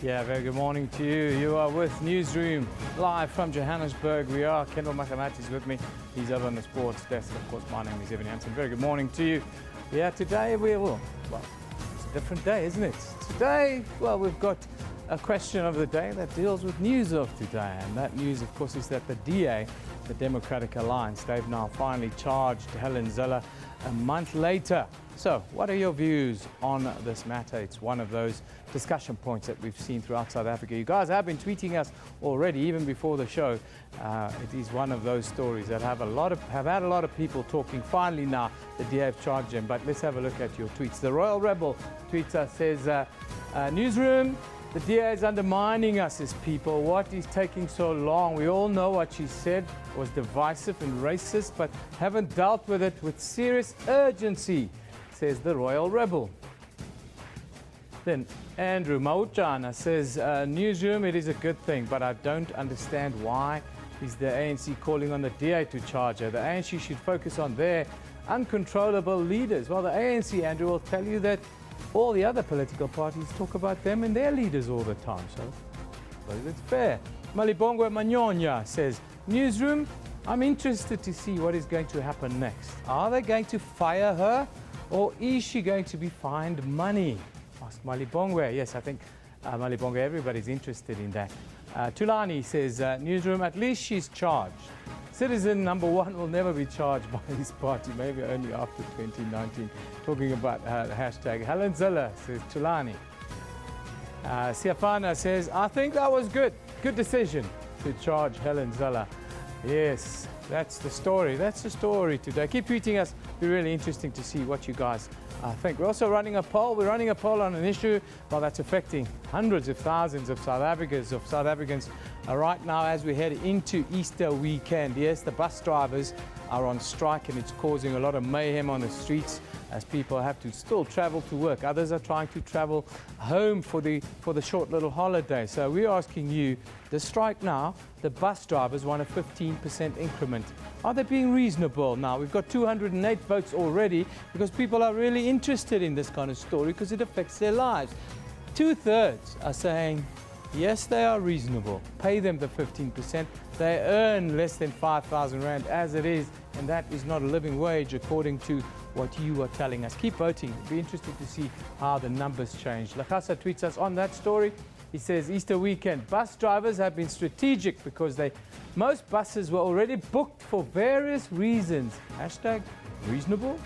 Yeah, very good morning to you. You are with Newsroom, live from Johannesburg. We are. Kendall Makamati is with me. He's over on the sports desk. Of course, my name is Evan Jansen. Very good morning to you. Yeah, today we will, well, it's a different day, isn't it? Today, well, we've got a question of the day that deals with news of today. And that news, of course, is that the DA, the Democratic Alliance, they've now finally charged Helen Zille a month later. So, what are your views on this matter? It's one of those discussion points that we've seen throughout South Africa. You guys have been tweeting us already, even before the show. It is one of those stories that have had a lot of people talking. Finally, now the DA have charged him. But let's have a look at your tweets. The Royal Rebel tweets us, says, Newsroom, the DA is undermining us as people. What is taking so long? We all know what she said was divisive and racist, but haven't dealt with it with serious urgency, says the Royal Rebel. Then Andrew Mauchana says, Newsroom, it is a good thing, but I don't understand why is the ANC calling on the DA to charge her. The ANC should focus on their uncontrollable leaders. Well, the ANC, Andrew, will tell you that all the other political parties talk about them and their leaders all the time. So, well, it's fair. Malibongwe Manyonya says, Newsroom, I'm interested to see what is going to happen next. Are they going to fire her? Or is she going to be fined money? Ask Malibongwe. Yes, I think Malibongwe, everybody's interested in that. Tulani says, Newsroom, at least she's charged. Citizen number one will never be charged by his party, maybe only after 2019. Talking about hashtag Helen Zille, says Tulani. Siafana says, I think that was good. Good decision to charge Helen Zille. Yes, that's the story. That's the story today. Keep tweeting us. It'll be really interesting to see what you guys think. We're also running a poll. We're running a poll on an issue, well, that's affecting hundreds of thousands of South Africans right now as we head into Easter weekend. Yes, the bus drivers are on strike and it's causing a lot of mayhem on the streets as people have to still travel to work. Others are trying to travel home for the short little holiday. So we're asking you, the strike now, the bus drivers want a 15% increment. Are they being reasonable now? We've got 208 votes already because people are really interested in this kind of story because it affects their lives. 2/3 are saying, yes, they are reasonable. Pay them the 15%. They earn less than 5,000 Rand as it is, and that is not a living wage according to what you are telling us. Keep voting. It'll be interesting to see how the numbers change. Lakasa tweets us on that story. He says, Easter weekend, bus drivers have been strategic because most buses were already booked for various reasons. Hashtag reasonable?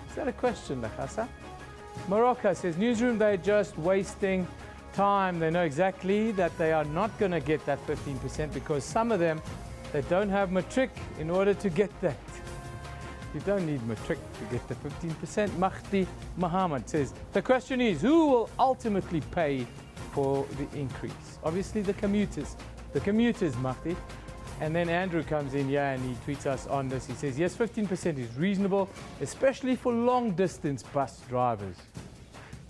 Is that a question, Lakasa? Morocco says, Newsroom, they're just wasting time. They know exactly that they are not going to get that 15% because some of them, they don't have matric in order to get that. You don't need matric to get the 15%. Mahdi Muhammad says, the question is, who will ultimately pay for the increase? Obviously the commuters. The commuters, Mahdi. And then Andrew comes in here and he tweets us on this. He says, yes, 15% is reasonable, especially for long-distance bus drivers.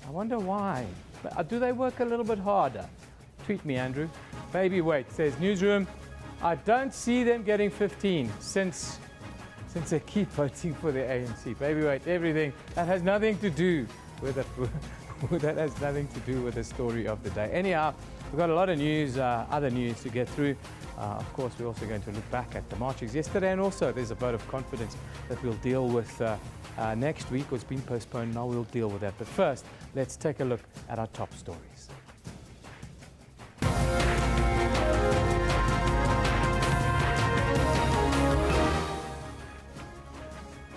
I wonder why. Do they work a little bit harder? Tweet me, Andrew. Baby Wait says, Newsroom, I don't see them getting 15 since they keep voting for the ANC. Baby Wait, everything. That has nothing to do with it. That has nothing to do with the story of the day. Anyhow, we've got a lot of news, other news to get through. Of course, we're also going to look back at the marches yesterday, and also there's a vote of confidence that we'll deal with next week. It's been postponed. Now we'll deal with that. But first, let's take a look at our top stories.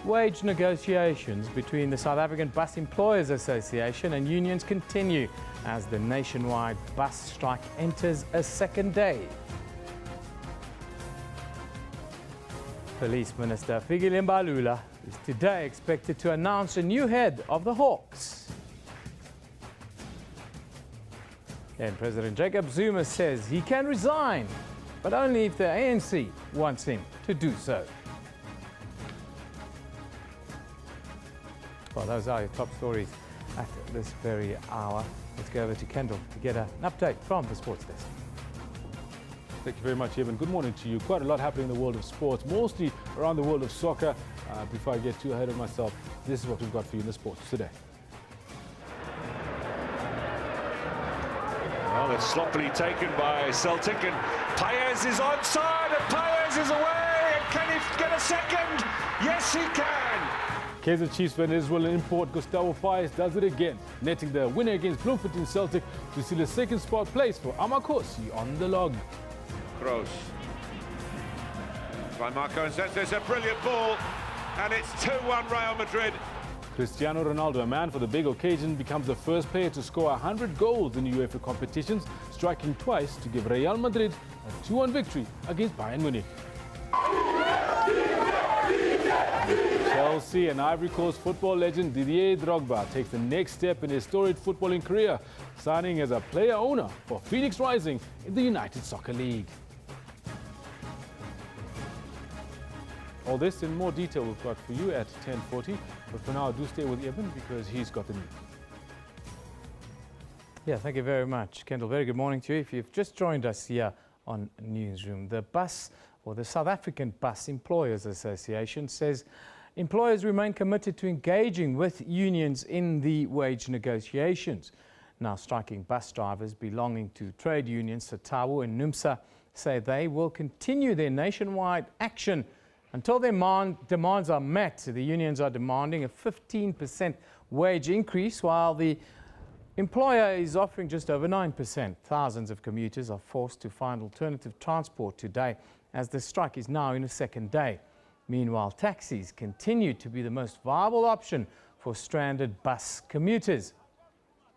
Wage negotiations between the South African Bus Employers Association and unions continue as the nationwide bus strike enters a second day. Police Minister Mbalula is today expected to announce a new head of the Hawks. And President Jacob Zuma says he can resign, but only if the ANC wants him to do so. Well, those are your top stories at this very hour. Let's go over to Kendall to get an update from the sports desk. Thank you very much, Evan. Good morning to you. Quite a lot happening in the world of sports, mostly around the world of soccer. Before I get too ahead of myself, this is what we've got for you in the sports today. Well, it's sloppily taken by Celtic, and Paez is onside, and Paez is away, and can he get a second? Yes, he can. Kaizer Chiefs Venezuelan import Gustavo Paez does it again, netting the winner against Bloemfontein Celtic to seal a second spot place for Amakosi on the log. Kroos. By Marco and there's a brilliant ball, and it's 2-1 Real Madrid. Cristiano Ronaldo, a man for the big occasion, becomes the first player to score 100 goals in UEFA competitions, striking twice to give Real Madrid a 2-1 victory against Bayern Munich. Chelsea and Ivory Coast football legend Didier Drogba takes the next step in his storied footballing career, signing as a player-owner for Phoenix Rising in the United Soccer League. All this in more detail we've got for you at 10:40. But for now, do stay with Eben because he's got the news. Yeah, thank you very much, Kendall. Very good morning to you. If you've just joined us here on Newsroom, the South African Bus Employers Association says employers remain committed to engaging with unions in the wage negotiations. Now, striking bus drivers belonging to trade unions Satawu and NUMSA say they will continue their nationwide action until their demands are met. The unions are demanding a 15% wage increase, while the employer is offering just over 9%. Thousands of commuters are forced to find alternative transport today, as the strike is now in a second day. Meanwhile, taxis continue to be the most viable option for stranded bus commuters.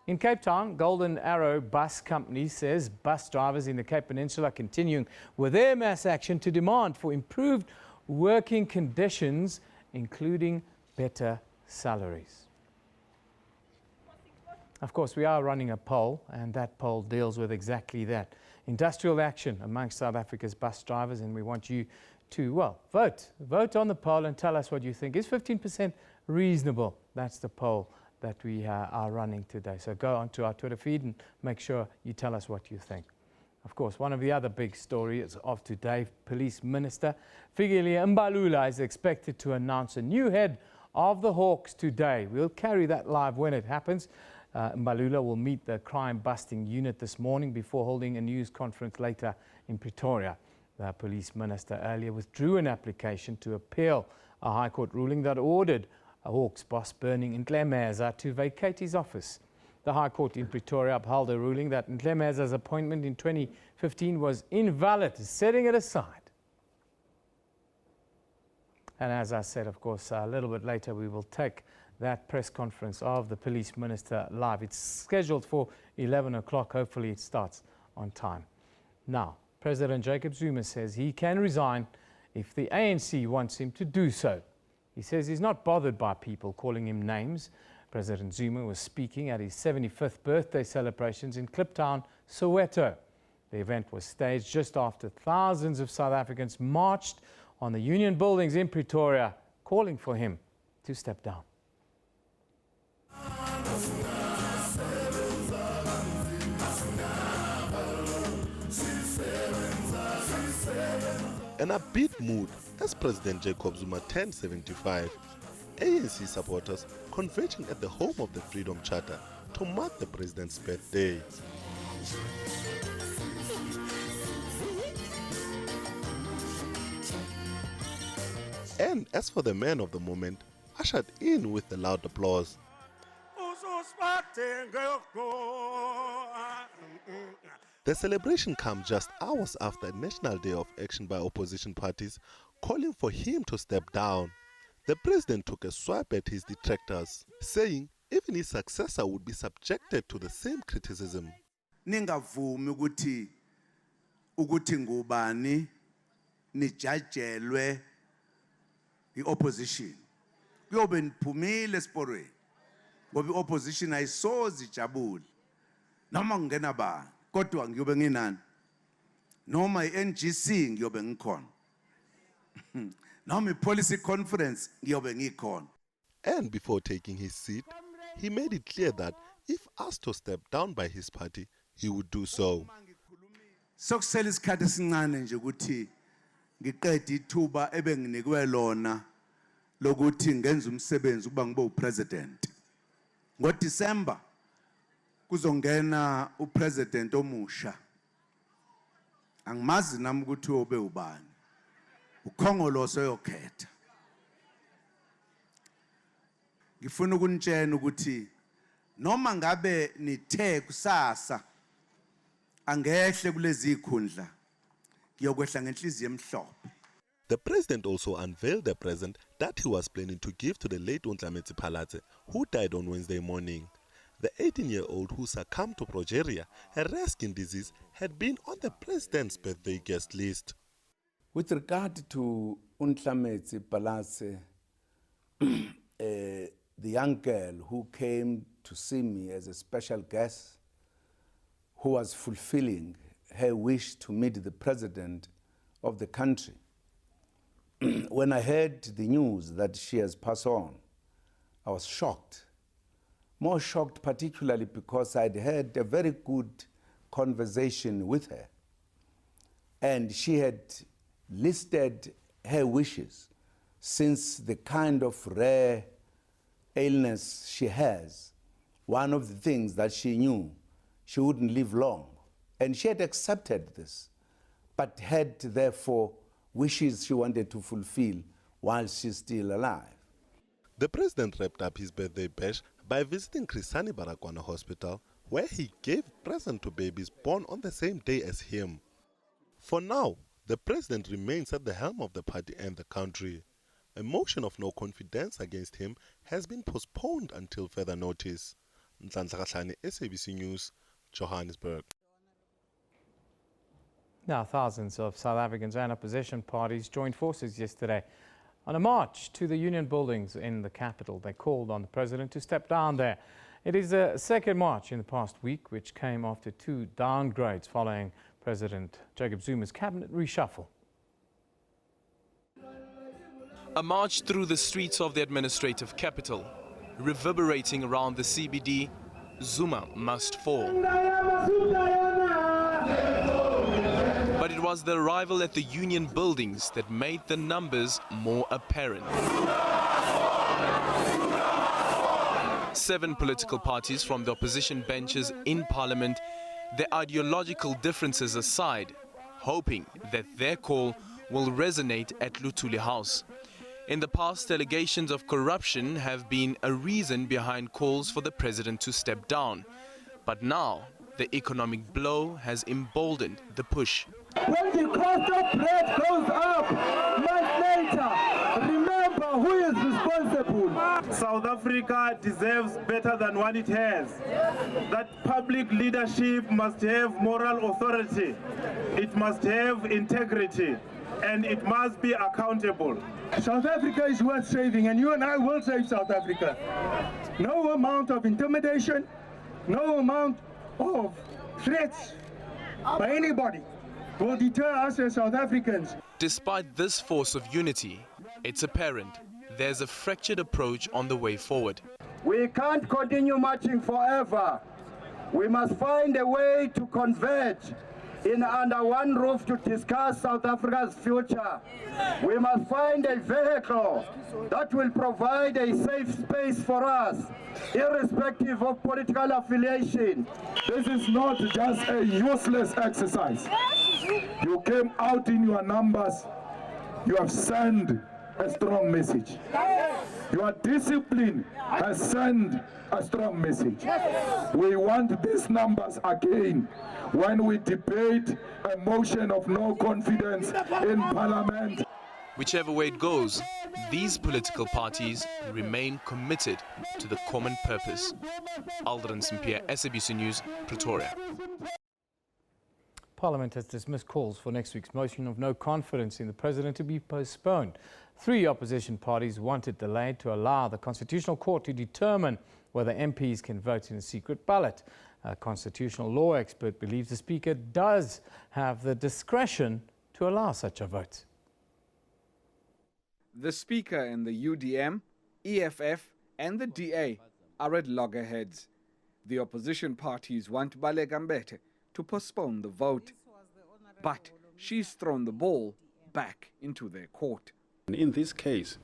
In Cape Town, Golden Arrow Bus Company says bus drivers in the Cape Peninsula are continuing with their mass action to demand for improved working conditions, including better salaries. Of course, we are running a poll, and that poll deals with exactly that. Industrial action amongst South Africa's bus drivers, and we want you to, well, vote. Vote on the poll and tell us what you think. Is 15% reasonable? That's the poll that we are running today. So go onto our Twitter feed and make sure you tell us what you think. Of course, one of the other big stories of today, Police Minister Fikile Mbalula is expected to announce a new head of the Hawks today. We'll carry that live when it happens. Mbalula will meet the crime-busting unit this morning before holding a news conference later in Pretoria. The Police Minister earlier withdrew an application to appeal a High Court ruling that ordered a Hawks boss Burning Ntlemeza to vacate his office. The High Court in Pretoria upheld a ruling that Ntlemeza's appointment in 2015 was invalid, setting it aside. And as I said, of course, a little bit later we will take that press conference of the Police Minister live. It's scheduled for 11 o'clock. Hopefully it starts on time. Now, President Jacob Zuma says he can resign if the ANC wants him to do so. He says he's not bothered by people calling him names. President Zuma was speaking at his 75th birthday celebrations in Kliptown, Soweto. The event was staged just after thousands of South Africans marched on the Union buildings in Pretoria, calling for him to step down. An upbeat mood as President Jacob Zuma turned 75. ANC supporters converging at the home of the Freedom Charter to mark the president's birthday. And as for the man of the moment, ushered in with the loud applause. The celebration comes just hours after a national day of action by opposition parties calling for him to step down. The president took a swipe at his detractors, saying even his successor would be subjected to the same criticism. Ningavumi ukuthi ngubani nijajelwe i-opposition. Kuyobe niphumile esiporweni ngoba i-opposition ayisoze ijabule. Noma ngena bani kodwa ngiyobe nginani. Noma i-NGC ngiyobe ngikhona. Noma i-policy conference ngiyobe ngikhona. And before taking his seat, he made it clear that if asked to step down by his party, he would do so. Sokusela isikhathi esincane nje ukuthi ngiqede ithuba ebenginikwe lona lokuthi ngenze umsebenzi ukuba ngibe upresident. NgoDisemba kuzongena upresident omusha. Angimazi nami ukuthi obe ubani. Ukhongolose yokhetha. Ngifuna ukunitshela ukuthi noma ngabe nithe kusasa angehle kulezi ikhundla ngiyokwehla ngenhliziyo emhlophe. The president also unveiled a present that he was planning to give to the late Untlametsi Phalatse, who died on Wednesday morning. The 18-year-old who succumbed to progeria, a rare skin disease, had been on the president's birthday guest list. With regard to Untlametsi Phalatse, the young girl who came to see me as a special guest, who was fulfilling her wish to meet the president of the country, when I heard the news that she has passed on, I was shocked. More shocked particularly because I'd had a very good conversation with her. And she had listed her wishes since the kind of rare illness she has. One of the things that she knew, she wouldn't live long. And she had accepted this, but had therefore wishes she wanted to fulfill while she's still alive. The president wrapped up his birthday bash by visiting Krisani Baragwana Hospital, where he gave presents to babies born on the same day as him. For now, the president remains at the helm of the party and the country. A motion of no confidence against him has been postponed until further notice. Nhlanhla, SABC News, Johannesburg. Now, thousands of South Africans and opposition parties joined forces yesterday on a march to the union buildings in the capital. They called on the president to step down there. It is the second march in the past week, which came after 2 downgrades following President Jacob Zuma's cabinet reshuffle. A march through the streets of the administrative capital, reverberating around the CBD, Zuma must fall. But it was the arrival at the union buildings that made the numbers more apparent. 7 political parties from the opposition benches in Parliament, their ideological differences aside, hoping that their call will resonate at Luthuli House. In the past, allegations of corruption have been a reason behind calls for the president to step down. But now, the economic blow has emboldened the push. When the cost of bread goes up, months later, remember who is responsible. South Africa deserves better than what it has. That public leadership must have moral authority, it must have integrity, and it must be accountable. South Africa is worth saving, and you and I will save South Africa. No amount of intimidation, no amount of threats by anybody will deter us as South Africans. Despite this force of unity, it's apparent there's a fractured approach on the way forward. We can't continue marching forever. We must find a way to converge under one roof to discuss South Africa's future. We must find a vehicle that will provide a safe space for us, irrespective of political affiliation. This is not just a useless exercise. You came out in your numbers. You have sent a strong message. Your discipline has sent a strong message. We want these numbers again when we debate a motion of no confidence in Parliament. Whichever way it goes, these political parties remain committed to the common purpose. Aldrin Simpier, SABC News, Pretoria. Parliament has dismissed calls for next week's motion of no confidence in the president to be postponed. 3 opposition parties want it delayed to allow the Constitutional Court to determine whether MPs can vote in a secret ballot. A constitutional law expert believes the Speaker does have the discretion to allow such a vote. The Speaker and the UDM, EFF and the DA are at loggerheads. The opposition parties want Baleka Mbete to postpone the vote, but she's thrown the ball back into their court. In this case,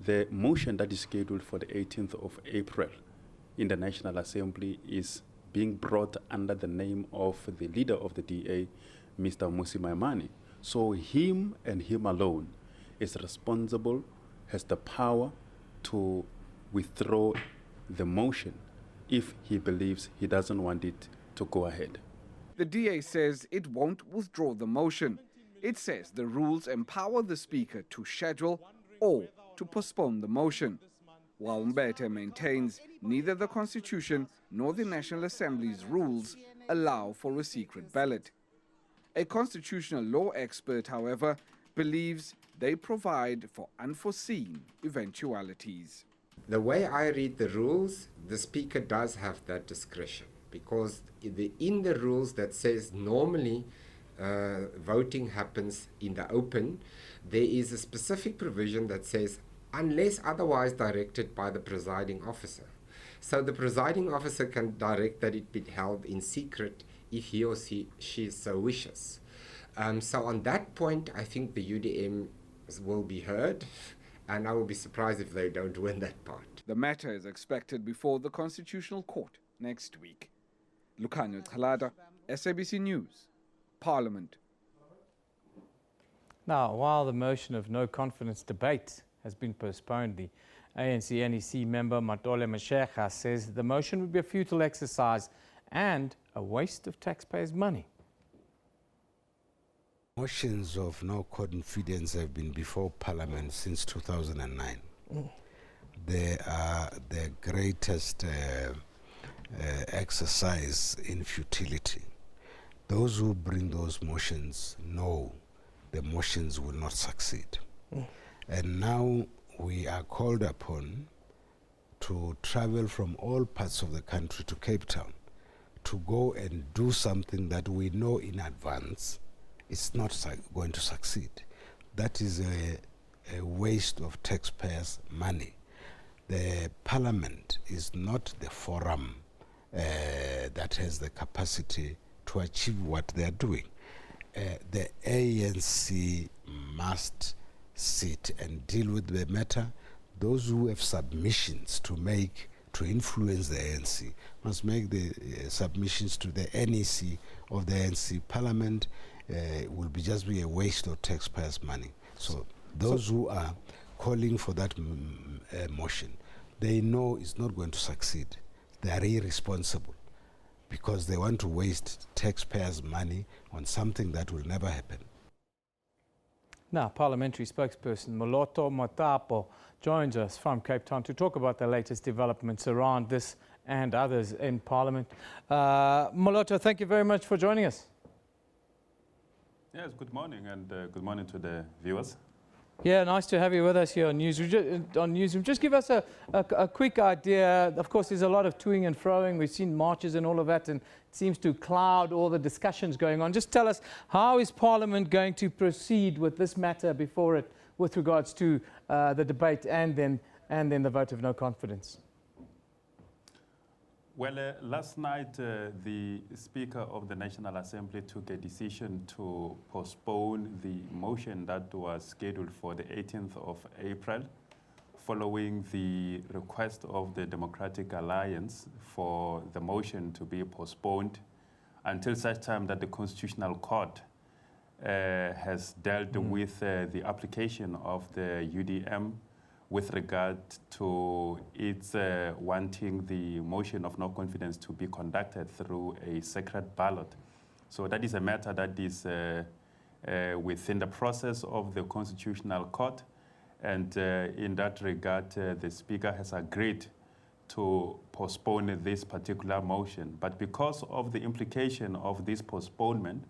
the motion that is scheduled for the 18th of April in the National Assembly is being brought under the name of the leader of the DA, Mr. Mmusi Maimane. So him and him alone is responsible, has the power to withdraw the motion if he believes he doesn't want it to go ahead. The DA says it won't withdraw the motion. It says the rules empower the Speaker to schedule or to postpone the motion, while Mbete maintains neither the Constitution nor the National Assembly's rules allow for a secret ballot. A constitutional law expert, however, believes they provide for unforeseen eventualities. The way I read the rules, the Speaker does have that discretion, because in the rules that says normally voting happens in the open, there is a specific provision that says unless otherwise directed by the presiding officer. So the presiding officer can direct that it be held in secret if he or she so wishes. So on that point, I think the UDM will be heard, and I will be surprised if they don't win that part. The matter is expected before the Constitutional Court next week. Lucanio Thalada, SABC News, Parliament. Now, while the motion of no confidence debate has been postponed, the ANC NEC member Matole Mashekha says the motion would be a futile exercise and a waste of taxpayers' money. Motions of no confidence have been before Parliament since 2009. They are the greatest exercise in futility. Those who bring those motions know the motions will not succeed. And now we are called upon to travel from all parts of the country to Cape Town to go and do something that we know in advance it's not going to succeed. That is a waste of taxpayers' money. The Parliament is not the forum that has the capacity to achieve what they are doing. The ANC must sit and deal with the matter. Those who have submissions to make to influence the ANC must make the submissions to the NEC of the ANC. Parliament will just be a waste of taxpayers' money. So those who are calling for that motion, they know it's not going to succeed. They are irresponsible because they want to waste taxpayers' money on something that will never happen. Now, Parliamentary spokesperson Moloto Matapo joins us from Cape Town to talk about the latest developments around this and others in Parliament. Moloto, thank you very much for joining us. Yes, good morning, and good morning to the viewers. Yeah, nice to have you with us here on Newsroom. Just give us a quick idea. Of course, there's a lot of toing and froing. We've seen marches and all of that, and it seems to cloud all the discussions going on. Just tell us, how is Parliament going to proceed with this matter before it, with regards to the debate and then the vote of no confidence? Well, last night, the Speaker of the National Assembly took a decision to postpone the motion that was scheduled for the 18th of April, following the request of the Democratic Alliance for the motion to be postponed until such time that the Constitutional Court has dealt with the application of the UDM with regard to its wanting the motion of no confidence to be conducted through a secret ballot. So that is a matter that is within the process of the Constitutional Court. And in that regard, the Speaker has agreed to postpone this particular motion. But because of the implication of this postponement,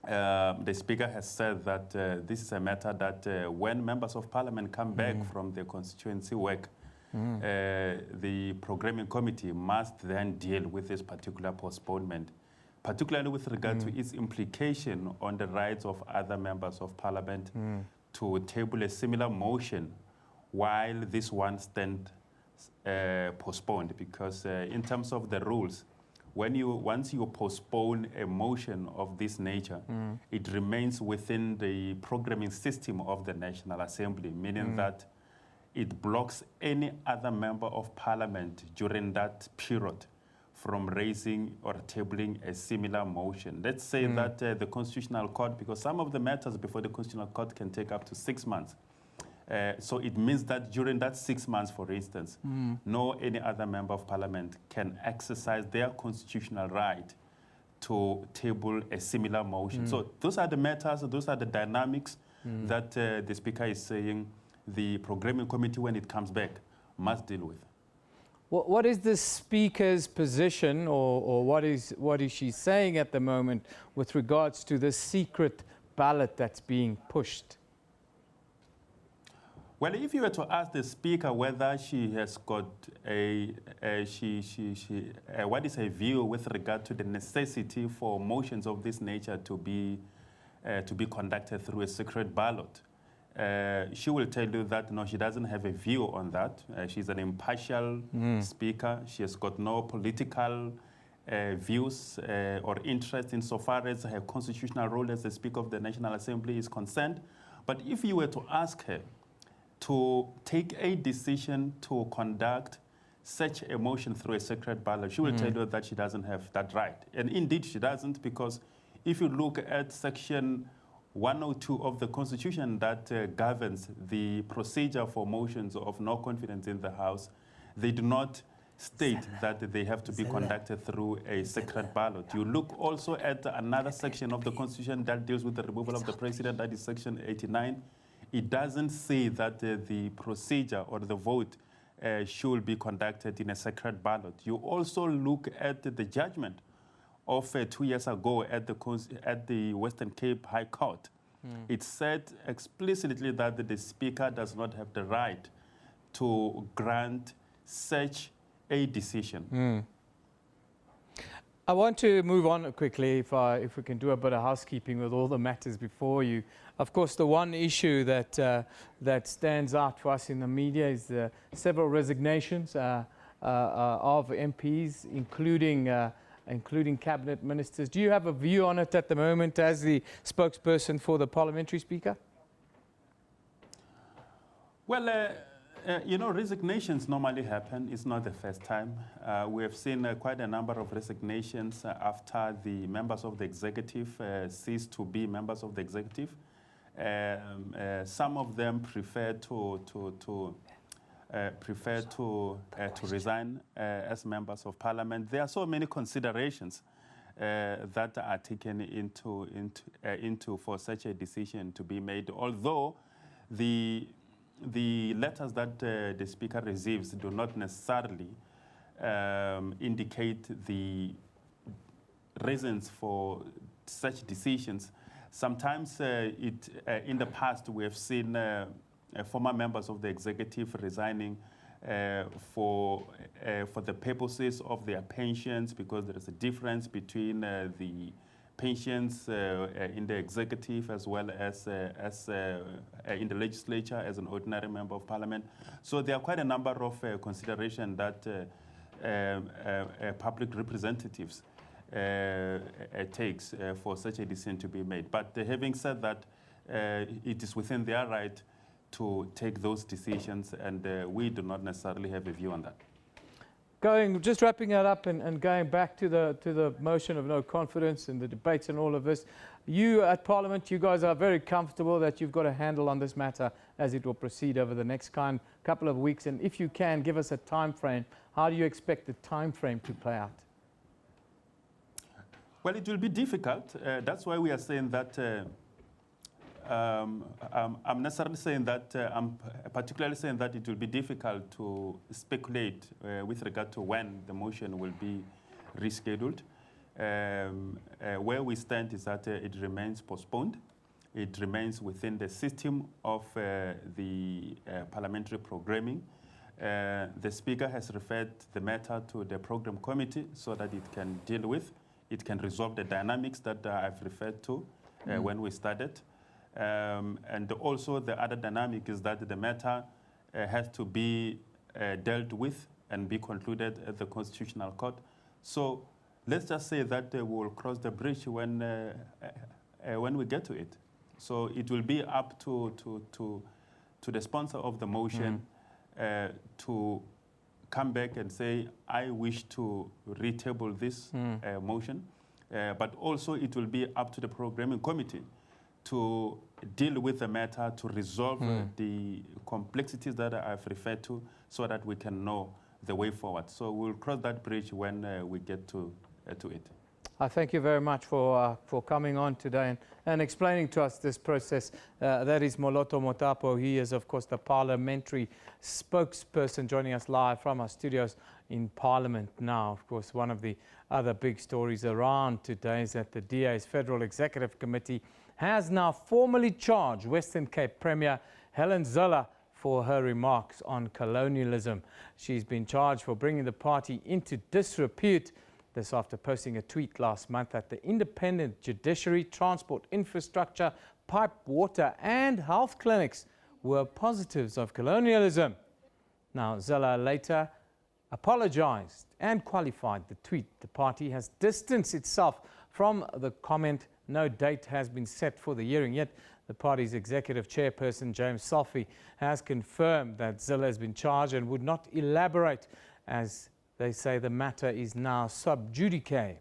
the Speaker has said that this is a matter that when members of Parliament come back from their constituency work, the programming committee must then deal with this particular postponement, particularly with regard to its implication on the rights of other members of Parliament to table a similar motion while this one stands postponed. Because in terms of the rules, once you postpone a motion of this nature, it remains within the programming system of the National Assembly, meaning that it blocks any other member of Parliament during that period from raising or tabling a similar motion. Let's say that the Constitutional Court, because some of the matters before the Constitutional Court can take up to 6 months. So it means that during that 6 months, for instance, no any other member of parliament can exercise their constitutional right to table a similar motion. So those are the matters, those are the dynamics that the Speaker is saying the programming committee, when it comes back, must deal with. What is the Speaker's position, or what is she saying at the moment with regards to this secret ballot that's being pushed? Well, if you were to ask the Speaker whether she has got what is her view with regard to the necessity for motions of this nature to be conducted through a secret ballot, she will tell you that no, she doesn't have a view on that. She's an impartial Speaker. She has got no political views or interest insofar as her constitutional role as the Speaker of the National Assembly is concerned. But if you were to ask her to take a decision to conduct such a motion through a secret ballot, she will tell you that she doesn't have that right. And indeed she doesn't, because if you look at Section 102 of the Constitution that governs the procedure for motions of no confidence in the House, they do not state that they have to be conducted through a secret ballot. You look also at another section of the Constitution that deals with the removal of the President, that is Section 89. It doesn't say that the procedure or the vote should be conducted in a secret ballot. You also look at the judgment of 2 years ago at the Western Cape High Court. It said explicitly that the Speaker does not have the right to grant such a decision. I want to move on quickly, if we can do a bit of housekeeping with all the matters before you. Of course, the one issue that stands out for us in the media is the several resignations of MPs, including cabinet ministers. Do you have a view on it at the moment as the spokesperson for the Parliamentary Speaker? Well, you know, resignations normally happen. It's not the first time. We have seen quite a number of resignations after the members of the executive ceased to be members of the executive. Some of them prefer to resign as members of parliament. There are so many considerations that are taken into for such a decision to be made. Although the letters that the Speaker receives do not necessarily indicate the reasons for such decisions. Sometimes in the past we have seen former members of the executive resigning for the purposes of their pensions, because there is a difference between the pensions in the executive as well as in the legislature as an ordinary member of parliament. So there are quite a number of considerations that public representatives takes for such a decision to be made. But having said that, it is within their right to take those decisions, and we do not necessarily have a view on that. Just wrapping that up and going back to the motion of no confidence and the debates and all of this, you at Parliament, you guys are very comfortable that you've got a handle on this matter as it will proceed over the next couple of weeks. And if you can, give us a time frame. How do you expect the time frame to play out? Well, it will be difficult. That's why we are saying that I'm necessarily saying that I'm particularly saying that it will be difficult to speculate with regard to when the motion will be rescheduled. Where we stand is that it remains postponed. It remains within the system of the parliamentary programming. The Speaker has referred the matter to the program committee so that it can deal with. It can resolve the dynamics that I've referred to when we started. And also the other dynamic is that the matter has to be dealt with and be concluded at the Constitutional Court. So let's just say that we will cross the bridge when we get to it. So it will be up to the sponsor of the motion to come back and say, I wish to retable this motion, but also it will be up to the programming committee to deal with the matter, to resolve the complexities that I've referred to, so that we can know the way forward. So we'll cross that bridge when we get to it. I thank you very much for coming on today and explaining to us this process. That is Moloto Motapo. He is, of course, the parliamentary spokesperson joining us live from our studios in Parliament now. Of course, one of the other big stories around today is that the DA's Federal Executive Committee has now formally charged Western Cape Premier Helen Zille for her remarks on colonialism. She's been charged for bringing the party into disrepute. This after posting a tweet last month that the independent judiciary, transport infrastructure, pipe water and health clinics were positives of colonialism. Now, Zille later apologized and qualified the tweet. The party has distanced itself from the comment. No date has been set for the hearing yet. The party's executive chairperson, James Salfi, has confirmed that Zille has been charged and would not elaborate, as they say the matter is now sub judice.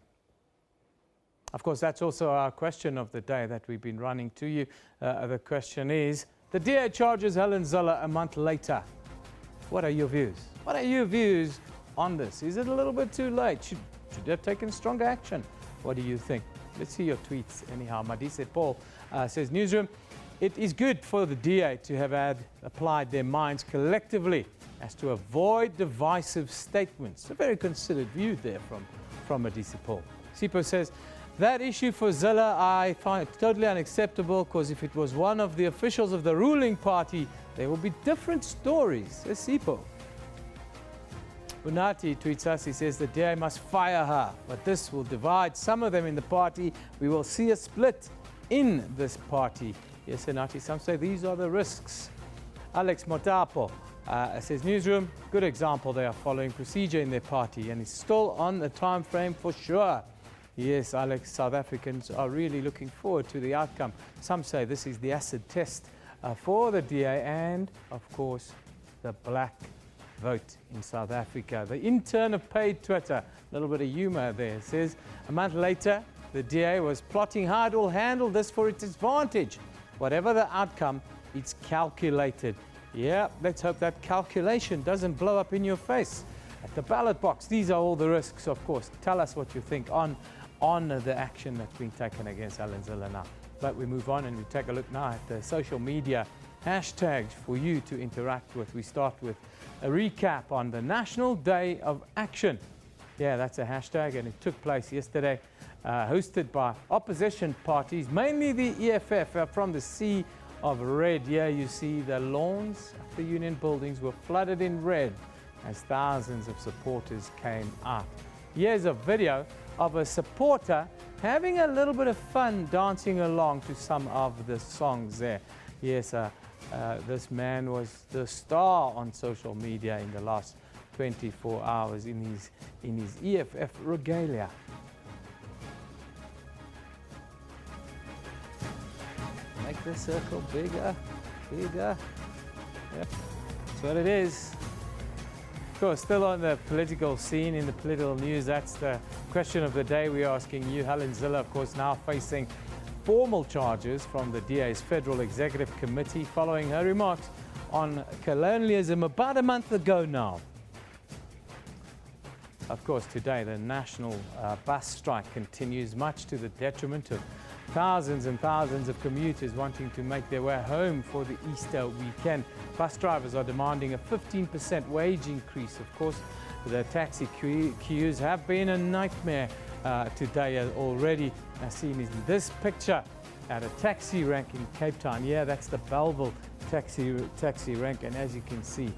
Of course, that's also our question of the day that we've been running to you. The question is, the DA charges Helen Zille a month later. What are your views? What are your views on this? Is it a little bit too late? Should they have taken stronger action? What do you think? Let's see your tweets anyhow. Madise Paul says, Newsroom, it is good for the DA to have applied their minds collectively as to avoid divisive statements. A very considered view there from Madise Paul. Sipo says, that issue for Zille I find totally unacceptable, because if it was one of the officials of the ruling party, there will be different stories. Says Sipo. Unati tweets us, he says the DA must fire her, but this will divide some of them in the party. We will see a split in this party. Yes, Unati, some say these are the risks. Alex Motapo says, Newsroom, good example, they are following procedure in their party and it's still on the time frame for sure. Yes, Alex, South Africans are really looking forward to the outcome. Some say this is the acid test for the DA and, of course, the black vote in South Africa. The intern of paid Twitter, a little bit of humor there, says a month later the DA was plotting how it will handle this for its advantage. Whatever the outcome, it's calculated. Yeah, let's hope that calculation doesn't blow up in your face at the ballot box. These are all the risks, of course. Tell us what you think on the action that's been taken against Helen Zille now. But we move on and we take a look now at the social media hashtags for you to interact with. We start with a recap on the National Day of Action. Yeah, that's a hashtag, and it took place yesterday, hosted by opposition parties, mainly the EFF, from the Sea of Red. Here you see the lawns of the union buildings were flooded in red as thousands of supporters came out. Here's a video of a supporter having a little bit of fun dancing along to some of the songs there. Yes, this man was the star on social media in the last 24 hours in his EFF regalia. Make the circle bigger, bigger. Yep, that's what it is. Of course, still on the political scene, in the political news, that's the question of the day we're asking you. Helen Zille, of course, now facing formal charges from the DA's Federal Executive Committee following her remarks on colonialism about a month ago now. Of course, today the national bus strike continues, much to the detriment of thousands and thousands of commuters wanting to make their way home for the Easter weekend. Bus drivers are demanding a 15% wage increase. Of course, the taxi queues have been a nightmare today already, as seen in this picture at a taxi rank in Cape Town. Yeah, that's the Belleville taxi rank, and as you can see,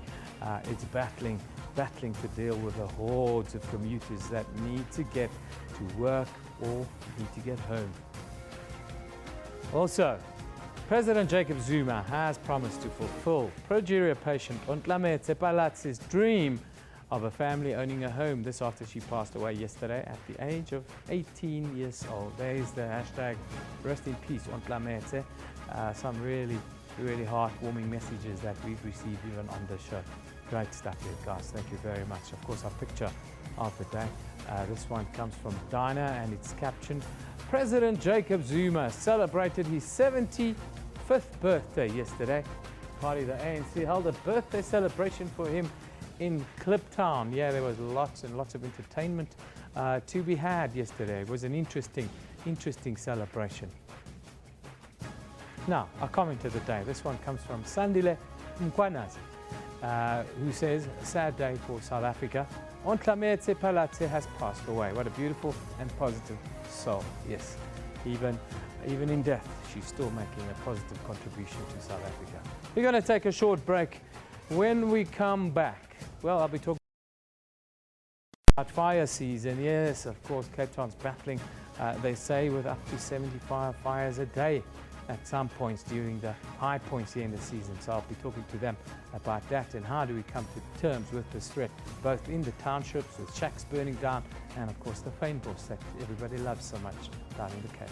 it's battling to deal with the hordes of commuters that need to get to work or need to get home. Also, President Jacob Zuma has promised to fulfill progeria patient Ontlametse Palatse's dream of a family owning a home. This after she passed away yesterday at the age of 18 years old. There's the hashtag rest in peace Ontlametse. Some really heartwarming messages that we've received even on the show. Great stuff here, guys. Thank you very much. Of course, our picture of the day. This one comes from Dinah, and it's captioned, President Jacob Zuma celebrated his 75th birthday yesterday. The ANC held a birthday celebration for him in Kliptown. Yeah, there was lots and lots of entertainment to be had yesterday. It was an interesting celebration. Now, our comment of the day. This one comes from Sandile Mkwanaz, who says, sad day for South Africa. Ontlametse Palatse has passed away. What a beautiful and positive soul. Yes, even in death, she's still making a positive contribution to South Africa. We're going to take a short break. When we come back, well, I'll be talking about fire season. Yes, of course, Cape Town's battling, they say, with up to 75 fires a day at some points during the high points here in the season. So I'll be talking to them about that and how do we come to terms with this threat, both in the townships, with shacks burning down, and of course the fynbos that everybody loves so much down in the Cape.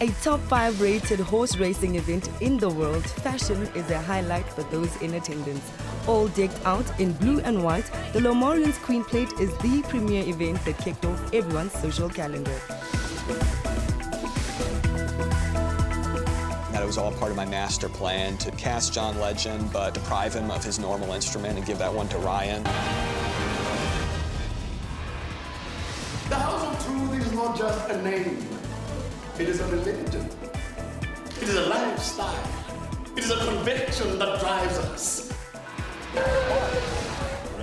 A top 5 rated horse racing event in the world, fashion is a highlight for those in attendance. All decked out in blue and white, the Lomorians Queen Plate is the premier event that kicked off everyone's social calendar. That it was all part of my master plan to cast John Legend but deprive him of his normal instrument and give that one to Ryan. The House of Truth is not just a name. It is a religion. It is a lifestyle. It is a conviction that drives us.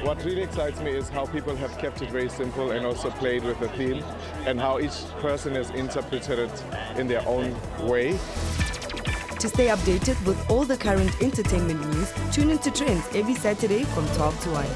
What really excites me is how people have kept it very simple and also played with the theme, and how each person has interpreted it in their own way. To stay updated with all the current entertainment news, tune into Trends every Saturday from 12 to 1.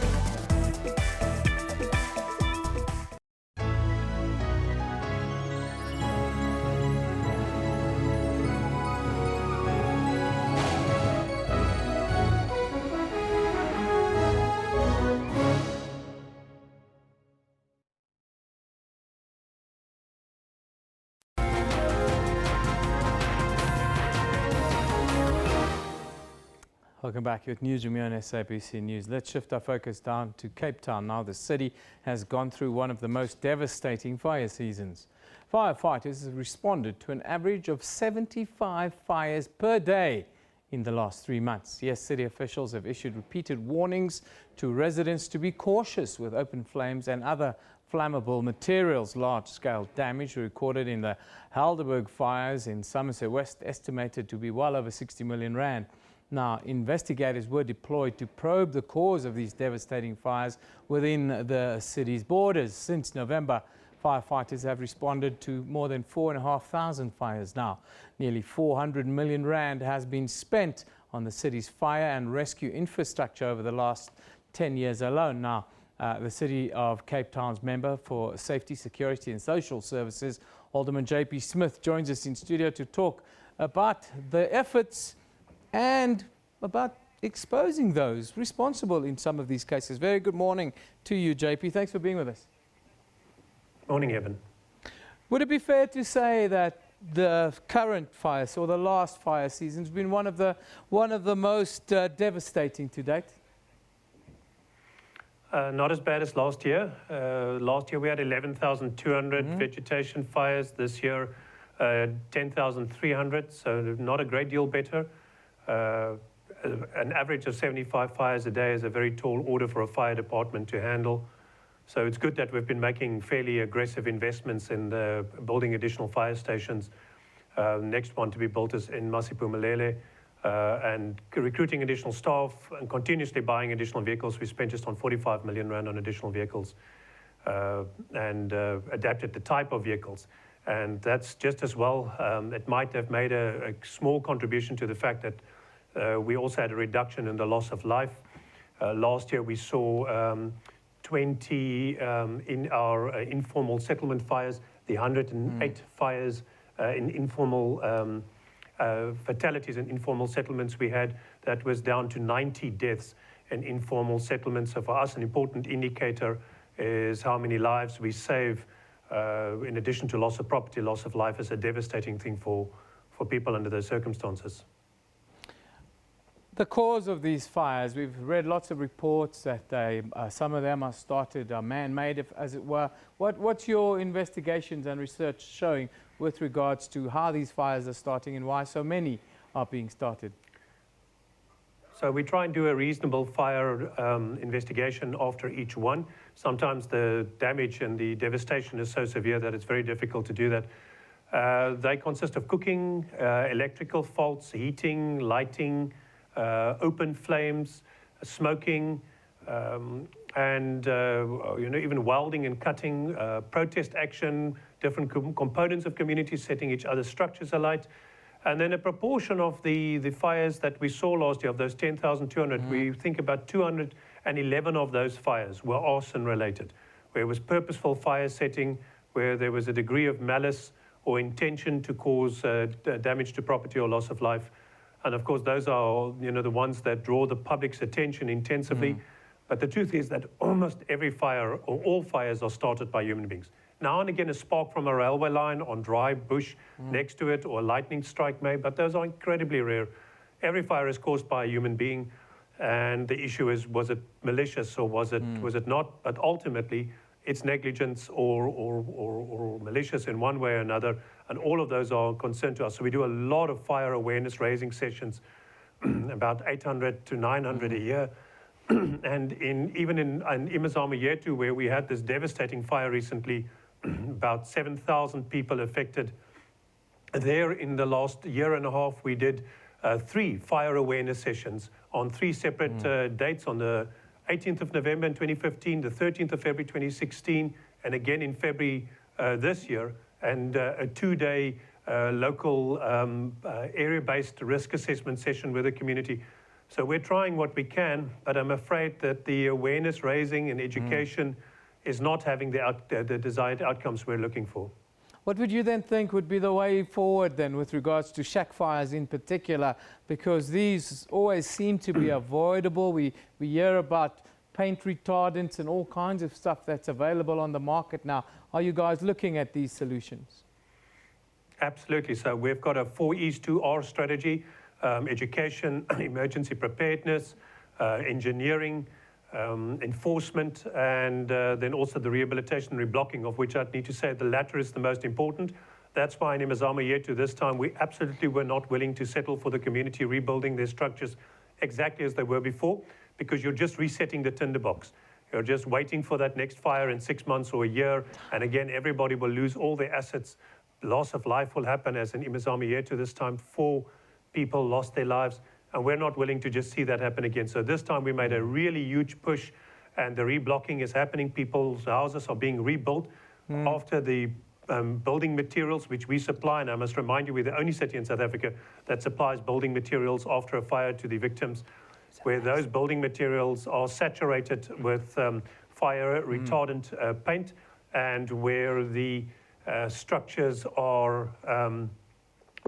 Welcome back with Newsroom here on SABC News. Let's shift our focus down to Cape Town. Now the city has gone through one of the most devastating fire seasons. Firefighters have responded to an average of 75 fires per day in the last 3 months. Yes, city officials have issued repeated warnings to residents to be cautious with open flames and other flammable materials. Large-scale damage recorded in the Helderberg fires in Somerset West, estimated to be well over 60 million rand. Now, investigators were deployed to probe the cause of these devastating fires within the city's borders. Since November, firefighters have responded to more than 4,500 fires now. Nearly 400 million rand has been spent on the city's fire and rescue infrastructure over the last 10 years alone. Now, the City of Cape Town's member for Safety, Security and Social Services, Alderman JP Smith, joins us in studio to talk about the efforts and about exposing those responsible in some of these cases. Very good morning to you, JP. Thanks for being with us. Morning, Evan. Would it be fair to say that the current fire, or the last fire season, has been one of the most devastating to date? Not as bad as last year. Last year we had 11,200 vegetation fires. This year, 10,300. So not a great deal better. An average of 75 fires a day is a very tall order for a fire department to handle. So it's good that we've been making fairly aggressive investments in building additional fire stations. Next one to be built is in Masipumalele, and recruiting additional staff and continuously buying additional vehicles. We spent just on 45 million rand on additional vehicles and adapted the type of vehicles. And that's just as well. It might have made a small contribution to the fact that we also had a reduction in the loss of life. Last year we saw 20 in our informal settlement fires, the 108 fires in informal fatalities in informal settlements we had. That was down to 90 deaths in informal settlements. So for us, an important indicator is how many lives we save, in addition to loss of property. Loss of life is a devastating thing for people under those circumstances. The cause of these fires, we've read lots of reports that some of them are started, man-made, as it were. What's your investigations and research showing with regards to how these fires are starting and why so many are being started? So we try and do a reasonable fire investigation after each one. Sometimes the damage and the devastation is so severe that it's very difficult to do that. They consist of cooking, electrical faults, heating, lighting, open flames, smoking, and even welding and cutting, protest action, different components of communities setting each other's structures alight. And then a proportion of the fires that we saw last year, of those 10,200, we think about 211 of those fires were arson related, where it was purposeful fire setting, where there was a degree of malice or intention to cause damage to property or loss of life. And of course, those are the ones that draw the public's attention intensively. But the truth is that almost every fire, or all fires, are started by human beings. Now and again, a spark from a railway line on dry bush next to it, or a lightning strike may, but those are incredibly rare. Every fire is caused by a human being, and the issue is, was it malicious or was it not? But ultimately, it's negligence or malicious in one way or another, and all of those are a concern to us. So we do a lot of fire awareness raising sessions, about 800 to 900 a year. And even in Imazama Yetu, where we had this devastating fire recently, about 7,000 people affected. There in the last year and a half, we did 3 fire awareness sessions on 3 separate dates, on the 18th of November in 2015, the 13th of February 2016, and again in February this year, and a 2-day local area-based risk assessment session with the community. So we're trying what we can, but I'm afraid that the awareness raising and education is not having the desired outcomes we're looking for. What would you then think would be the way forward then with regards to shack fires in particular? Because these always seem to be avoidable. We hear about paint retardants and all kinds of stuff that's available on the market now. Are you guys looking at these solutions? Absolutely. So we've got a 4E's 2R strategy, education, emergency preparedness, engineering, enforcement, and then also the rehabilitation and reblocking, of which I'd need to say the latter is the most important. That's why in Imazama Yetu this time we absolutely were not willing to settle for the community rebuilding their structures exactly as they were before, because you're just resetting the tinderbox. You're just waiting for that next fire in 6 months or a year, and again everybody will lose all their assets. Loss of life will happen, as in Imazama Yetu this time 4 people lost their lives. And we're not willing to just see that happen again. So this time we made a really huge push, and the reblocking is happening. People's houses are being rebuilt after the building materials which we supply. And I must remind you, we're the only city in South Africa that supplies building materials after a fire to the victims, where those building materials are saturated with fire retardant paint, and where the structures are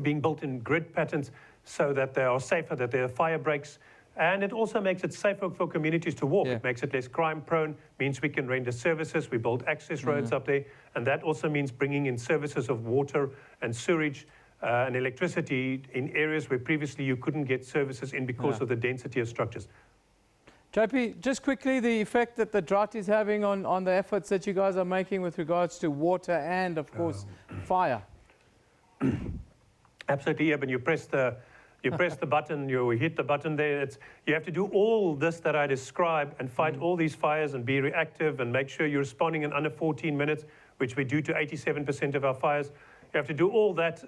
being built in grid patterns, so that they are safer, that there are fire breaks. And it also makes it safer for communities to walk. It makes it less crime prone, means we can render services, we build access roads up there, and that also means bringing in services of water and sewage and electricity in areas where previously you couldn't get services in because of the density of structures. JP, just quickly, the effect that the drought is having on the efforts that you guys are making with regards to water and, of course, fire. Absolutely, yeah, but you press the button, you hit the button there. You have to do all this that I described and fight all these fires and be reactive and make sure you're responding in under 14 minutes, which we do to 87% of our fires. You have to do all that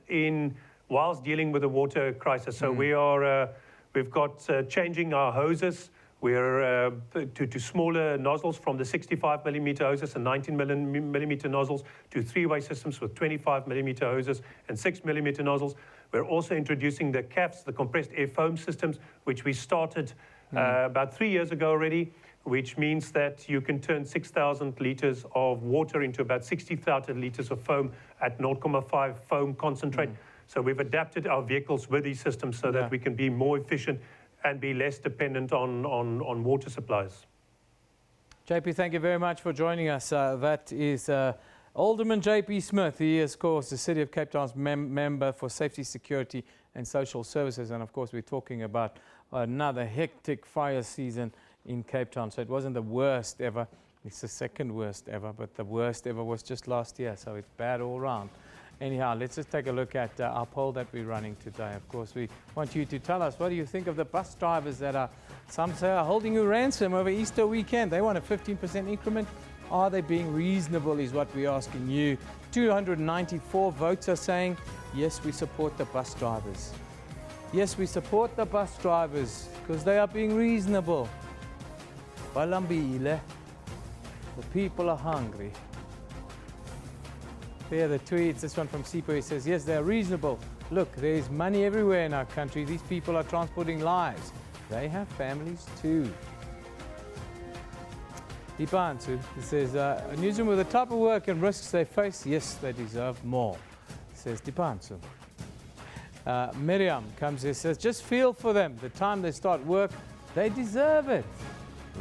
whilst dealing with the water crisis. So we've got changing our hoses. We're to smaller nozzles, from the 65 millimeter hoses and 19 millimeter nozzles to 3-way systems with 25 millimeter hoses and 6 millimeter nozzles. We're also introducing the CAFs, the compressed air foam systems, which we started about 3 years ago already, which means that you can turn 6,000 litres of water into about 60,000 litres of foam at 0.5 foam concentrate. So we've adapted our vehicles with these systems so that we can be more efficient and be less dependent on water supplies. JP, thank you very much for joining us. That is Alderman JP Smith. He is, of course, the City of Cape Town's member for Safety, Security and Social Services. And, of course, we're talking about another hectic fire season in Cape Town. So it wasn't the worst ever. It's the second worst ever, but the worst ever was just last year. So it's bad all round. Anyhow, let's just take a look at our poll that we're running today. Of course, we want you to tell us, what do you think of the bus drivers that are, some say, are holding you ransom over Easter weekend? They want a 15% increment. Are they being reasonable is what we're asking you. 294 votes are saying, yes, we support the bus drivers. Yes, we support the bus drivers because they are being reasonable. Balambile, the people are hungry. There are the tweets. This one from Sipo, he says, yes, they're reasonable. Look, there's money everywhere in our country. These people are transporting lives. They have families too. Dipansu, he says, a newsroom with the type of work and risks they face, yes, they deserve more, says Dipansu. Miriam comes here, says, just feel for them. The time they start work, they deserve it.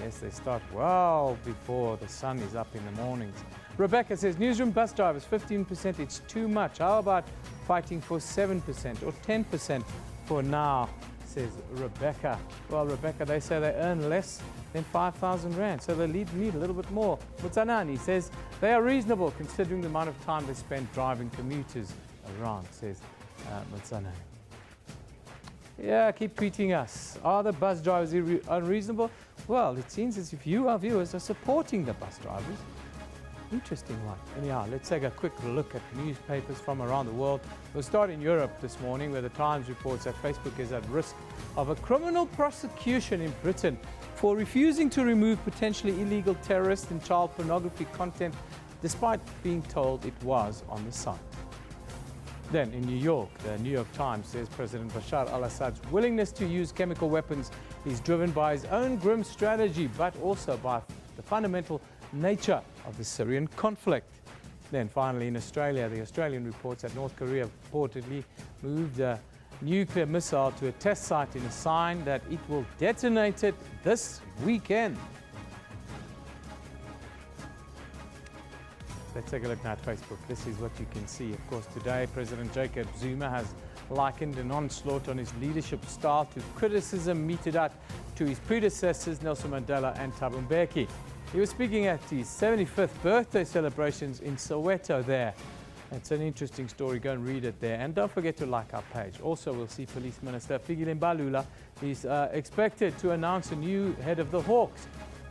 Yes, they start well before the sun is up in the mornings. Rebecca says, newsroom bus drivers, 15%, it's too much. How about fighting for 7% or 10% for now, says Rebecca. Well, Rebecca, they say they earn less than 5,000 Rand, so they need a little bit more. Mutsanani says, they are reasonable considering the amount of time they spend driving commuters around, says Mutsanani. Yeah, keep tweeting us. Are the bus drivers unreasonable? Well, it seems as if you, our viewers, are supporting the bus drivers. Interesting one. Anyhow, let's take a quick look at newspapers from around the world. We'll start in Europe this morning, where the Times reports that Facebook is at risk of a criminal prosecution in Britain for refusing to remove potentially illegal terrorist and child pornography content, despite being told it was on the site. Then in New York, the New York Times says President Bashar al-Assad's willingness to use chemical weapons is driven by his own grim strategy, but also by the fundamental nature of the Syrian conflict. Then finally in Australia, the Australian reports that North Korea reportedly moved a nuclear missile to a test site in a sign that it will detonate it this weekend. Let's take a look now at Facebook. This is what you can see. Of course, today President Jacob Zuma has likened an onslaught on his leadership style to criticism meted out to his predecessors Nelson Mandela and Thabo Mbeki. He was speaking at his 75th birthday celebrations in Soweto there. It's an interesting story. Go and read it there. And don't forget to like our page. Also, we'll see Police Minister Mbalula is expected to announce a new head of the Hawks.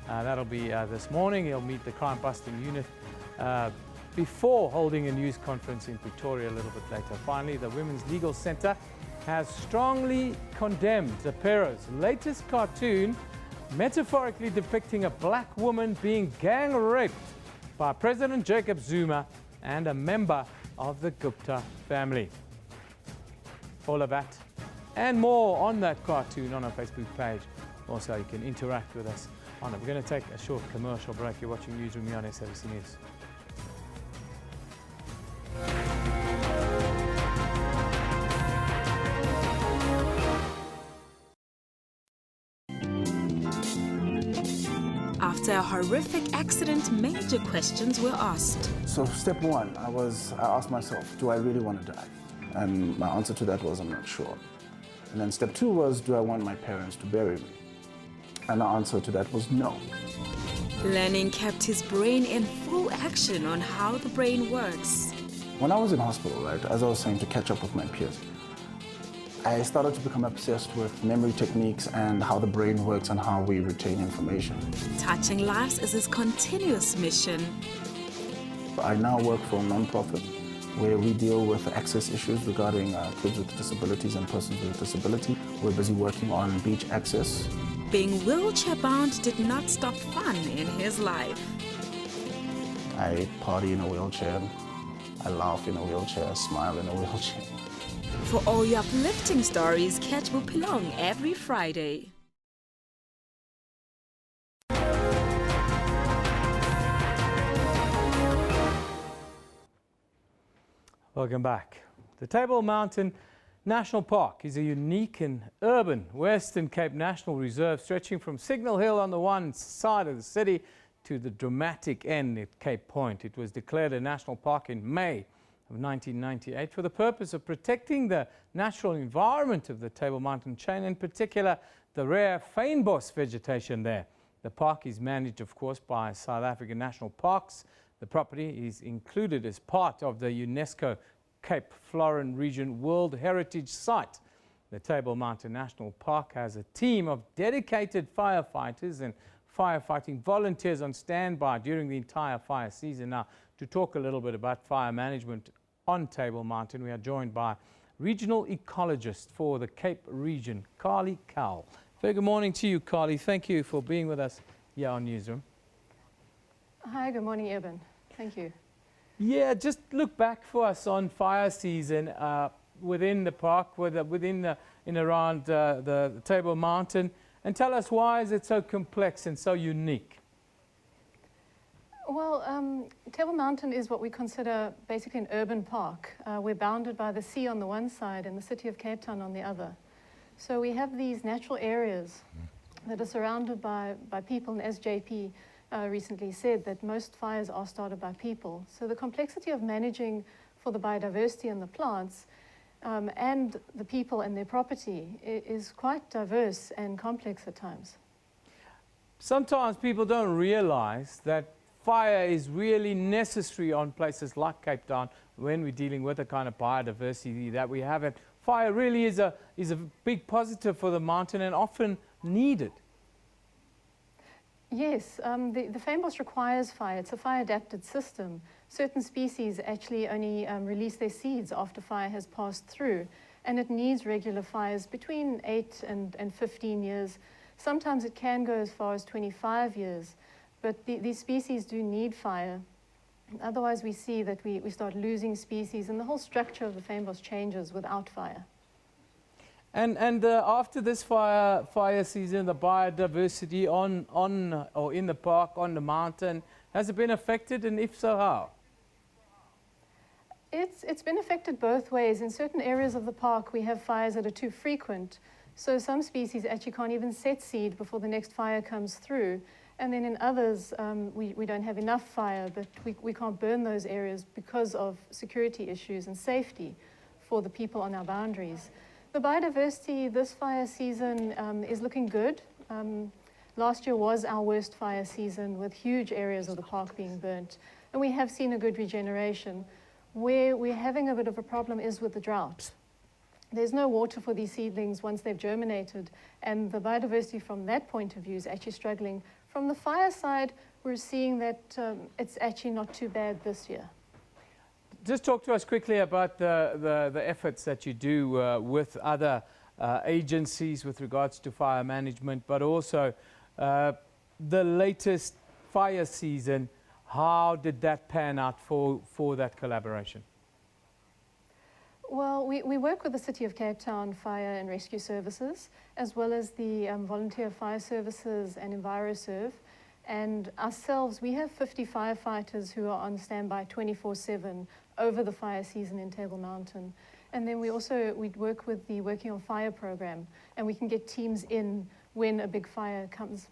That'll be this morning. He'll meet the crime-busting unit before holding a news conference in Pretoria a little bit later. Finally, the Women's Legal Centre has strongly condemned Zapero's latest cartoon, metaphorically depicting a black woman being gang raped by President Jacob Zuma and a member of the Gupta family. All of that and more on that cartoon on our Facebook page. Also, you can interact with us on it. We're going to take a short commercial break. You're watching Newsroom here on SABC News. After a horrific accident, major questions were asked. So step one, I asked myself, do I really want to die? And my answer to that was, I'm not sure. And then step two was, do I want my parents to bury me? And the answer to that was no. Learning kept his brain in full action on how the brain works. When I was in hospital, right, as I was saying, to catch up with my peers, I started to become obsessed with memory techniques and how the brain works and how we retain information. Touching lives is his continuous mission. I now work for a non-profit where we deal with access issues regarding kids with disabilities and persons with disability. We're busy working on beach access. Being wheelchair-bound did not stop fun in his life. I party in a wheelchair, I laugh in a wheelchair, I smile in a wheelchair. For all your uplifting stories, catch Bupilong every Friday. Welcome back. The Table Mountain National Park is a unique and urban Western Cape National Reserve stretching from Signal Hill on the one side of the city to the dramatic end at Cape Point. It was declared a national park in May of 1998 for the purpose of protecting the natural environment of the Table Mountain chain, in particular the rare fynbos vegetation there. The park is managed, of course, by South African National Parks. The property is included as part of the UNESCO Cape Florin Region World Heritage Site. The Table Mountain National Park has a team of dedicated firefighters and firefighting volunteers on standby during the entire fire season. Now, to talk a little bit about fire management on Table Mountain, we are joined by Regional Ecologist for the Cape Region, Carly Cowell. Very good morning to you, Carly. Thank you for being with us here on Newsroom. Hi, good morning, Eben. Thank you. Yeah, just look back for us on fire season within the park, in around the Table Mountain, and tell us why is it so complex and so unique? Well, Table Mountain is what we consider basically an urban park. We're bounded by the sea on the one side and the city of Cape Town on the other. So we have these natural areas that are surrounded by people, and as JP recently said, that most fires are started by people. So the complexity of managing for the biodiversity and the plants and the people and their property is quite diverse and complex at times. Sometimes people don't realize that fire is really necessary on places like Cape Town when we're dealing with the kind of biodiversity that we have. And fire really is a big positive for the mountain and often needed. Yes, the fynbos requires fire. It's a fire-adapted system. Certain species actually only release their seeds after fire has passed through, and it needs regular fires between 8 and 15 years. Sometimes it can go as far as 25 years, but these species do need fire. Otherwise, we see that we start losing species, and the whole structure of the fynbos changes without fire. And after this fire season, the biodiversity on or in the park, on the mountain, has it been affected, and if so, how? It's been affected both ways. In certain areas of the park, we have fires that are too frequent. So some species actually can't even set seed before the next fire comes through. And then in others, we don't have enough fire, but we can't burn those areas because of security issues and safety for the people on our boundaries. The biodiversity this fire season is looking good. Last year was our worst fire season with huge areas of the park being burnt. And we have seen a good regeneration. Where we're having a bit of a problem is with the drought. There's no water for these seedlings once they've germinated, and the biodiversity from that point of view is actually struggling. From the fire side, we're seeing that it's actually not too bad this year. Just talk to us quickly about the efforts that you do with other agencies with regards to fire management, but also the latest fire season. How did that pan out for that collaboration? Well, we work with the City of Cape Town Fire and Rescue Services, as well as the Volunteer Fire Services and EnviroServe. And ourselves, we have 50 firefighters who are on standby 24/7 over the fire season in Table Mountain. And then we work with the Working on Fire program, and we can get teams in when a big fire comes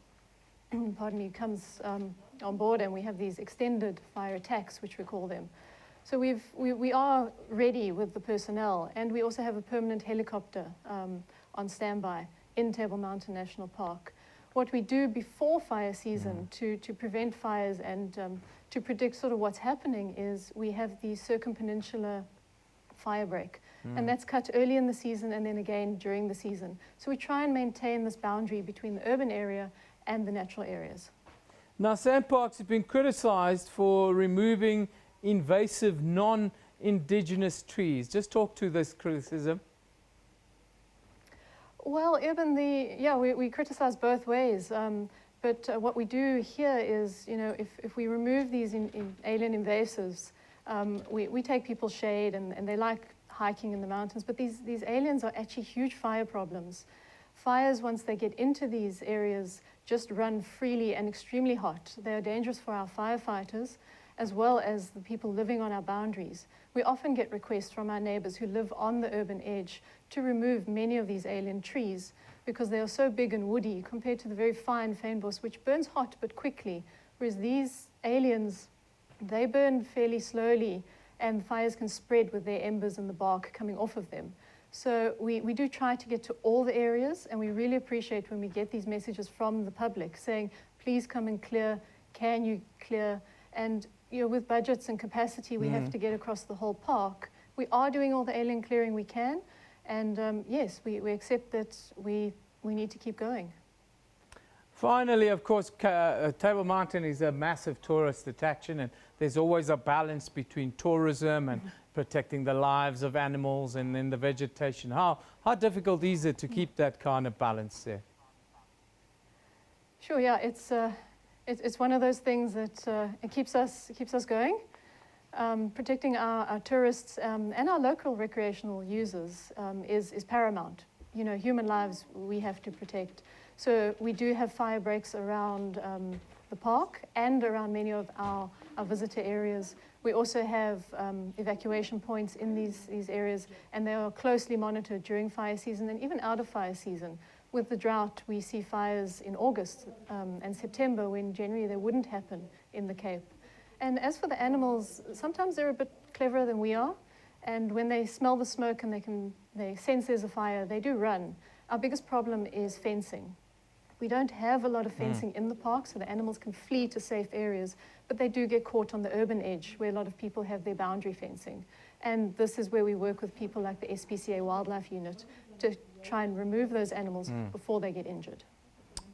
on board, and we have these extended fire attacks, which we call them. So we are ready with the personnel, and we also have a permanent helicopter on standby in Table Mountain National Park. What we do before fire season to prevent fires and to predict sort of what's happening is we have the circumpeninsular fire break, and that's cut early in the season and then again during the season. So we try and maintain this boundary between the urban area and the natural areas. Now, sandparks have been criticized for removing invasive non-indigenous trees. Just talk to this criticism. Well, Eben, we criticize both ways, but what we do here is, if we remove these alien invasives, we take people's shade and they like hiking in the mountains, but these aliens are actually huge fire problems. Fires, once they get into these areas, just run freely and extremely hot. They are dangerous for our firefighters, as well as the people living on our boundaries. We often get requests from our neighbors who live on the urban edge to remove many of these alien trees because they are so big and woody compared to the very fine fynbos, which burns hot but quickly, whereas these aliens, they burn fairly slowly and fires can spread with their embers and the bark coming off of them. So we do try to get to all the areas, and we really appreciate when we get these messages from the public saying, please come and clear, can you clear? And with budgets and capacity, we have to get across the whole park. We are doing all the alien clearing we can, and yes, we accept that we need to keep going. Finally, of course, Table Mountain is a massive tourist attraction, and there's always a balance between tourism and protecting the lives of animals and then the vegetation. How difficult is it to keep that kind of balance there? Sure, yeah, it's one of those things that it keeps us going. Protecting our tourists and our local recreational users is paramount. Human lives we have to protect. So we do have fire breaks around the park and around many of our visitor areas. We also have evacuation points in these areas, and they are closely monitored during fire season and even out of fire season. With the drought, we see fires in August and September when generally they wouldn't happen in the Cape. And as for the animals, sometimes they're a bit cleverer than we are, and when they smell the smoke and they sense there's a fire, they do run. Our biggest problem is fencing. We don't have a lot of fencing in the park, so the animals can flee to safe areas, but they do get caught on the urban edge where a lot of people have their boundary fencing. And this is where we work with people like the SPCA Wildlife Unit to try and remove those animals before they get injured.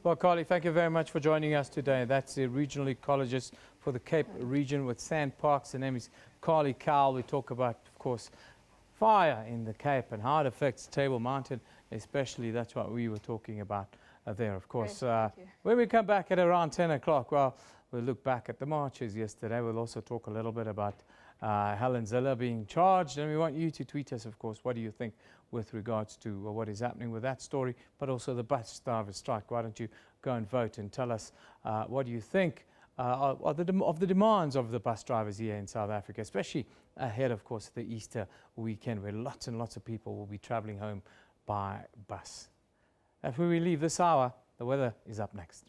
Well, Carly, thank you very much for joining us today. That's the regional ecologist for the Cape region with Sand Parks. Her name is Carly Cowell. We talk about, of course, fire in the Cape and how it affects Table Mountain, especially. That's what we were talking about there, of course. When we come back at around 10 o'clock, well, we'll look back at the marches yesterday. We'll also talk a little bit about Helen Zille being charged, and we want you to tweet us, of course, what do you think with regards to what is happening with that story, but also the bus driver strike. Why don't you go and vote and tell us what do you think of the demands of the bus drivers here in South Africa, especially ahead, of course, of the Easter weekend, where lots and lots of people will be travelling home by bus. After we leave this hour, the weather is up next.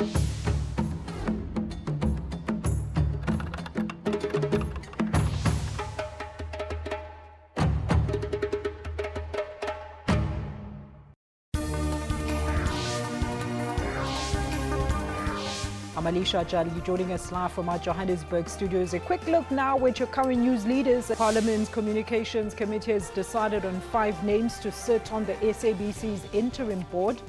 I'm Alicia Jali, joining us live from our Johannesburg studios. A quick look now at your current news leaders. Parliament's Communications Committee has decided on 5 names to sit on the SABC's interim board.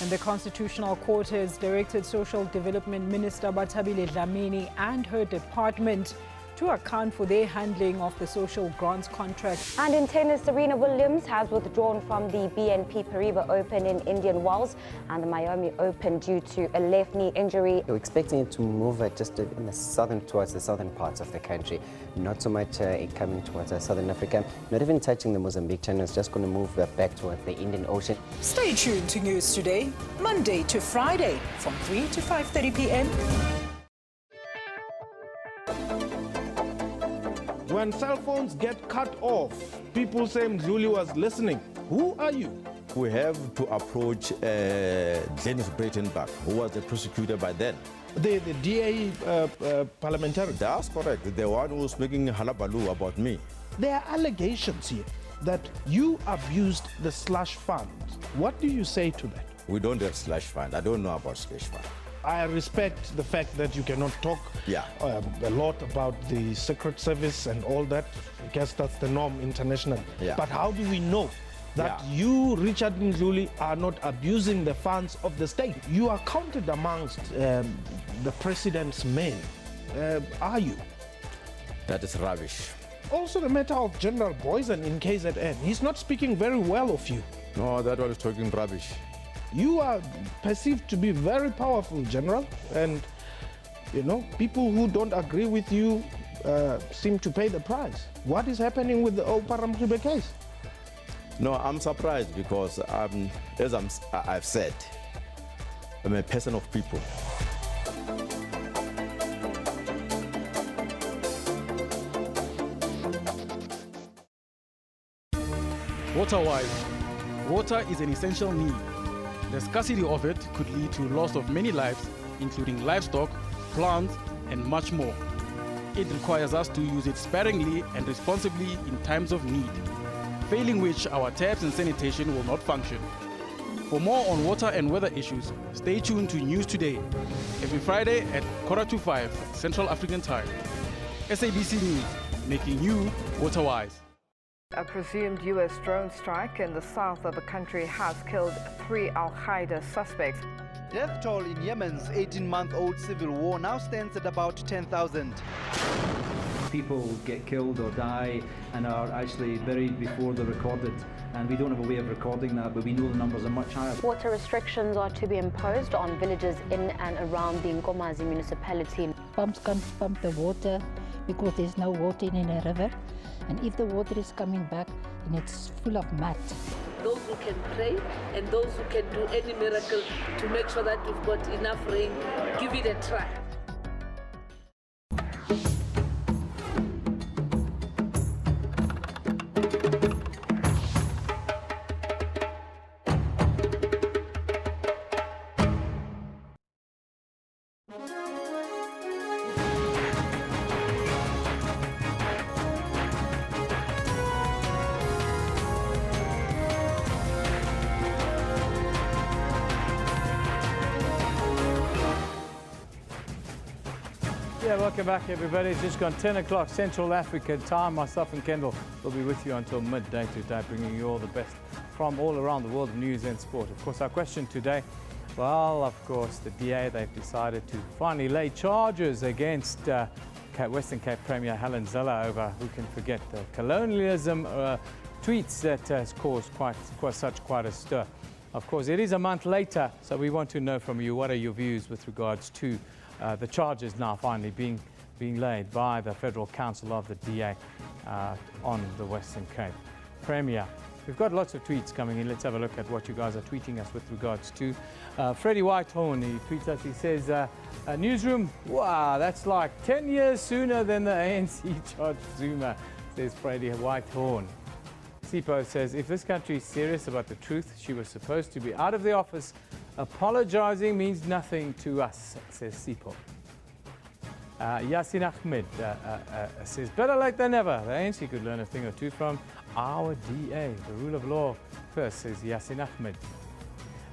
And the Constitutional Court has directed Social Development Minister Bathabile Dlamini and her department to account for their handling of the social grants contract. And in tennis, Serena Williams has withdrawn from the BNP Paribas Open in Indian Wells and the Miami Open due to a left knee injury. We're expecting it to move just in the towards the southern parts of the country, not so much coming towards southern Africa, not even touching the Mozambique channel. It's just going to move back towards the Indian Ocean. Stay tuned to News Today, Monday to Friday from 3 to 5:30 p.m. When cell phones get cut off, people say Mzuli was listening. Who are you? We have to approach Dennis Breitenbach, who was the prosecutor by then. The DA parliamentary? That's correct. The one who was making halabaloo about me. There are allegations here that you abused the slush fund. What do you say to that? We don't have slush fund. I don't know about slush fund. I respect the fact that you cannot talk a lot about the Secret Service and all that. I guess that's the norm internationally. Yeah. But how do we know that you, Richard Mzuli, are not abusing the funds of the state? You are counted amongst the president's men. Are you? That is rubbish. Also the matter of General Boysen in KZN. He's not speaking very well of you. No, that one is talking rubbish. You are perceived to be very powerful, General, and you know, people who don't agree with you seem to pay the price. What is happening with the old Paramaribe case? No, I'm surprised because as I've said, I'm a person of people. Water-wise, water is an essential need. The scarcity of it could lead to loss of many lives, including livestock, plants, and much more. It requires us to use it sparingly and responsibly in times of need, failing which our taps and sanitation will not function. For more on water and weather issues, stay tuned to News Today, every Friday at 4:45 Central African Time. SABC News, making you water-wise. A presumed U.S. drone strike in the south of the country has killed 3 al-Qaeda suspects. Death toll in Yemen's 18-month-old civil war now stands at about 10,000. People get killed or die and are actually buried before they're recorded. And we don't have a way of recording that, but we know the numbers are much higher. Water restrictions are to be imposed on villages in and around the Nkomazi municipality. Pumps can't pump the water because there's no water in a river. And if the water is coming back, then it's full of mud. Those who can pray and those who can do any miracle to make sure that we've got enough rain, give it a try. Yeah, welcome back everybody. It's just gone 10 o'clock Central African time. Myself and Kendall will be with you until midday today, bringing you all the best from all around the world of news and sport. Of course, our question today, well, of course, the DA, they've decided to finally lay charges against Western Cape Premier Helen Zille over, who can forget, the colonialism tweets that has caused quite a stir. Of course, it is a month later, so we want to know from you, what are your views with regards to the charges now finally being laid by the Federal Council of the DA on the Western Cape Premier. We've got lots of tweets coming in. Let's have a look at what you guys are tweeting us with regards to Freddie Whitehorn. He tweets us, he says, Newsroom, wow, that's like 10 years sooner than the ANC charged Zuma, says Freddie Whitehorn. Sipo says, if this country is serious about the truth, she was supposed to be out of the office Apologizing means nothing to us, says Sipho. Yasin Ahmed says, better late than never. The ANC could learn a thing or two from our DA. The rule of law first, says Yasin Ahmed.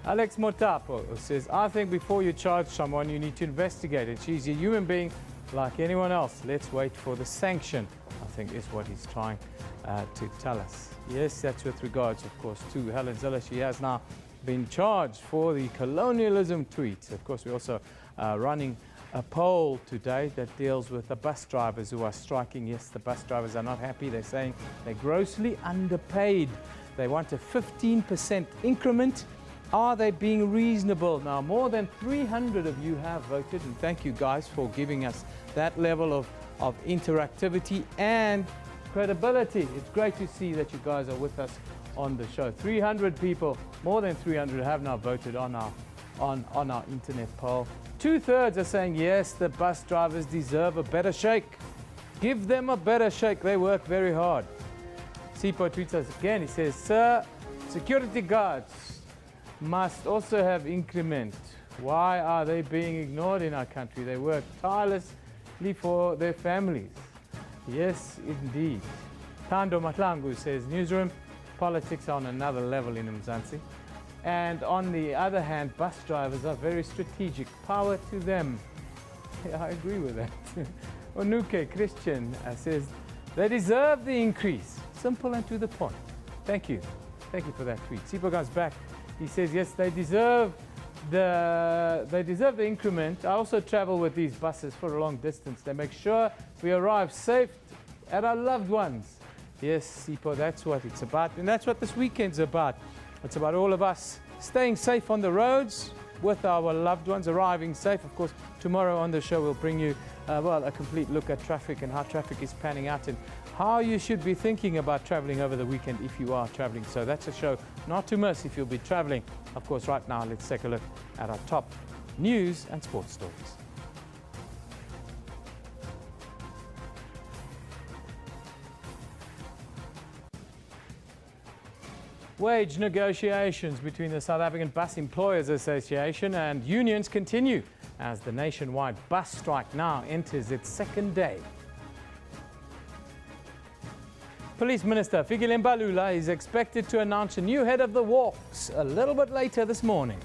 Alex Motapo says, I think before you charge someone, you need to investigate it. She's a human being like anyone else. Let's wait for the sanction, I think is what he's trying to tell us. Yes, that's with regards, of course, to Helen Zille. She has now been charged for the colonialism tweet. Of course, we're also running a poll today that deals with the bus drivers who are striking. Yes, the bus drivers are not happy. They're saying they're grossly underpaid. They want a 15% increment. Are they being reasonable? Now, more than 300 of you have voted, and thank you guys for giving us that level of interactivity and credibility. It's great to see that you guys are with us on the show. 300 people, more than 300 have now voted on our internet poll. 2/3 are saying yes, the bus drivers deserve a better shake. Give them a better shake. They work very hard. Sipho tweets us again. He says, sir, security guards must also have increment. Why are they being ignored in our country? They work tirelessly for their families. Yes, indeed. Thando Matlangu says, Newsroom, politics are on another level in Mzansi. And on the other hand, bus drivers are very strategic. Power to them. Yeah, I agree with that. Onuke Christian says, they deserve the increase. Simple and to the point. Thank you. Thank you for that tweet. Sipho comes back. He says, yes, they deserve the increment. I also travel with these buses for a long distance. They make sure we arrive safe at our loved ones. Yes, Sipho, that's what it's about. And that's what this weekend's about. It's about all of us staying safe on the roads with our loved ones, arriving safe. Of course, tomorrow on the show we'll bring you a complete look at traffic and how traffic is panning out and how you should be thinking about traveling over the weekend if you are traveling. So that's a show not to miss if you'll be traveling. Of course, right now, let's take a look at our top news and sports stories. Wage negotiations between the South African Bus Employers Association and unions continue as the nationwide bus strike now enters its second day. Police Minister Fikile Mbalula is expected to announce a new head of the walks a little bit later this morning.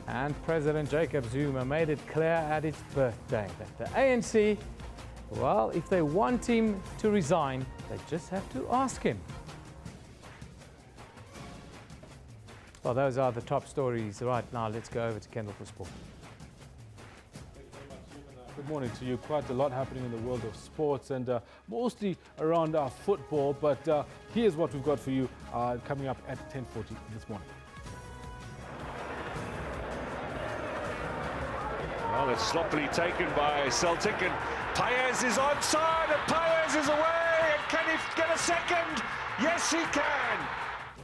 And President Jacob Zuma made it clear at his birthday that the ANC, well, if they want him to resign, they just have to ask him. Well, those are the top stories right now. Let's go over to Kendall for sport. Good morning to you. Quite a lot happening in the world of sports and mostly around our football. But here's what we've got for you coming up at 10:40 this morning. Well, it's sloppily taken by Celtic and Paez is onside and Paez is away. And can he get a second? Yes, he can.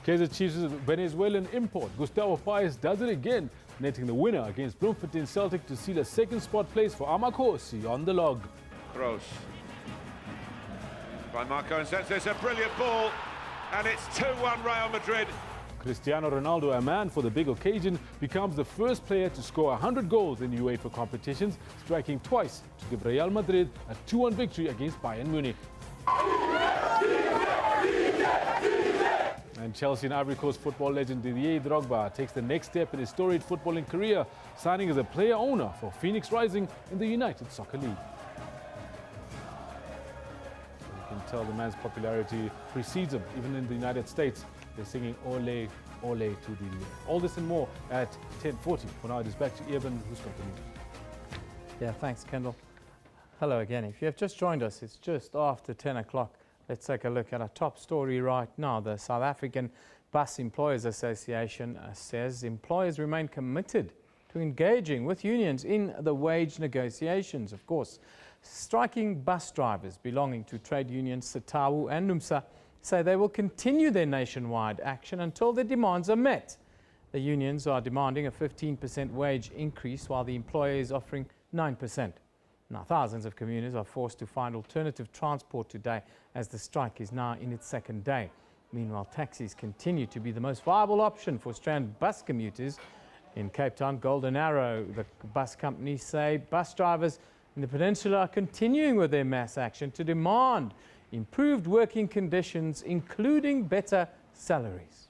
Kaizer Chiefs' Venezuelan import Gustavo Paez does it again, netting the winner against Bloemfontein Celtic to seal a second spot place for Amakosi on the log. Gross. By Marco and Sense, it's a brilliant ball and it's 2-1 Real Madrid. Cristiano Ronaldo, a man for the big occasion, becomes the first player to score 100 goals in UEFA competitions, striking twice to give Real Madrid a 2-1 victory against Bayern Munich. And Chelsea and Ivory Coast football legend Didier Drogba takes the next step in his storied footballing career, signing as a player-owner for Phoenix Rising in the United Soccer League. You can tell the man's popularity precedes him, even in the United States. They're singing Ole, Ole to Didier. All this and more at 10:40. For now, it is back to Eben, who's got the news. Yeah, thanks, Kendall. Hello again. If you have just joined us, it's just after 10 o'clock. Let's take a look at our top story right now. The South African Bus Employers Association says employers remain committed to engaging with unions in the wage negotiations. Of course, striking bus drivers belonging to trade unions Sitawu and NUMSA say they will continue their nationwide action until their demands are met. The unions are demanding a 15% wage increase while the employer is offering 9%. Now, thousands of commuters are forced to find alternative transport today as the strike is now in its second day. Meanwhile, taxis continue to be the most viable option for stranded bus commuters. In Cape Town, Golden Arrow, the bus companies say bus drivers in the peninsula are continuing with their mass action to demand improved working conditions, including better salaries.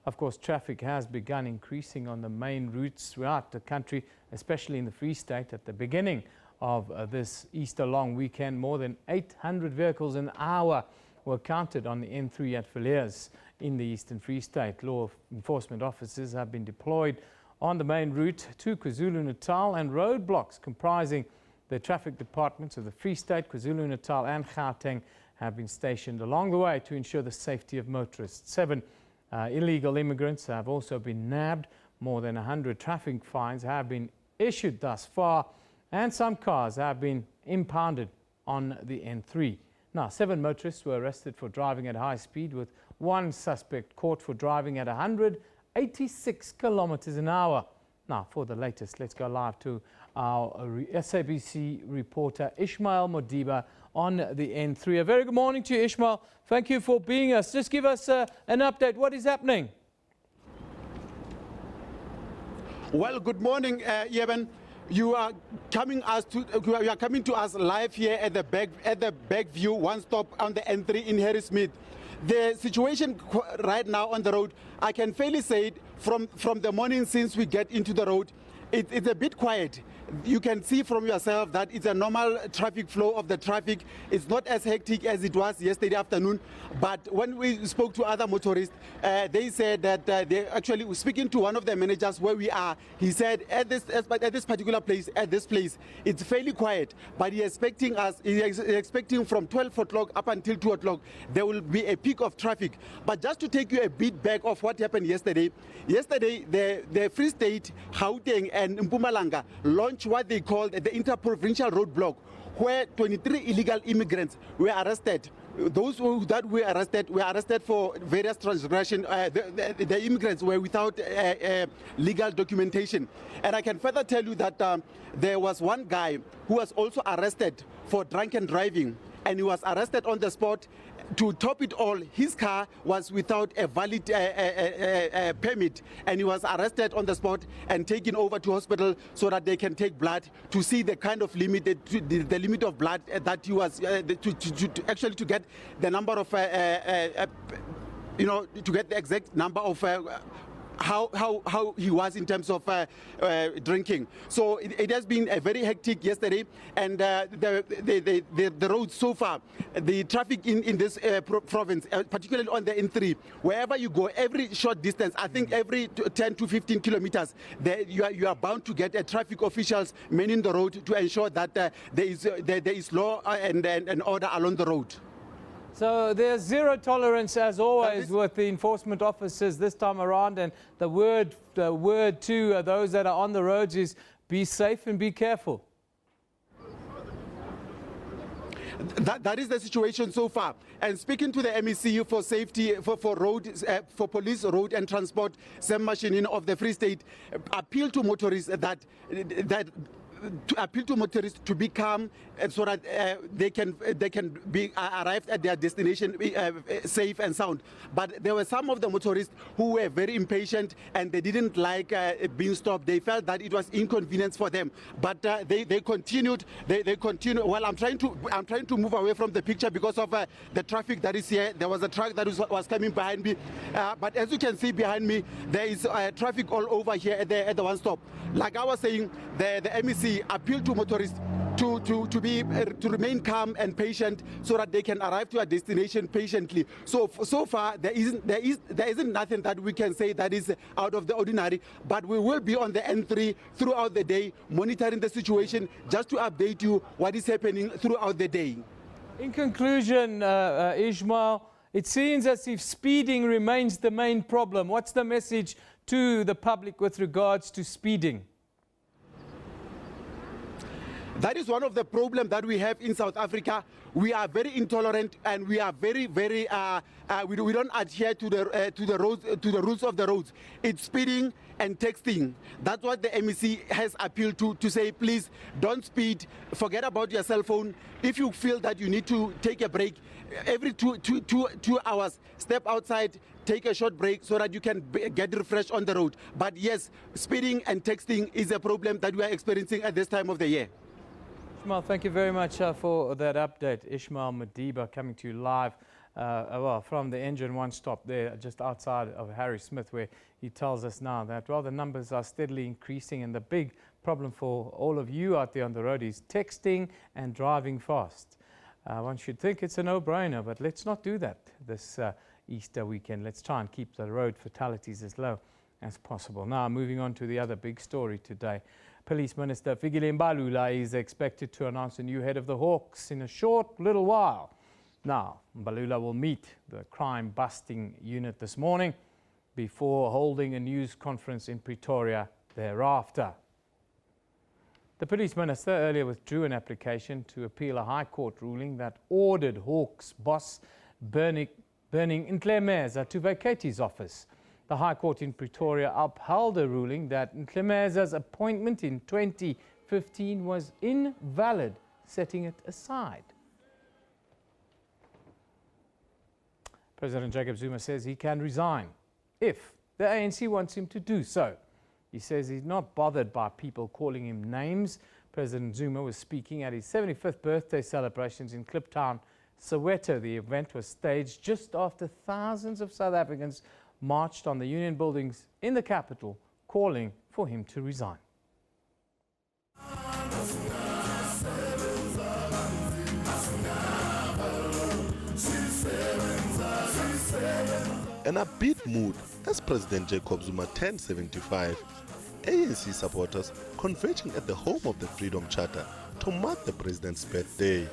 Of course, traffic has begun increasing on the main routes throughout the country, especially in the Free State. At the beginning of this Easter long weekend, more than 800 vehicles an hour were counted on the N3 at Villiers in the Eastern Free State. Law enforcement officers have been deployed on the main route to KwaZulu-Natal, and roadblocks comprising the traffic departments of the Free State, KwaZulu-Natal and Gauteng have been stationed along the way to ensure the safety of motorists. 7 illegal immigrants have also been nabbed. More than 100 traffic fines have been issued thus far, and some cars have been impounded on the N3. Now, 7 motorists were arrested for driving at high speed, with 1 suspect caught for driving at 186 kilometers an hour. Now, for the latest, let's go live to our SABC reporter Ishmael Modiba on the N3. A very good morning to you, Ishmael. Thank you for being us. Just give us an update. What is happening? Well, good morning, Yeben. You are coming to us live here at the Backview one stop on the N3 in Harrismith. The situation right now on the road, I can fairly say from the morning since we get into the road, it's a bit quiet. You can see from yourself that it's a normal traffic flow of the traffic. It's not as hectic as it was yesterday afternoon. But when we spoke to other motorists, they said that they actually, speaking to one of the managers where we are, he said at this particular place, it's fairly quiet. But he's expecting from 12 o'clock up until 2 o'clock, there will be a peak of traffic. But just to take you a bit back of what happened yesterday, the Free State, Gauteng and Mpumalanga launched what they called the interprovincial roadblock, where 23 illegal immigrants were arrested. Those that were arrested for various transgressions. The immigrants were without legal documentation. And I can further tell you that there was one guy who was also arrested for drunken driving, and he was arrested on the spot. To top it all, his car was without a valid permit, and he was arrested on the spot and taken over to hospital so that they can take blood to see the kind of limit, the limit of blood that he was to get the number of to get the exact number of how he was in terms of drinking. So it has been a very hectic yesterday, and the roads so far, the traffic in this province, particularly on the N3, wherever you go, every short distance, I think every 10 to 15 kilometers, you are bound to get traffic officials manning the road to ensure that there is law and order along the road. So there's zero tolerance, as always, with the enforcement officers this time around, and the word to those that are on the roads is be safe and be careful. That is the situation so far. And speaking to the MEC for safety, for police, road and transport, Sam Mashinini of the Free State, appeal to motorists to be calm, so that they can be arrived at their destination safe and sound. But there were some of the motorists who were very impatient, and they didn't like being stopped. They felt that it was inconvenience for them. But they continued. They continue. Well, I'm trying to move away from the picture because of the traffic that is here. There was a truck that was coming behind me, but as you can see behind me, there is traffic all over here at the one stop. Like I was saying, the MEC appeal to motorists to remain calm and patient so that they can arrive to a destination patiently. So far there isn't nothing that we can say that is out of the ordinary, but we will be on the N3 throughout the day, monitoring the situation, just to update you what is happening throughout the day. In conclusion, Ishmael, it seems as if speeding remains the main problem. What's the message to the public with regards to speeding? That is one of the problems that we have in South Africa. We are very intolerant, and we are very we don't adhere to the rules of the roads. It's speeding and texting. That's what the MEC has appealed to say, please don't speed, forget about your cell phone. If you feel that you need to take a break, every two hours, step outside, take a short break so that you can get refreshed on the road. But yes, speeding and texting is a problem that we are experiencing at this time of the year. Ishmael, thank you very much for that update. Ishmael Madiba coming to you live well, from the Engine One stop there just outside of Harry Smith, where he tells us now that, well, the numbers are steadily increasing, and the big problem for all of you out there on the road is texting and driving fast. One should think it's a no-brainer, but let's not do that this Easter weekend. Let's try and keep the road fatalities as low as possible. Now, moving on to the other big story today. Police Minister Mbalula is expected to announce a new head of the Hawks in a short little while. Now, Mbalula will meet the crime-busting unit this morning before holding a news conference in Pretoria thereafter. The police minister earlier withdrew an application to appeal a High Court ruling that ordered Hawks boss Burning Ntlemeza to vacate his office. The High Court in Pretoria upheld a ruling that Ntlemeza's appointment in 2015 was invalid, setting it aside. President Jacob Zuma says he can resign if the ANC wants him to do so. He says he's not bothered by people calling him names. President Zuma was speaking at his 75th birthday celebrations in Kliptown, Soweto. The event was staged just after thousands of South Africans marched on the union buildings in the capital, calling for him to resign. An upbeat mood as President Jacob Zuma turned 75. ANC supporters converging at the home of the Freedom Charter to mark the president's birthday.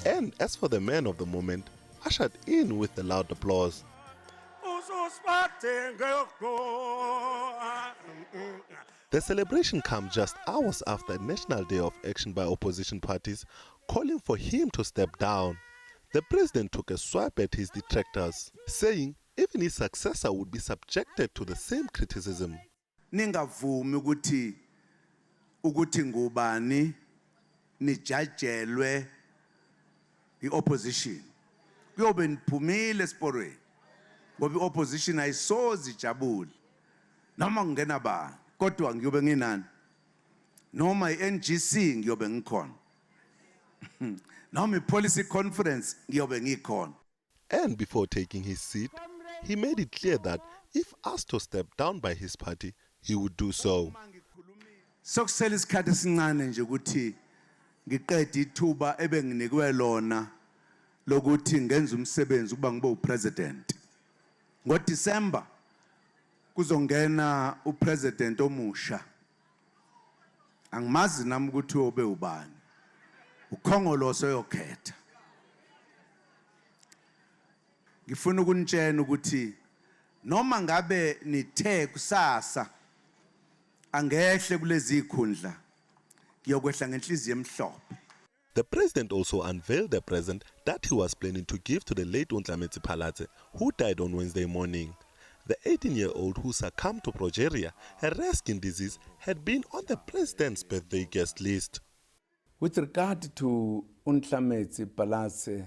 And as for the man of the moment, ushered in with the loud applause. The celebration comes just hours after a national day of action by opposition parties calling for him to step down. The president took a swipe at his detractors, saying even his successor would be subjected to the same criticism. Ningavumi ukuthi ngubani nijajelwe i-opposition. Kuyobe niphumile esiporweni ngoba i-opposition ayisoze ijabule noma kungena bani. Kodwa ngiyobe nginani noma i-NGC ngiyobe ngikhona noma i-policy conference ngiyobe ngikhona. And before taking his seat, he made it clear that if asked to step down by his party, he would do so. Sokusela isikhathi esincane nje ukuthi ngiqede ithuba ebenginikwe lona lokuthi ngenze umsebenzi ukuba ngibe upresident. NgoDisemba kuzongena upresident omusha. Angimazi nami ukuthi ube ubani. Ukhongoloso yokhetha. Ngifuna ukunitshela ukuthi noma ngabe nithe kusasa angehle kulezi ikhundla ngiyokwehla ngenhliziyo emhlophe. The president also unveiled a present that he was planning to give to the late Ntlametsi Phalatse, who died on Wednesday morning. The 18-year-old who succumbed to progeria, a rare skin disease, had been on the president's birthday guest list. With regard to Ntlametsi Phalatse,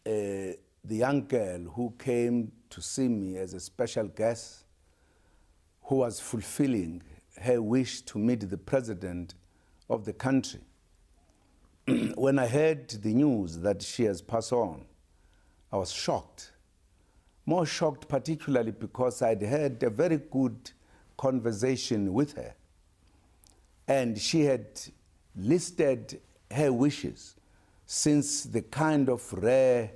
the young girl who came to see me as a special guest, who was fulfilling her wish to meet the president of the country. When I heard the news that she has passed on, I was shocked. More shocked particularly because I'd had a very good conversation with her. And she had listed her wishes since the kind of rare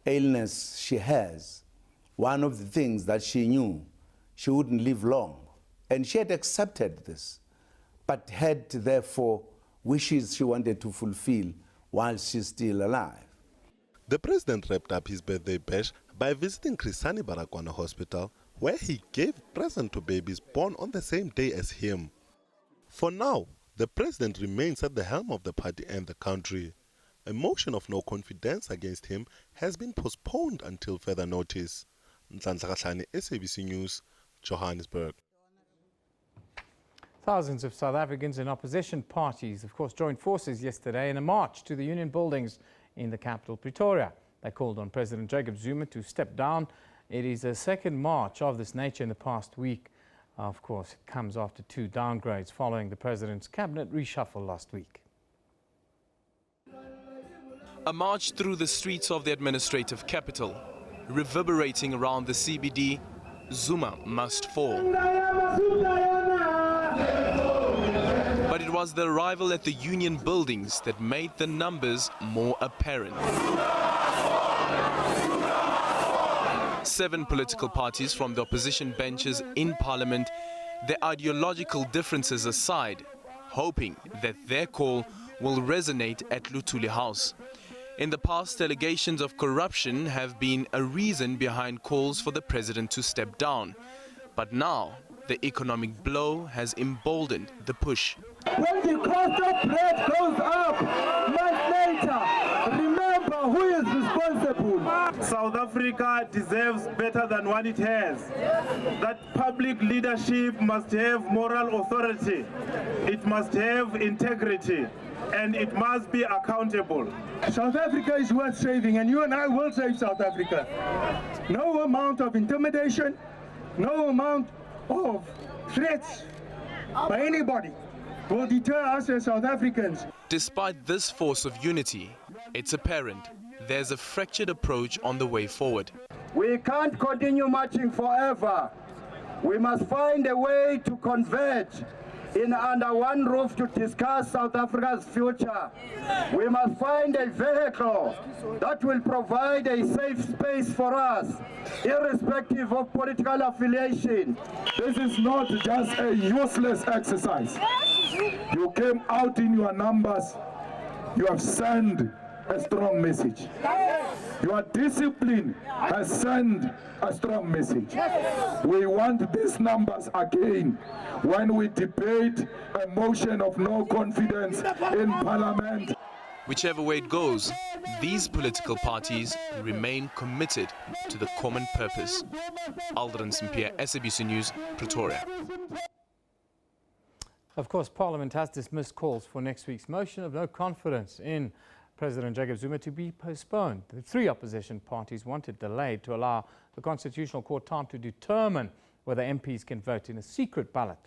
illness she has. One of the things that she knew, she wouldn't live long. And she had accepted this, but had therefore wishes she wanted to fulfill while she's still alive. The president wrapped up his birthday bash by visiting Krisani Baragwana Hospital, where he gave presents to babies born on the same day as him. For now, the president remains at the helm of the party and the country. A motion of no confidence against him has been postponed until further notice. Nhlanhla Kahlani, SABC News, Johannesburg. Thousands of South Africans and opposition parties, of course, joined forces yesterday in a march to the union buildings in the capital, Pretoria. They called on President Jacob Zuma to step down. It is a second march of this nature in the past week. Of course, it comes after 2 downgrades following the president's cabinet reshuffle last week. A march through the streets of the administrative capital, reverberating around the CBD, Zuma must fall. But it was the arrival at the union buildings that made the numbers more apparent. 7 political parties from the opposition benches in Parliament, their ideological differences aside, hoping that their call will resonate at Luthuli House. In the past, allegations of corruption have been a reason behind calls for the president to step down. But now, the economic blow has emboldened the push. When the cost of bread goes up, months later, remember who is responsible. South Africa deserves better than what it has. That public leadership must have moral authority. It must have integrity. And it must be accountable. South Africa is worth saving, and you and I will save South Africa. No amount of intimidation, no amount of threats by anybody will deter us as South Africans. Despite this force of unity, it's apparent there's a fractured approach on the way forward. We can't continue marching forever. We must find a way to converge under one roof to discuss South Africa's future. We must find a vehicle that will provide a safe space for us, irrespective of political affiliation. This is not just a useless exercise. You came out in your numbers. You have sent a strong message. Your discipline has sent a strong message. We want these numbers again when we debate a motion of no confidence in Parliament. Whichever way it goes, these political parties remain committed to the common purpose. Aldrin Simpia, SABC News, Pretoria. Of course, Parliament has dismissed calls for next week's motion of no confidence in President Jacob Zuma to be postponed. The 3 opposition parties want it delayed to allow the Constitutional Court time to determine whether MPs can vote in a secret ballot.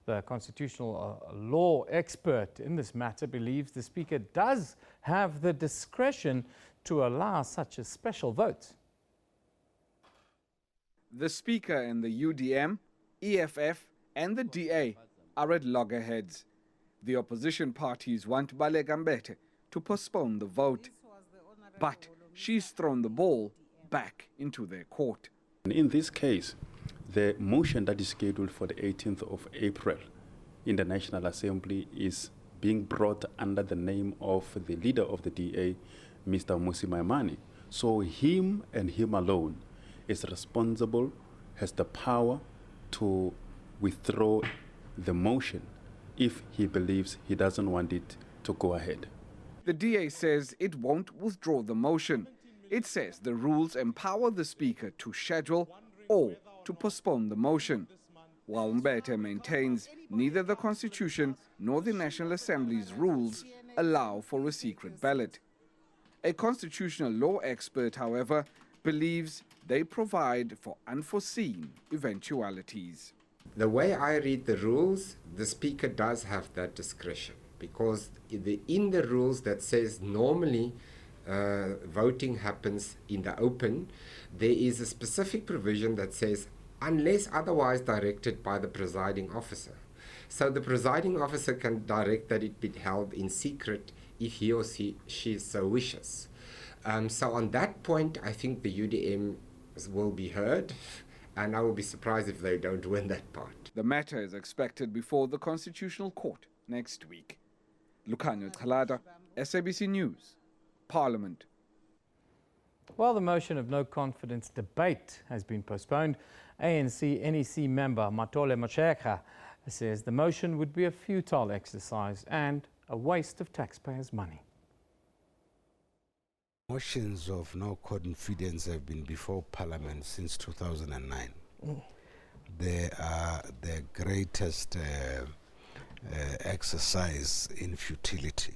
The constitutional law expert in this matter believes the Speaker does have the discretion to allow such a special vote. The Speaker and the UDM, EFF and the DA are at loggerheads. The opposition parties want Baleka Mbete to postpone the vote, but she's thrown the ball back into their court. In this case, the motion that is scheduled for the 18th of April in the National Assembly is being brought under the name of the leader of the DA, Mr. Mmusi Maimane. So him and him alone is responsible, has the power to withdraw the motion if he believes he doesn't want it to go ahead. The DA says it won't withdraw the motion. It says the rules empower the Speaker to schedule or to postpone the motion, while Mbete maintains neither the Constitution nor the National Assembly's rules allow for a secret ballot. A constitutional law expert, however, believes they provide for unforeseen eventualities. The way I read the rules, the Speaker does have that discretion, because in the rules that says normally voting happens in the open, there is a specific provision that says unless otherwise directed by the presiding officer. So the presiding officer can direct that it be held in secret if he or she so wishes. So on that point, I think the UDM will be heard, and I will be surprised if they don't win that part. The matter is expected before the Constitutional Court next week. Lukhanyo Chalada, SABC News, Parliament. While the motion of no confidence debate has been postponed, ANC-NEC member Matole Masheka says the motion would be a futile exercise and a waste of taxpayers' money. Motions of no confidence have been before Parliament since 2009. They are the greatest exercise in futility.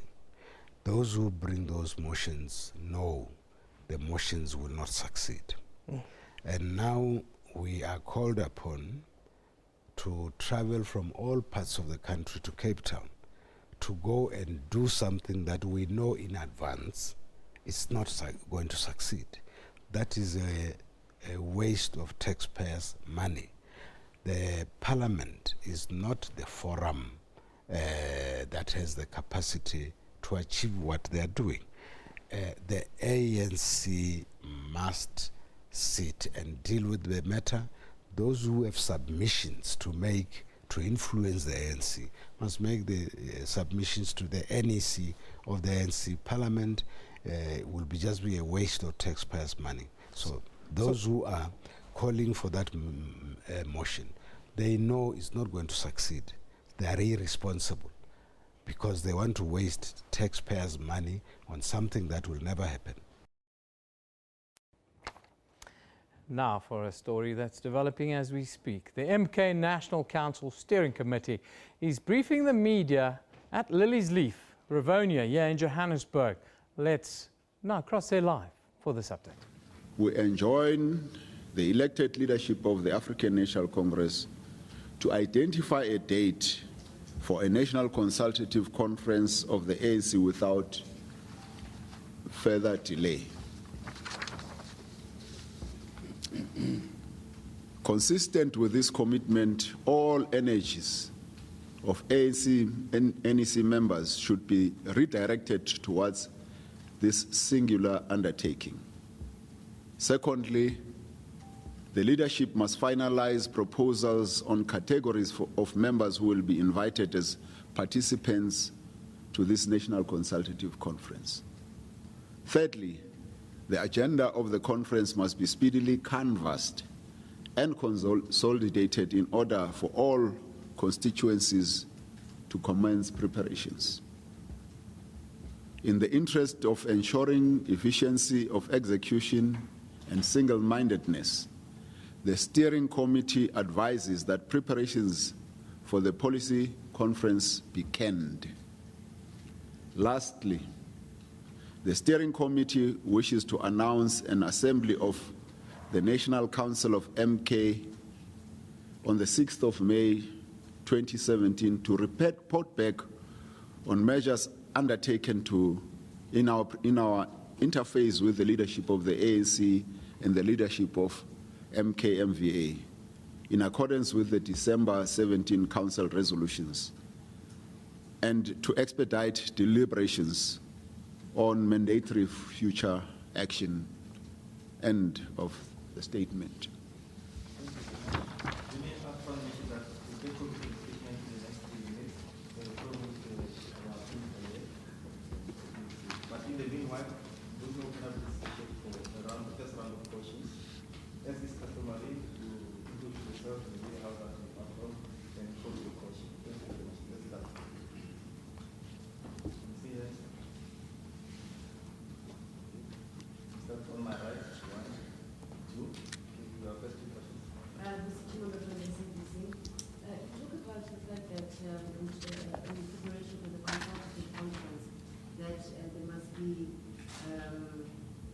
Those who bring those motions know the motions will not succeed. And now we are called upon to travel from all parts of the country to Cape Town to go and do something that we know in advance is not going to succeed. That is a waste of taxpayers' money. The Parliament is not the forum that has the capacity to achieve what they are doing. The ANC must sit and deal with the matter. Those who have submissions to make to influence the ANC must make the submissions to the NEC of the ANC Parliament. Will just be a waste of taxpayers' money. So those who are calling for that motion, they know it's not going to succeed. They are irresponsible because they want to waste taxpayers' money on something that will never happen. Now for a story that's developing as we speak. The MK National Council Steering Committee is briefing the media at Lily's Leaf, Rivonia, here in Johannesburg. Let's now cross there live for this update. We enjoin the elected leadership of the African National Congress to identify a date for a national consultative conference of the ANC without further delay. Consistent with this commitment, all energies of ANC and NEC members should be redirected towards this singular undertaking. Secondly, the leadership must finalize proposals on categories of members who will be invited as participants to this National Consultative Conference. Thirdly, the agenda of the conference must be speedily canvassed and consolidated in order for all constituencies to commence preparations. In the interest of ensuring efficiency of execution and single-mindedness, the steering committee advises that preparations for the policy conference be canned. Lastly, the steering committee wishes to announce an assembly of the National Council of MK on the 6th of May 2017 to report back on measures undertaken in our interface with the leadership of the ANC and the leadership of MKMVA in accordance with the December 17 Council resolutions, and to expedite deliberations on mandatory future action. End of the statement.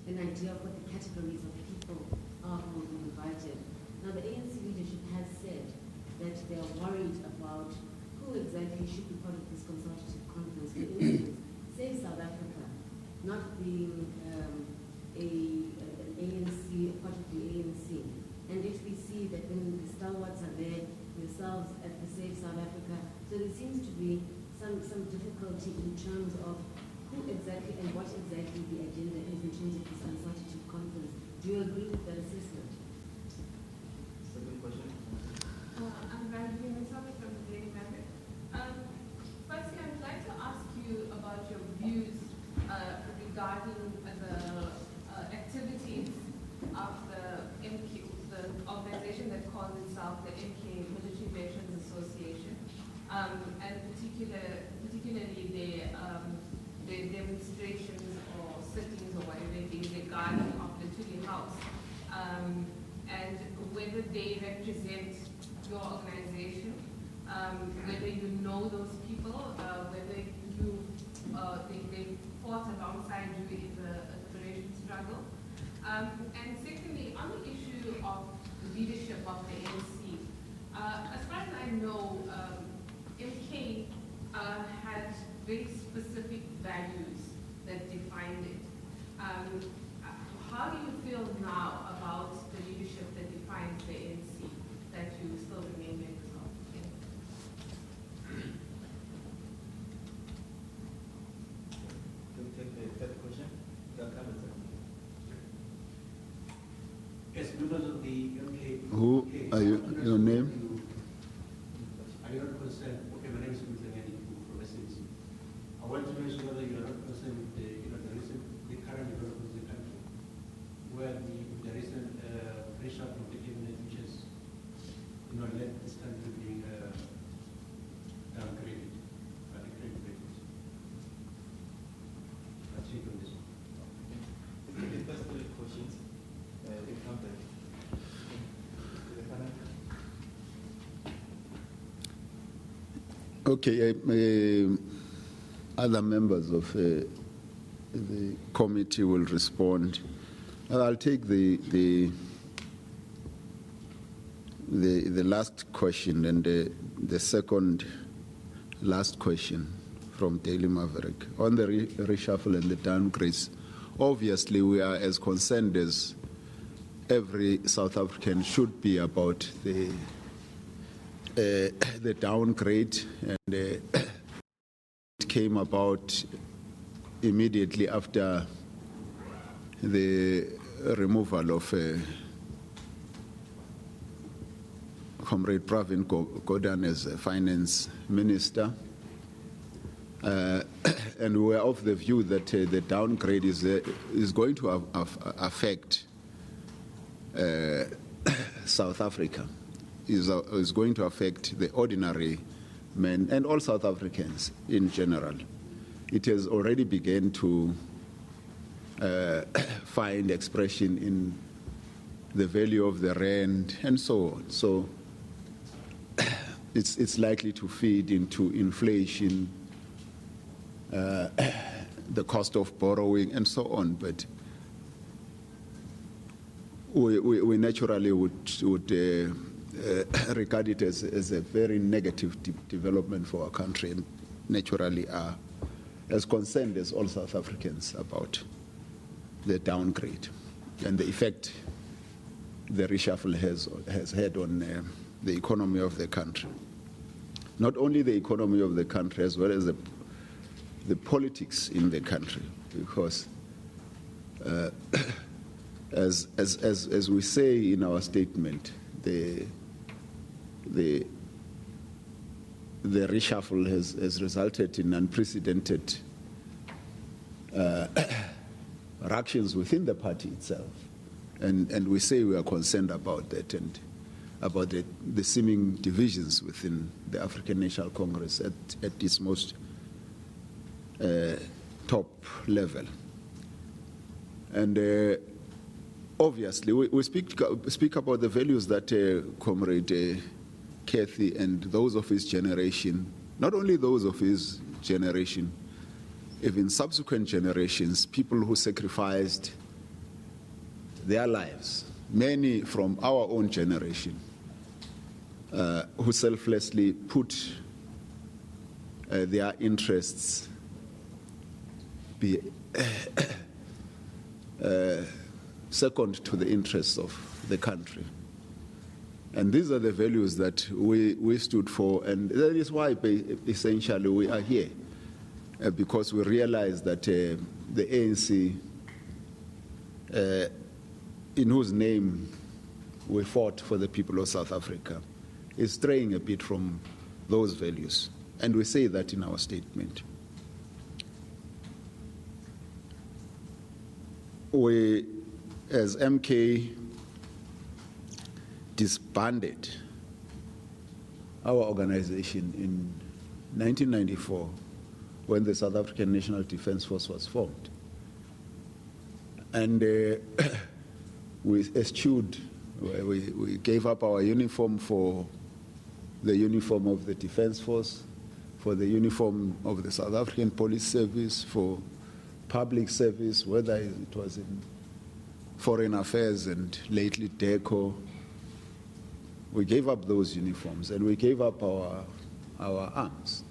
An idea of what the categories of people are who will be invited. Now, the ANC leadership has said that they are worried about who exactly should be part of this consultative conference. For instance, say South Africa not being an ANC, a part of the ANC, and if we see that when the stalwarts are there, yourselves at the Save South Africa, so there seems to be some difficulty in terms of who exactly and what exactly the agenda is in terms of this consultative conference. Do you agree with that assessment? Second question. I'm Randy Misami from the Daily Member. Firstly, I would like to ask you about your views regarding the activities of the MK, the organization that calls itself the MK Military Veterans Association, and particularly their demonstrations or sittings or whatever it is regarding of the Tuli House, and whether they represent your organization whether you know those people, whether you they fought alongside you in the liberation struggle. And secondly, on the issue of the leadership of the ANC, as far as I know, MK had very specific values that defined it. How do you feel now about the leadership that defines the ANC that you still remain members of? Can we take the third question? Yes, members of the MK. Who are you? Your name? Are you not concerned? Okay, my name is from SABC. I want to know whether you are not concerned with the current developments in the country, where the recent pressure from the cabinet, which has led this country being downgraded by the credit ratings. I'll take on this one. The first three questions, they come back. Okay, other members of the committee will respond. I'll take the last question and the second last question from Daily Maverick. On the reshuffle and the downgrades, obviously we are as concerned as every South African should be about the downgrade, and it came about immediately after the removal of Comrade Pravin Gordhan as finance minister. And we are of the view that the downgrade is going to affect South Africa, is going to affect the ordinary men and all South Africans in general. It has already begun to find expression in the value of the rand and so on. So it's likely to feed into inflation, the cost of borrowing and so on. But we naturally would regard it as a very negative development for our country, and naturally are as concerned as all South Africans about the downgrade and the effect the reshuffle has had on the economy of the country. Not only the economy of the country, as well as the politics in the country, because as we say in our statement, the reshuffle has resulted in unprecedented ructions within the party itself. And we say we are concerned about that and about the seeming divisions within the African National Congress at its most top level. And obviously, we speak about the values that Comrade Kathy and those of his generation, not only those of his generation, even subsequent generations, people who sacrificed their lives, many from our own generation, who selflessly put their interests second to the interests of the country. And these are the values that we stood for, and that is why essentially we are here, because we realize that the ANC, in whose name we fought for the people of South Africa, is straying a bit from those values. And we say that in our statement. We, as MK, disbanded our organization in 1994 when the South African National Defence Force was formed. And we eschewed, we gave up our uniform for the uniform of the Defence Force, for the uniform of the South African Police Service, for public service, whether it was in Foreign Affairs and lately DECO. We gave up those uniforms and we gave up our arms.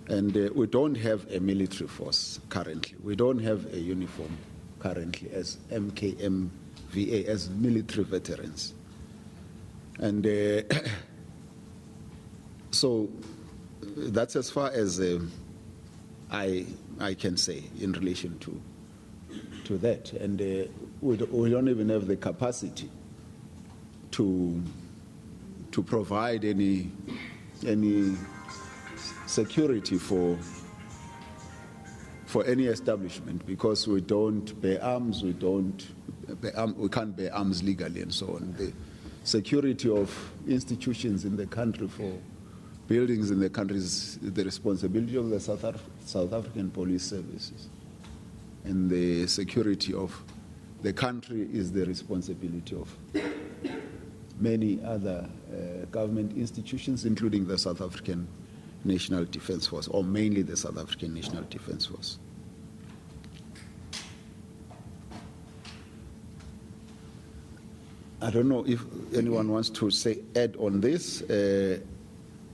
And we don't have a military force currently. We don't have a uniform currently as MKMVA, as military veterans. And so that's as far as I can say in relation to that. And we don't even have the capacity to provide any security for any establishment, because we don't bear arms, we can't bear arms legally and so on. The security of institutions in the country, for buildings in the country, is the responsibility of the South African Police Services. And the security of the country is the responsibility of many other government institutions, including the South African National Defence Force, or mainly the South African National Defence Force. I don't know if anyone wants to add on this.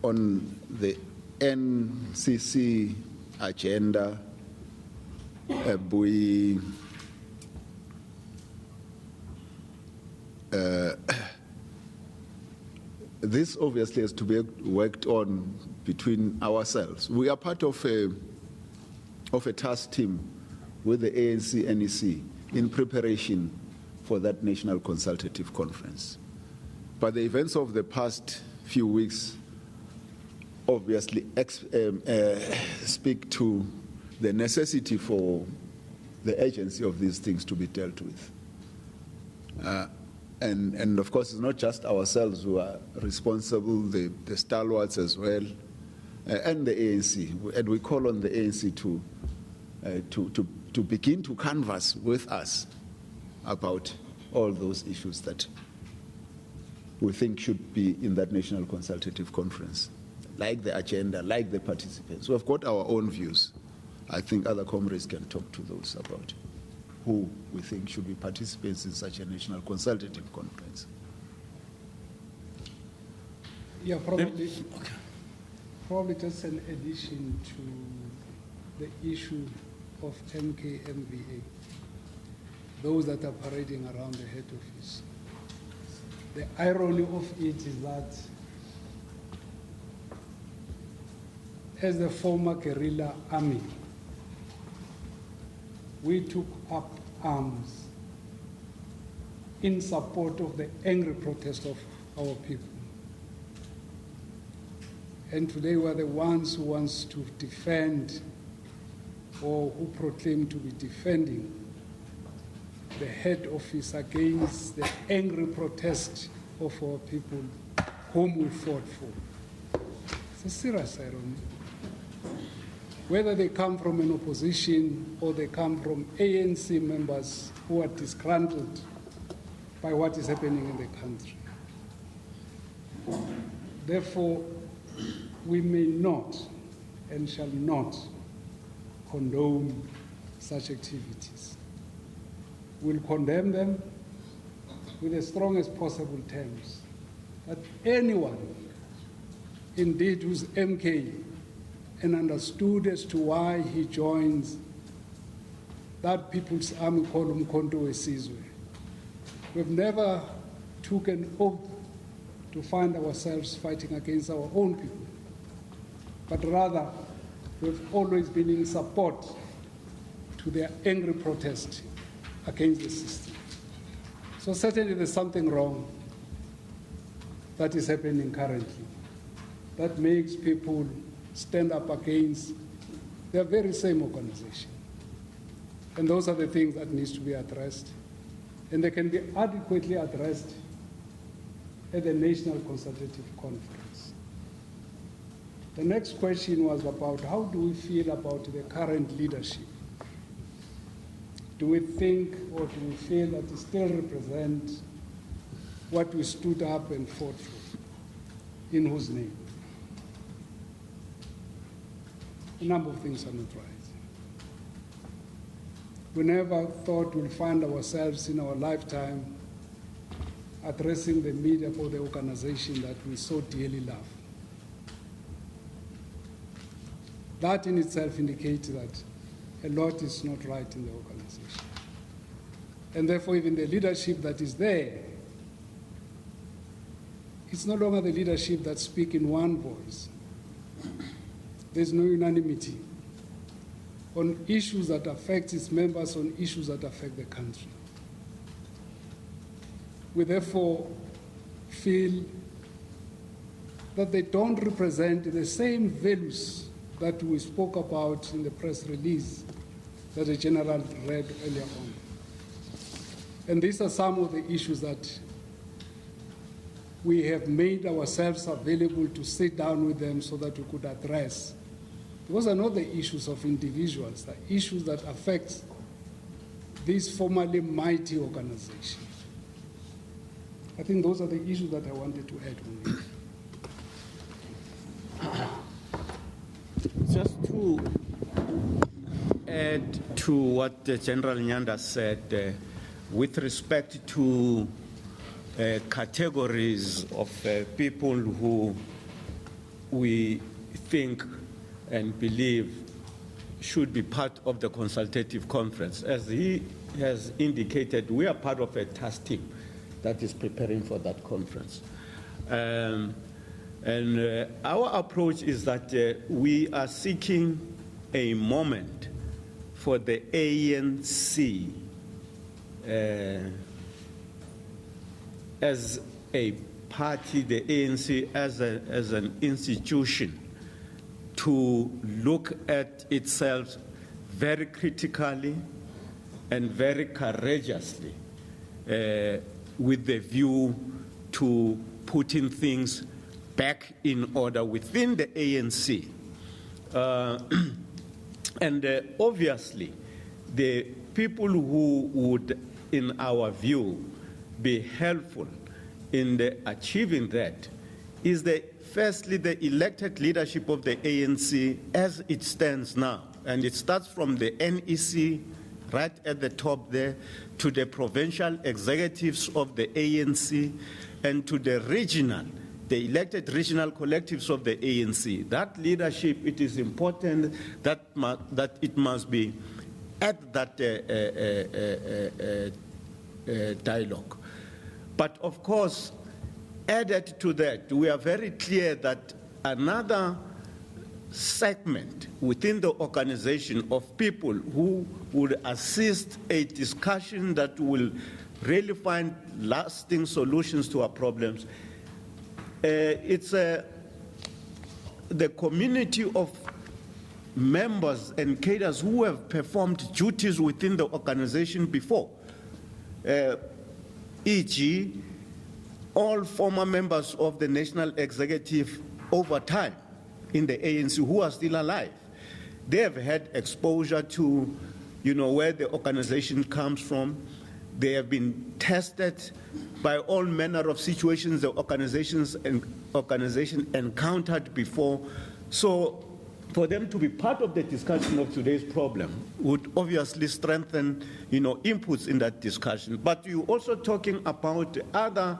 On the NCC agenda, this obviously has to be worked on between ourselves. We are part of a task team with the ANC NEC in preparation for that National Consultative Conference. But the events of the past few weeks obviously speak to the necessity for the urgency of these things to be dealt with. And of course, it's not just ourselves who are responsible, the stalwarts as well, and the ANC. And we call on the ANC to begin to canvass with us about all those issues that we think should be in that National Consultative Conference, like the agenda, like the participants. We've got our own views. I think other comrades can talk to those about who we think should be participants in such a National Consultative Conference. Yeah, probably just an addition to the issue of MKMVA, those that are parading around the head office. The irony of it is that as the former guerrilla army, we took up arms in support of the angry protest of our people. And today we're the ones who wants to defend, or who proclaim to be defending, the head office against the angry protest of our people whom we fought for. It's a serious irony. Whether they come from an opposition or they come from ANC members who are disgruntled by what is happening in the country. Therefore, we may not and shall not condone such activities. We'll condemn them with the strongest possible terms. That anyone, indeed, who's MK and understood as to why he joins that People's Army called Umkhonto weSizwe. We've never took an oath to find ourselves fighting against our own people, but rather we've always been in support to their angry protest against the system. So certainly there's something wrong that is happening currently that makes people stand up against their very same organization. And those are the things that needs to be addressed. And they can be adequately addressed at the National Consultative Conference. The next question was about how do we feel about the current leadership? Do we think or do we feel that it still represents what we stood up and fought for? In whose name? a number of things are not right. We never thought we'd find ourselves in our lifetime addressing the media for the organization that we so dearly love. That in itself indicates that a lot is not right in the organization. And therefore, even the leadership that is there, it's no longer the leadership that speaks in one voice. There's no unanimity on issues that affect its members, on issues that affect the country. We therefore feel that they don't represent the same values that we spoke about in the press release that the General read earlier on. And these are some of the issues that we have made ourselves available to sit down with them so that we could address. Those are not the issues of individuals, the issues that affect this formerly mighty organization. I think those are the issues that I wanted to add on. Just to add to what General Nyanda said, with respect to categories of people who we think and believe should be part of the consultative conference. As he has indicated, we are part of a task team that is preparing for that conference. Our approach is that we are seeking a moment for the ANC as a party, the ANC as an institution, to look at itself very critically and very courageously with the view to putting things back in order within the ANC. Obviously, the people who would, in our view, be helpful in achieving that is firstly the elected leadership of the ANC as it stands now. And it starts from the NEC right at the top there to the provincial executives of the ANC and to the elected regional collectives of the ANC. That leadership, it is important that it must be at that dialogue. But of course, added to that, we are very clear that another segment within the organization of people who would assist a discussion that will really find lasting solutions to our problems, it's the community of members and cadres who have performed duties within the organization before, e.g., all former members of the national executive over time in the ANC who are still alive. They have had exposure to, where the organization comes from. They have been tested by all manner of situations the organization encountered before. So for them to be part of the discussion of today's problem would obviously strengthen, inputs in that discussion. But you're also talking about other,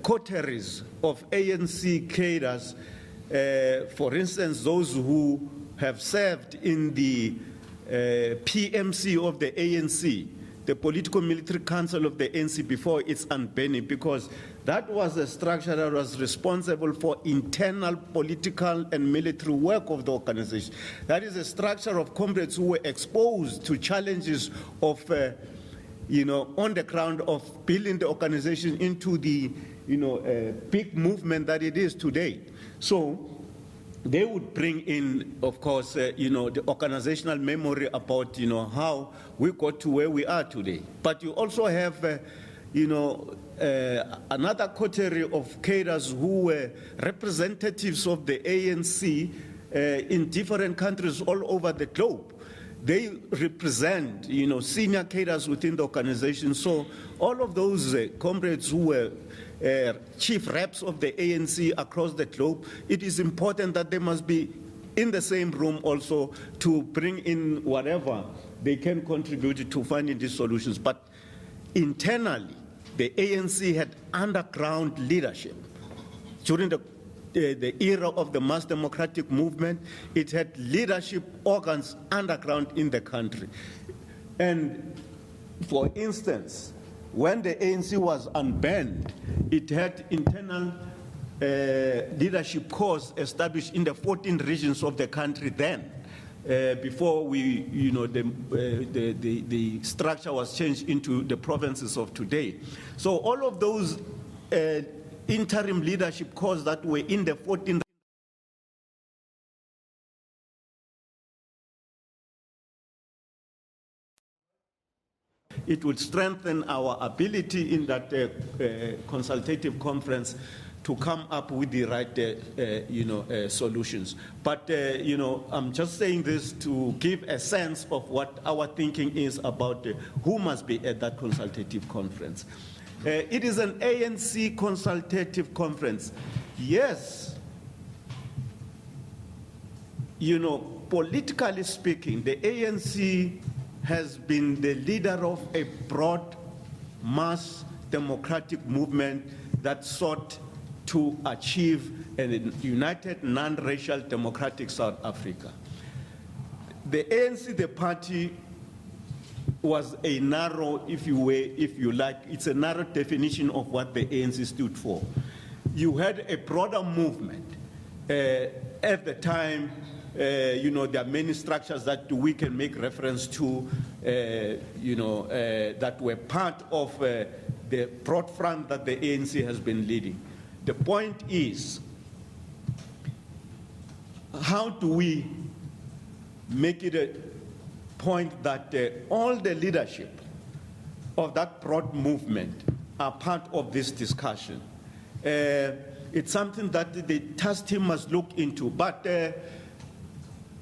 coteries of ANC cadres, for instance, those who have served in the PMC of the ANC, the Political Military Council of the ANC before its unbanning, because that was a structure that was responsible for internal political and military work of the organization. That is a structure of comrades who were exposed to challenges of on the ground of building the organization into the, big movement that it is today. So they would bring in, of course, the organizational memory about, how we got to where we are today. But you also have, another coterie of cadres who were representatives of the ANC in different countries all over the globe. They represent, senior cadres within the organization. So all of those comrades who were, chief reps of the ANC across the globe, it is important that they must be in the same room also to bring in whatever they can contribute to finding these solutions. But internally, the ANC had underground leadership. During the era of the mass democratic movement, it had leadership organs underground in the country. And for instance, when the ANC was unbanned, it had internal leadership corps established in the 14 regions of the country then, before the structure was changed into the provinces of today. So all of those interim leadership corps that were in the 14 it would strengthen our ability in that consultative conference to come up with the right solutions. But I'm just saying this to give a sense of what our thinking is about who must be at that consultative conference. It is an ANC consultative conference. Yes, politically speaking, the ANC has been the leader of a broad mass democratic movement that sought to achieve a united non-racial democratic South Africa. The ANC, the party, was a narrow, if you like, it's a narrow definition of what the ANC stood for. You had a broader movement. At the time, there are many structures that we can make reference to, that were part of the broad front that the ANC has been leading. The point is, how do we make it a point that all the leadership of that broad movement are part of this discussion? It's something that the task team must look into, but the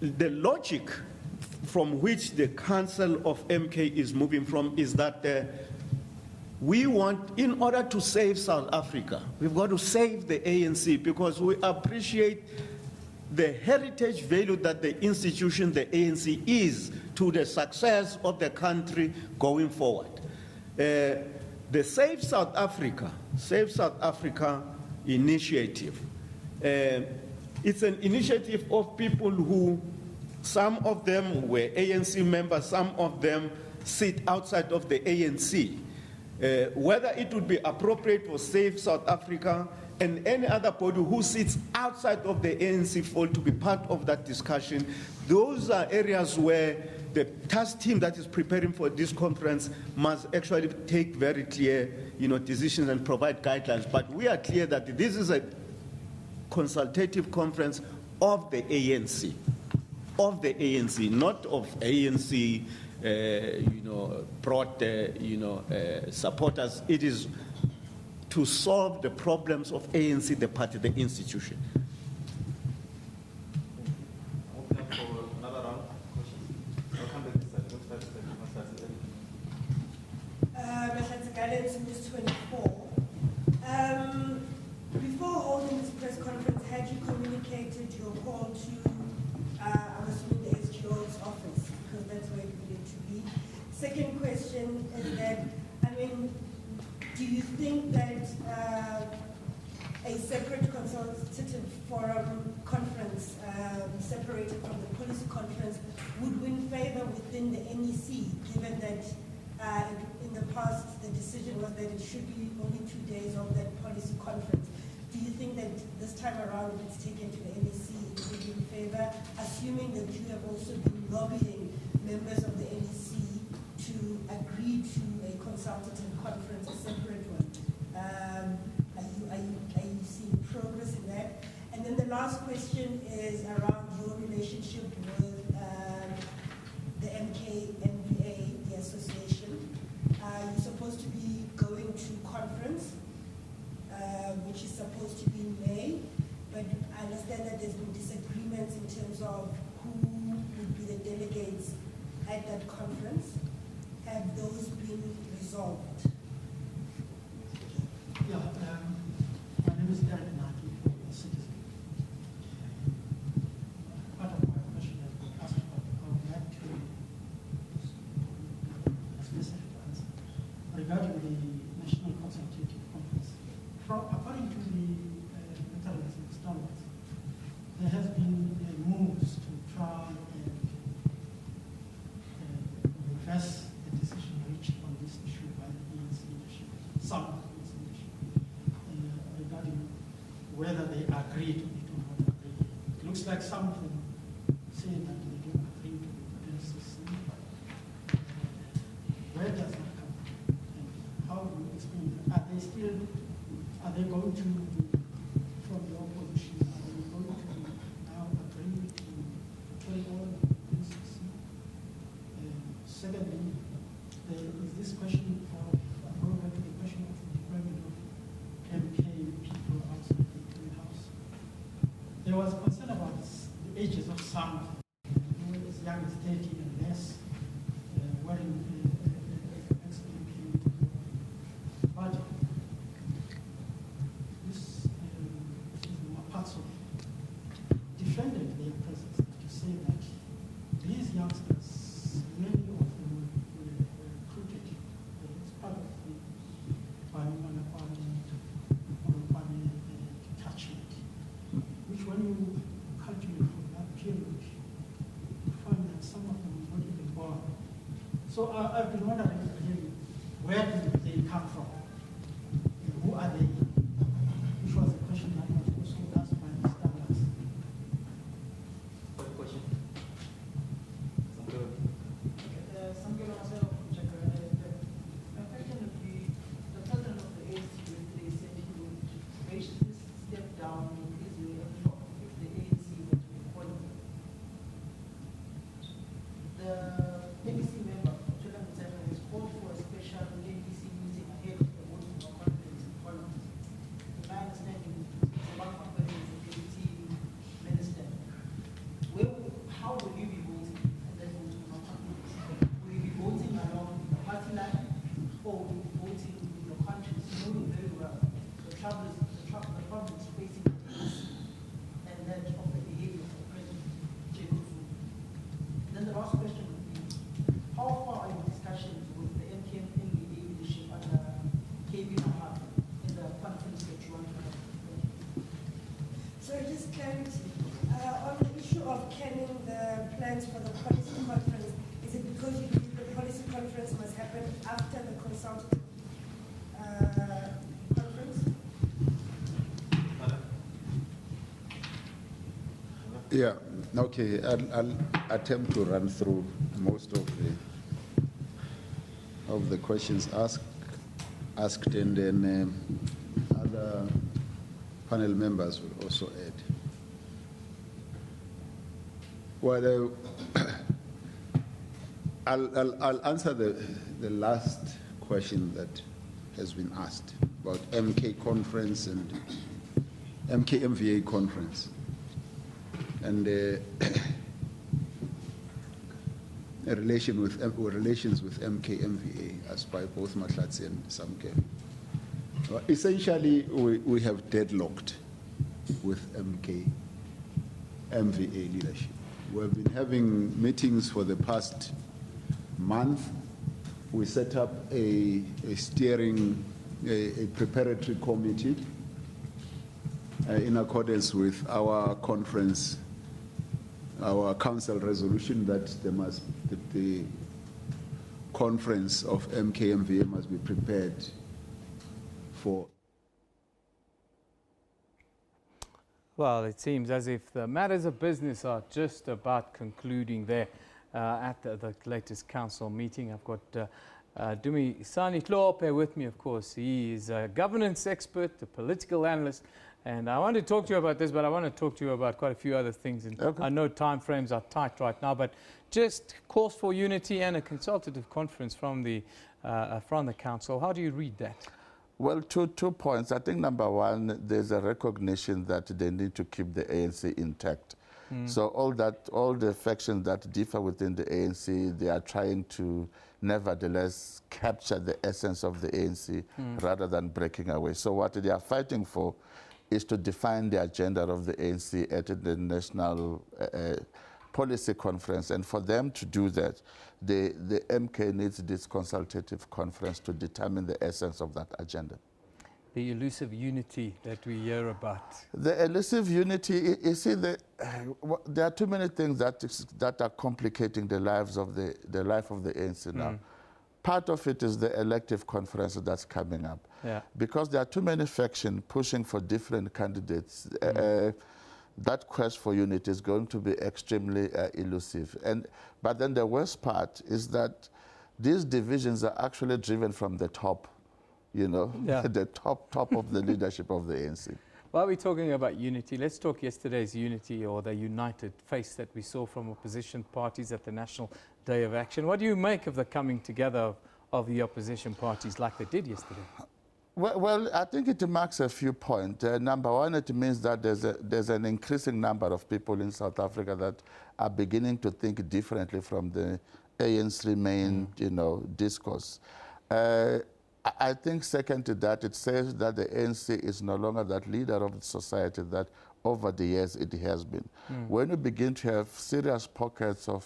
logic from which the Council of MK is moving from is that we want, in order to save South Africa, we've got to save the ANC, because we appreciate the heritage value that the institution, the ANC, is to the success of the country going forward. The Save South Africa initiative, it's an initiative of people who, some of them were ANC members, some of them sit outside of the ANC. Whether it would be appropriate for Save South Africa and any other body who sits outside of the ANC fold to be part of that discussion, those are areas where the task team that is preparing for this conference must actually take very clear decisions and provide guidelines. But we are clear that this is a consultative conference of the ANC, not of ANC broad supporters. It is to solve the problems of ANC, the party, the institution. News 24. Before holding this press conference, had you communicated your call to, I'm assuming, the SGO's office, because that's where it needed to be? Second question is that, do you think that a separate consultative forum conference, separated from the policy conference, would win favor within the NEC, given that in the past the decision was that it should be only 2 days of that policy conference? Do you think that this time around, if it's taken to the NEC, it would win favor, assuming that you have also been lobbying members of the NEC to agree to a consultative conference, a separate one? Are you seeing progress in that? And then the last question is around your relationship with the MK-NBA, the association. You're supposed to be going to conference, which is supposed to be in May, but I understand that there's been disagreements in terms of who would be the delegates at that conference. Have those been resolved? Yeah, address the decision reached on this issue by the ANC leadership, some of the ANC leadership, regarding whether they agreed or they do not agree. It looks like some of them say that they don't agree to the NCC. Where does that come from? And how do you explain that? Are they going to, from the opposition, are they going to now agree to carry on with the NCC? Secondly, there is this question of, going back to the question of the deployment of MK people outside the Green House. There was concern about the ages of some of them, as young as 30 and less, wearing ex-MP. But this parts of defended their presence to say that these youngsters, many of them were recruited as part of the Parliamentary detachment, which when you calculate for that period, you find that some of them were not even born. So I've been wondering again, where did they come from? And who are they? Which was a question that was also asked by the standards. What question? Samkelo myself, my question would be, the president of the ANC yesterday said he would graciously step down in his way if the ANC were to appoint him. The ABC member, Helen Zille, has called for a special ABC meeting ahead of the vote of confidence in Parliament. In my understanding, one company is the deputy minister. How will you be voting at that vote of confidence? Will you be voting along the party line, or will you be voting with your conscience, knowing very well the problems facing the ANC and that of the behavior of the President, Jacob Zuma? Then the last question would be, how far are your discussions with the MKMVA leadership under KB Mahar in the conference that you want to have? So just clarity, on the issue of canning the plans for the policy conference, is it because you believe the policy conference must happen after the consultative conference? Yeah, okay, I'll attempt to run through most of the questions asked, and then other panel members will also add. Well, I'll answer the last question that has been asked about MK conference and MKMVA conference, and relations with MKMVA, as by both Mahlatsi and Samke. Essentially, we have deadlocked with MKMVA leadership. We've been having meetings for the past month. We set up a preparatory committee in accordance with our conference, our council resolution that the conference of MKMVA must be prepared for. Well, it seems as if the matters of business are just about concluding there at the latest council meeting. I've got Dumi Sanitlope with me, of course. He is a governance expert, a political analyst, and I want to talk to you about this, but I want to talk to you about quite a few other things. And okay. I know time frames are tight right now, but just calls for unity and a consultative conference from the council. How do you read that? Well, two points. I think number one, there's a recognition that they need to keep the ANC intact. So all the factions that differ within the ANC, they are trying to nevertheless capture the essence of the ANC rather than breaking away. So what they are fighting for is to define the agenda of the ANC at the national policy conference. And for them to do that, the MK needs this consultative conference to determine the essence of that agenda. the elusive unity that we hear about? The elusive unity, you see, there are too many things that are complicating the life of the ANC now. Part of it is the elective conference that's coming up. Yeah. Because there are too many factions pushing for different candidates. That quest for unity is going to be extremely elusive. But then the worst part is that these divisions are actually driven from the top, you know, the top of the leadership of the ANC. While we're talking about unity, let's talk yesterday's unity, or the united face that we saw from opposition parties at the National Day of Action. What do you make of the coming together of the opposition parties like they did yesterday? Well, I think it marks a few points. Number one, it means that there's an increasing number of people in South Africa that are beginning to think differently from the ANC main, you know, discourse. I think second to that, it says that the ANC is no longer that leader of the society that over the years it has been. When we begin to have serious pockets of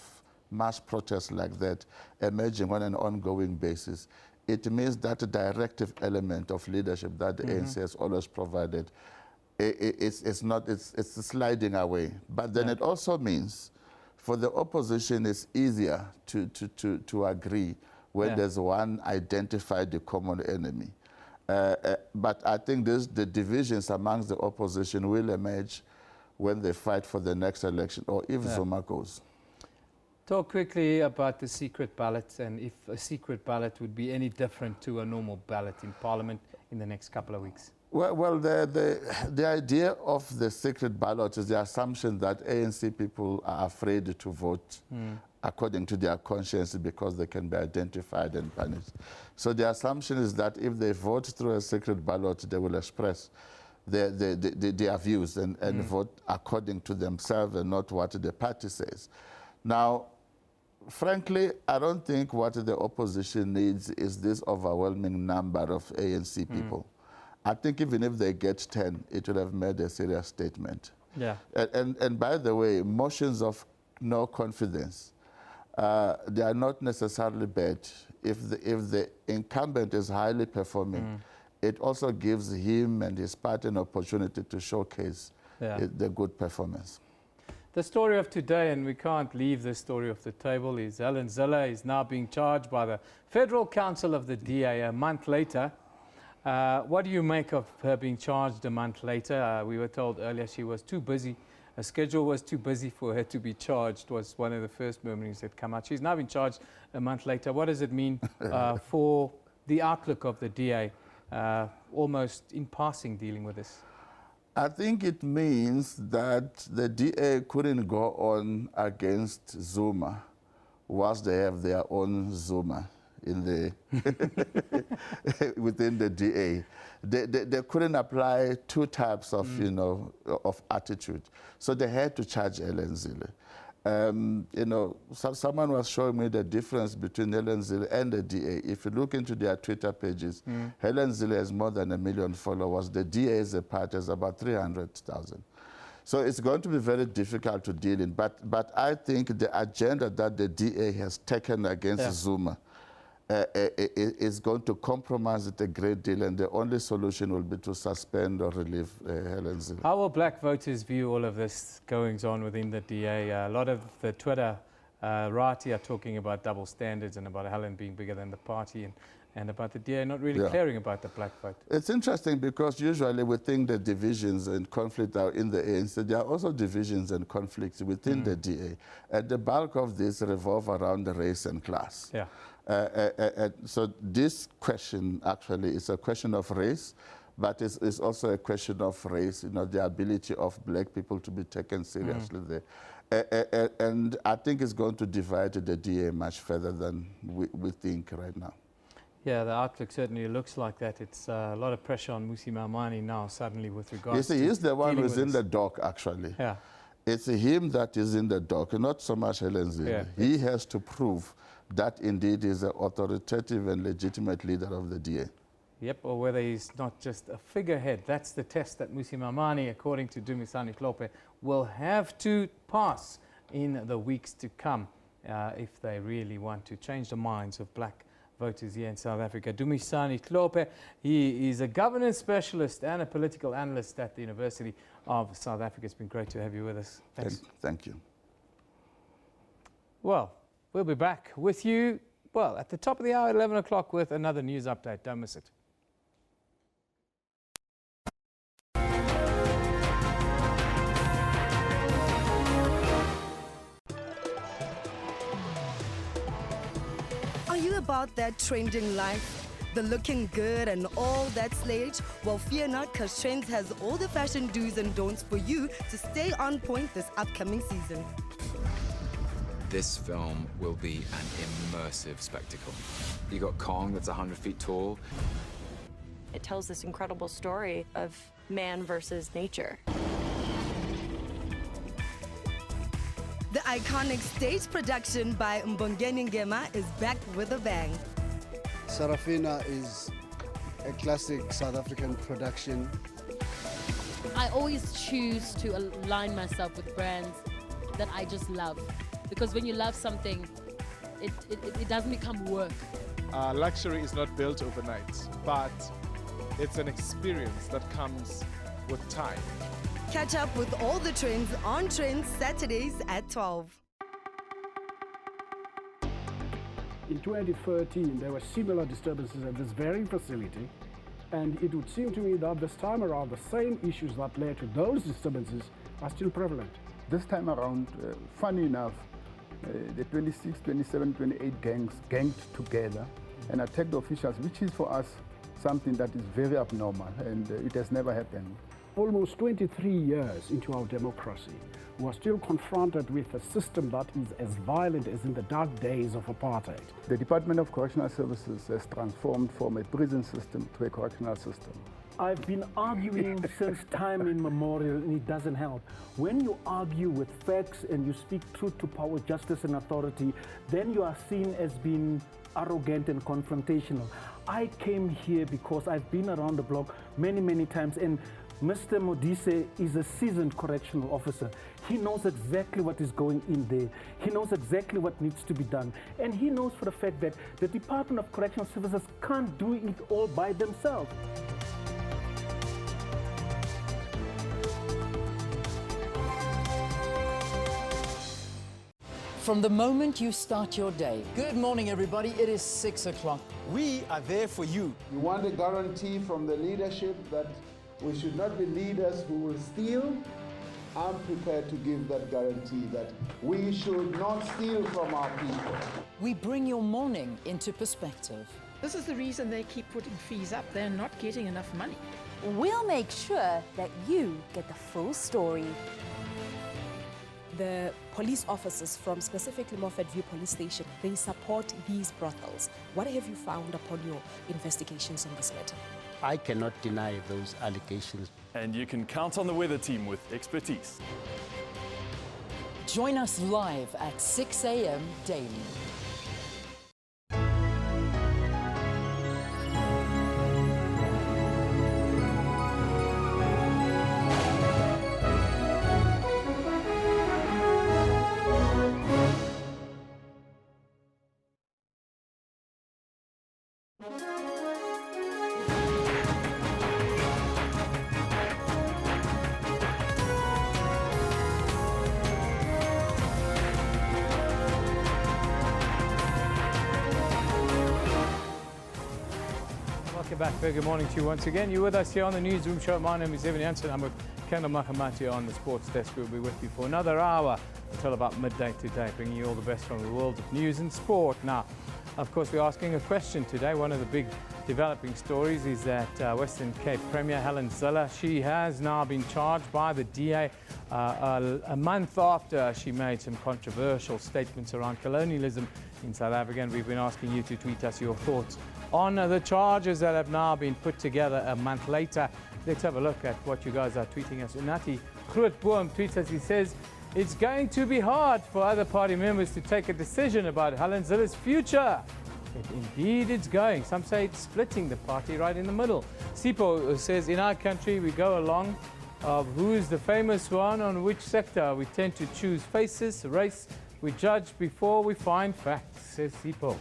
mass protests like that emerging on an ongoing basis, it means that the directive element of leadership that the ANC has always provided, it's sliding away. But then it also means for the opposition it's easier to agree when there's one identified common enemy. But I think the divisions amongst the opposition will emerge when they fight for the next election, or if Zuma goes. Talk quickly about the secret ballot, and if a secret ballot would be any different to a normal ballot in Parliament in the next couple of weeks. Well, the idea of the secret ballot is the assumption that ANC people are afraid to vote according to their conscience because they can be identified and punished. So the assumption is that if they vote through a secret ballot, they will express their views and vote according to themselves and not what the party says. Now, frankly, I don't think what the opposition needs is this overwhelming number of ANC people. I think even if they get 10, it would have made a serious statement. Yeah. And by the way, motions of no confidence, they are not necessarily bad. If the incumbent is highly performing, it also gives him and his party an opportunity to showcase the good performance. The story of today, and we can't leave this story off the table, is Helen Zille is now being charged by the Federal Council of the DA a month later. What do you make of her being charged a month later? We were told earlier she was too busy. Her schedule was too busy for her to be charged, was one of the first murmurings that come out. She's now been charged a month later. What does it mean for the outlook of the DA, almost in passing dealing with this? I think it means that the DA couldn't go on against Zuma whilst they have their own Zuma in the within the DA. They couldn't apply two types of, you know, of attitude. So they had to charge Helen Zille. You know, someone was showing me the difference between Helen Zille and the DA. If you look into their Twitter pages, Helen Zille has more than 1 million followers. The DA as a party has about 300,000. So it's going to be very difficult to deal in. But I think the agenda that the DA has taken against Zuma is going to compromise it a great deal, and the only solution will be to suspend or relieve Helen Zille. How will black voters view all of this goings on within the DA? A lot of the Twitter right here are talking about double standards and about Helen being bigger than the party, and about the DA not really caring about the black vote. It's interesting because usually we think the divisions and conflict are in the ANC. There are also divisions and conflicts within the DA. And the bulk of this revolve around the race and class. Yeah. So this question actually is a question of race, but it's also a question of race, you know, the ability of black people to be taken seriously there. And I think it's going to divide the DA much further than we think right now. Yeah, the outlook certainly looks like that. It's a lot of pressure on Mmusi Maimane now suddenly with regards to he's the one who's in the dock, actually. Yeah. It's him that is in the dock, not so much Helen Zille. Yeah. He has to prove that indeed is an authoritative and legitimate leader of the DA. Yep, or whether he's not just a figurehead. That's the test that Mmusi Maimane, according to Dumisani Klope, will have to pass in the weeks to come if they really want to change the minds of black voters here in South Africa. Dumisani Klope, he is a governance specialist and a political analyst at the University of South Africa. It's been great to have you with us. Thanks. Thank you. Well, we'll be back with you, well, at the top of the hour at 11 o'clock with another news update. Don't miss it. Are you about that trending life? The looking good and all that slayage? Well, fear not, because Trends has all the fashion do's and don'ts for you to stay on point this upcoming season. This film will be an immersive spectacle. You got Kong that's 100 feet tall. It tells this incredible story of man versus nature. The iconic stage production by Mbongeni Ngema is back with a bang. Sarafina is a classic South African production. I always choose to align myself with brands that I just love. Because when you love something, it doesn't become work. Luxury is not built overnight, but it's an experience that comes with time. Catch up with all the trends on Trends Saturdays at 12. In 2013, there were similar disturbances at this very facility, and it would seem to me that this time around, the same issues that led to those disturbances are still prevalent. This time around, funny enough, the 26, 27, 28 gangs ganged together and attacked officials, which is for us something that is very abnormal, and it has never happened. Almost 23 years into our democracy, we are still confronted with a system that is as violent as in the dark days of apartheid. The Department of Correctional Services has transformed from a prison system to a correctional system. I've been arguing since time immemorial, and it doesn't help. When you argue with facts and you speak truth to power, justice, and authority, then you are seen as being arrogant and confrontational. I came here because I've been around the block many, many times, and Mr. Modise is a seasoned correctional officer. He knows exactly what is going in there. He knows exactly what needs to be done. And he knows for the fact that the Department of Correctional Services can't do it all by themselves. From the moment you start your day. Good morning, everybody. It is 6 o'clock. We are there for you. You want a guarantee from the leadership that we should not be leaders who will steal. I'm prepared to give that guarantee that we should not steal from our people. We bring your morning into perspective. This is the reason they keep putting fees up. They're not getting enough money. We'll make sure that you get the full story. The police officers from specifically Moffat View Police Station, they support these brothels. What have you found upon your investigations on this matter? I cannot deny those allegations. And you can count on the weather team with expertise. Join us live at 6 a.m. daily. Back. Very good morning to you once again. You're with us here on the Newsroom show. My name is Evan Jansen. I'm with Kendall Mahamati on the sports desk. We'll be with you for another hour until about midday today, bringing you all the best from the world of news and sport. Now, of course, we're asking a question today. One of the big developing stories is that Western Cape Premier Helen Zille, she has now been charged by the DA a month after she made some controversial statements around colonialism in South Africa. And we've been asking you to tweet us your thoughts on the charges that have now been put together a month later. Let's have a look at what you guys are tweeting us. Unati Grootboom tweets us, he says, it's going to be hard for other party members to take a decision about Helen Zille's future. Indeed it's going. Some say it's splitting the party right in the middle. Sipo says, in our country we go along of who's the famous one on which sector. We tend to choose faces, race. We judge before we find facts, says Sipo.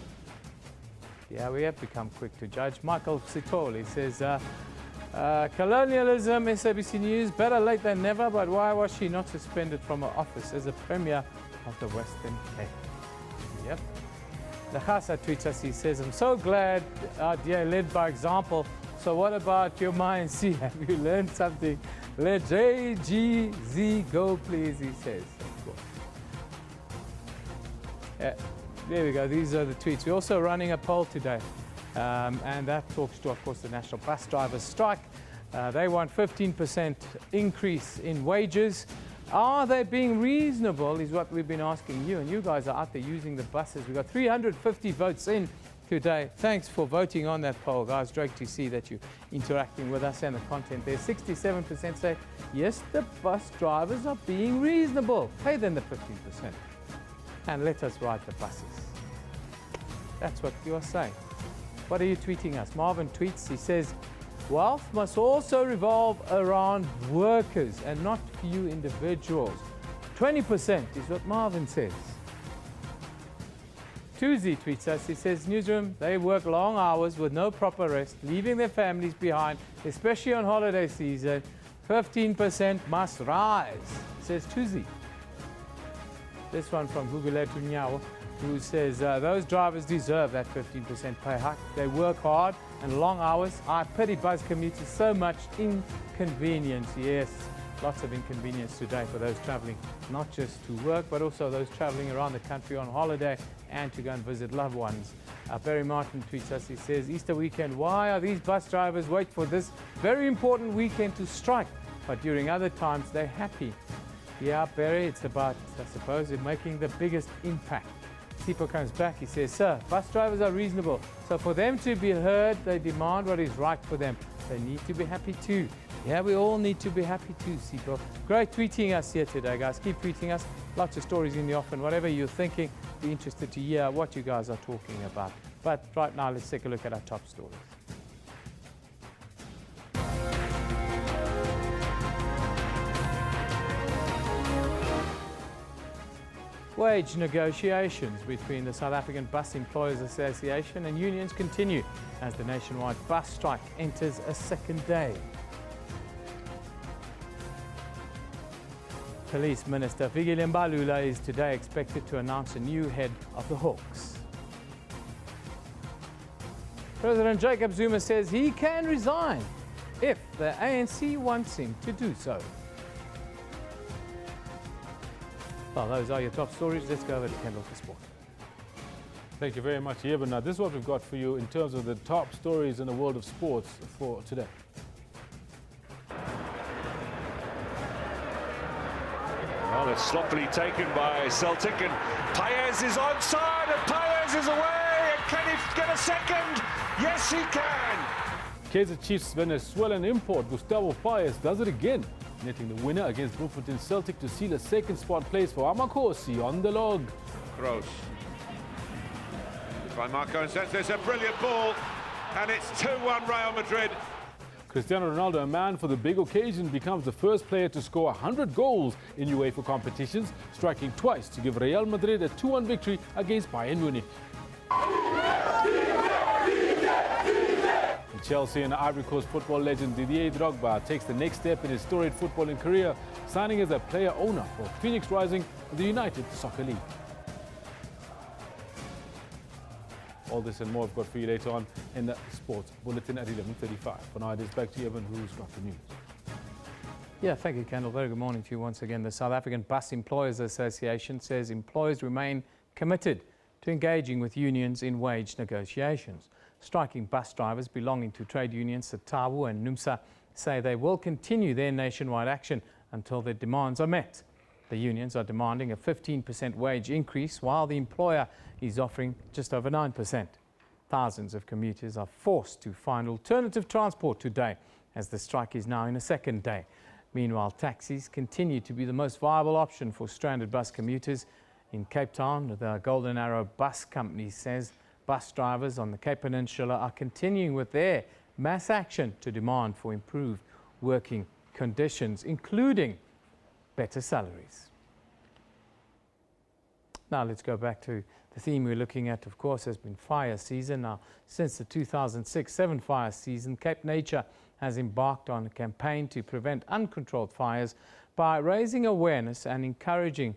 Yeah, we have become quick to judge. Michael Sitoli says, colonialism, SABC News, better late than never, but why was she not suspended from her office as a premier of the Western Cape? Yep. Lachasa tweets us, he says, I'm so glad DA led by example. So what about your MINC? Have you learned something? Let JGZ go, please, he says. Of course. Yeah, there we go. These are the tweets. We're also running a poll today. And that talks to, of course, the National Bus Drivers Strike. They want 15% increase in wages. Are they being reasonable is what we've been asking you. And you guys are out there using the buses. We've got 350 votes in today. Thanks for voting on that poll, guys. Great to see that you're interacting with us and the content there. 67% say, yes, the bus drivers are being reasonable. Pay them the 15%. And let us ride the buses. That's what you are saying. What are you tweeting us? Marvin tweets, he says, wealth must also revolve around workers and not few individuals. 20% is what Marvin says. Tuzi tweets us, he says, Newsroom, they work long hours with no proper rest, leaving their families behind, especially on holiday season. 15% must rise, says Tuzi. This one from Hugule Tunyawo, who says those drivers deserve that 15% pay hike. They work hard and long hours. I pity bus commuters, so much inconvenience. Yes, lots of inconvenience today for those traveling, not just to work, but also those traveling around the country on holiday and to go and visit loved ones. Barry Martin tweets us, he says, Easter weekend, why are these bus drivers wait for this very important weekend to strike, but during other times they're happy? Yeah, Barry, it's about, I suppose, making the biggest impact. Sipo comes back, he says, sir, bus drivers are reasonable, so for them to be heard, they demand what is right for them. They need to be happy too. Yeah, we all need to be happy too, Sipo. Great tweeting us here today, guys. Keep tweeting us. Lots of stories in the off, and whatever you're thinking, be interested to hear what you guys are talking about. But right now, let's take a look at our top stories. Wage negotiations between the South African Bus Employers Association and unions continue as the nationwide bus strike enters a second day. Police Minister Mbalula is today expected to announce a new head of the Hawks. President Jacob Zuma says he can resign if the ANC wants him to do so. Well, those are your top stories. Let's go over to Kendall for sport. Thank you very much, Eben. Now, this is what we've got for you in terms of the top stories in the world of sports for today. Well, it's sloppily taken by Celtic, and Paez is onside, and Paez is away, and can he get a second? Yes, he can! Kaizer Chiefs Venezuelan import Gustavo Paez does it again, netting the winner against Bloemfontein Celtic to seal a second spot place for Amakosi on the log. Gross. By Marco and Sanchez, a brilliant ball, and it's 2-1 Real Madrid. Cristiano Ronaldo, a man for the big occasion, becomes the first player to score 100 goals in UEFA competitions, striking twice to give Real Madrid a 2-1 victory against Bayern Munich. Chelsea and Ivory Coast football legend Didier Drogba takes the next step in his storied footballing career, signing as a player-owner for Phoenix Rising and the United Soccer League. All this and more I've got for you later on in the Sports Bulletin at 11:35. For now, it is back to Evan, who's got the news. Yeah, thank you, Kendall. Very good morning to you once again. The South African Bus Employers Association says employers remain committed to engaging with unions in wage negotiations. Striking bus drivers belonging to trade unions Satawu and NUMSA say they will continue their nationwide action until their demands are met. The unions are demanding a 15% wage increase, while the employer is offering just over 9%. Thousands of commuters are forced to find alternative transport today as the strike is now in a second day. Meanwhile, taxis continue to be the most viable option for stranded bus commuters. In Cape Town, the Golden Arrow Bus Company says bus drivers on the Cape Peninsula are continuing with their mass action to demand for improved working conditions, including better salaries. Now let's go back to The theme we're looking at, of course, has been fire season. Now, since the 2006-7 fire season, Cape Nature has embarked on a campaign to prevent uncontrolled fires by raising awareness and encouraging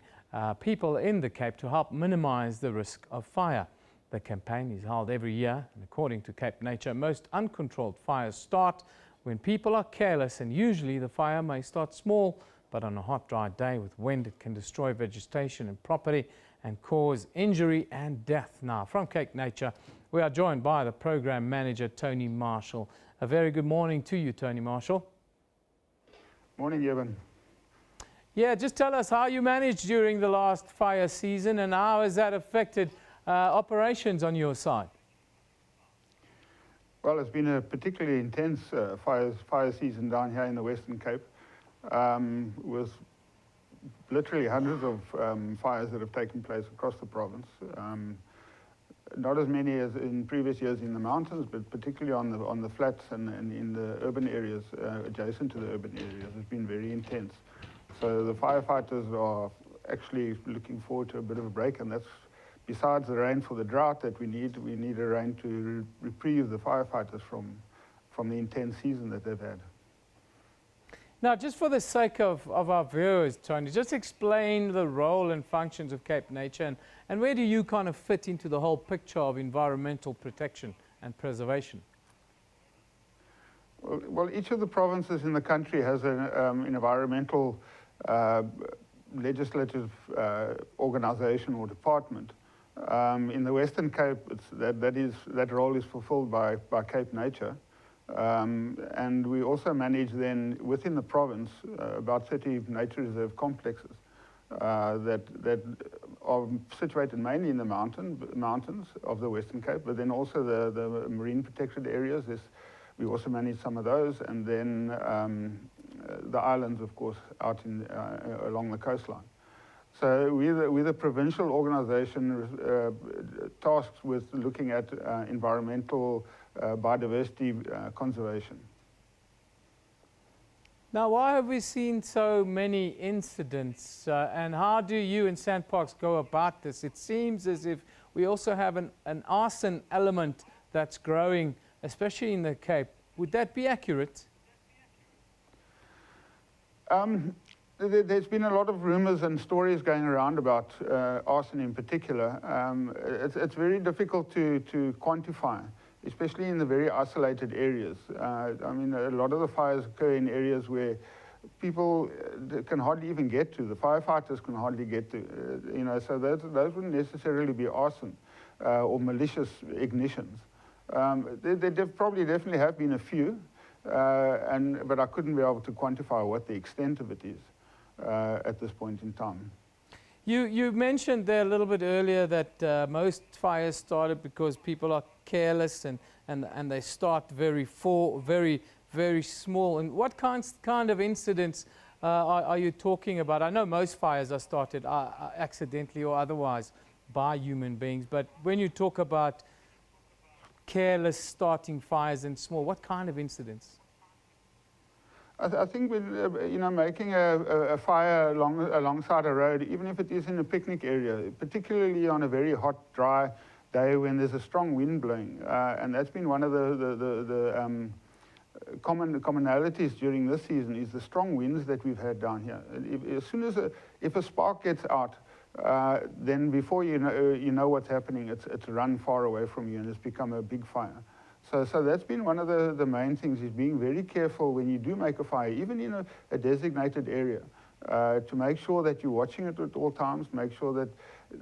people in the Cape to help minimize the risk of fire. The campaign is held every year, and according to Cape Nature, most uncontrolled fires start when people are careless, and usually the fire may start small, but on a hot, dry day with wind, it can destroy vegetation and property and cause injury and death. Now, from Cape Nature, we are joined by the program manager, Tony Marshall. A very good morning to you, Tony Marshall. Morning, Evan. Yeah, just tell us how you managed during the last fire season and how has that affected operations on your side? Well, it's been a particularly intense fire season down here in the Western Cape, with literally hundreds of fires that have taken place across the province. Not as many as in previous years in the mountains, but particularly on the flats and in the urban areas adjacent to the urban areas. It's been very intense. So the firefighters are actually looking forward to a bit of a break, and that's besides the rain for the drought that we need a rain to reprieve the firefighters from the intense season that they've had. Now, just for the sake of our viewers, Tony, just explain the role and functions of Cape Nature and where do you kind of fit into the whole picture of environmental protection and preservation? Well, each of the provinces in the country has an environmental legislative organisation or department. In the Western Cape, that role is fulfilled by Cape Nature. And we also manage then within the province about 30 nature reserve complexes that are situated mainly in the mountains of the Western Cape, but then also the marine protected areas. We also manage some of those, and then the islands, of course, out along the coastline. So we're the provincial organisation tasked with looking at environmental biodiversity conservation. Now, why have we seen so many incidents and how do you and Sandparks go about this? It seems as if we also have an arson element that's growing, especially in the Cape. Would that be accurate? There's been a lot of rumours and stories going around about arson in particular. It's very difficult to quantify, especially in the very isolated areas. I mean, a lot of the fires occur in areas where people can hardly even get to. The firefighters can hardly get to. So those wouldn't necessarily be arson or malicious ignitions. There probably definitely have been a few, but I couldn't be able to quantify what the extent of it is at this point in time. You mentioned there a little bit earlier that most fires started because people are careless and they start very small. And what kind of incidents are you talking about? I know most fires are started accidentally or otherwise by human beings, but when you talk about careless starting fires and small, what kind of incidents? I think with making a fire alongside a road, even if it is in a picnic area, particularly on a very hot, dry day when there's a strong wind blowing, and that's been one of the commonalities during this season is the strong winds that we've had down here. As soon as if a spark gets out, then before you know what's happening, it's run far away from you and it's become a big fire. So that's been one of the main things, is being very careful when you do make a fire, even in a designated area, to make sure that you're watching it at all times, make sure that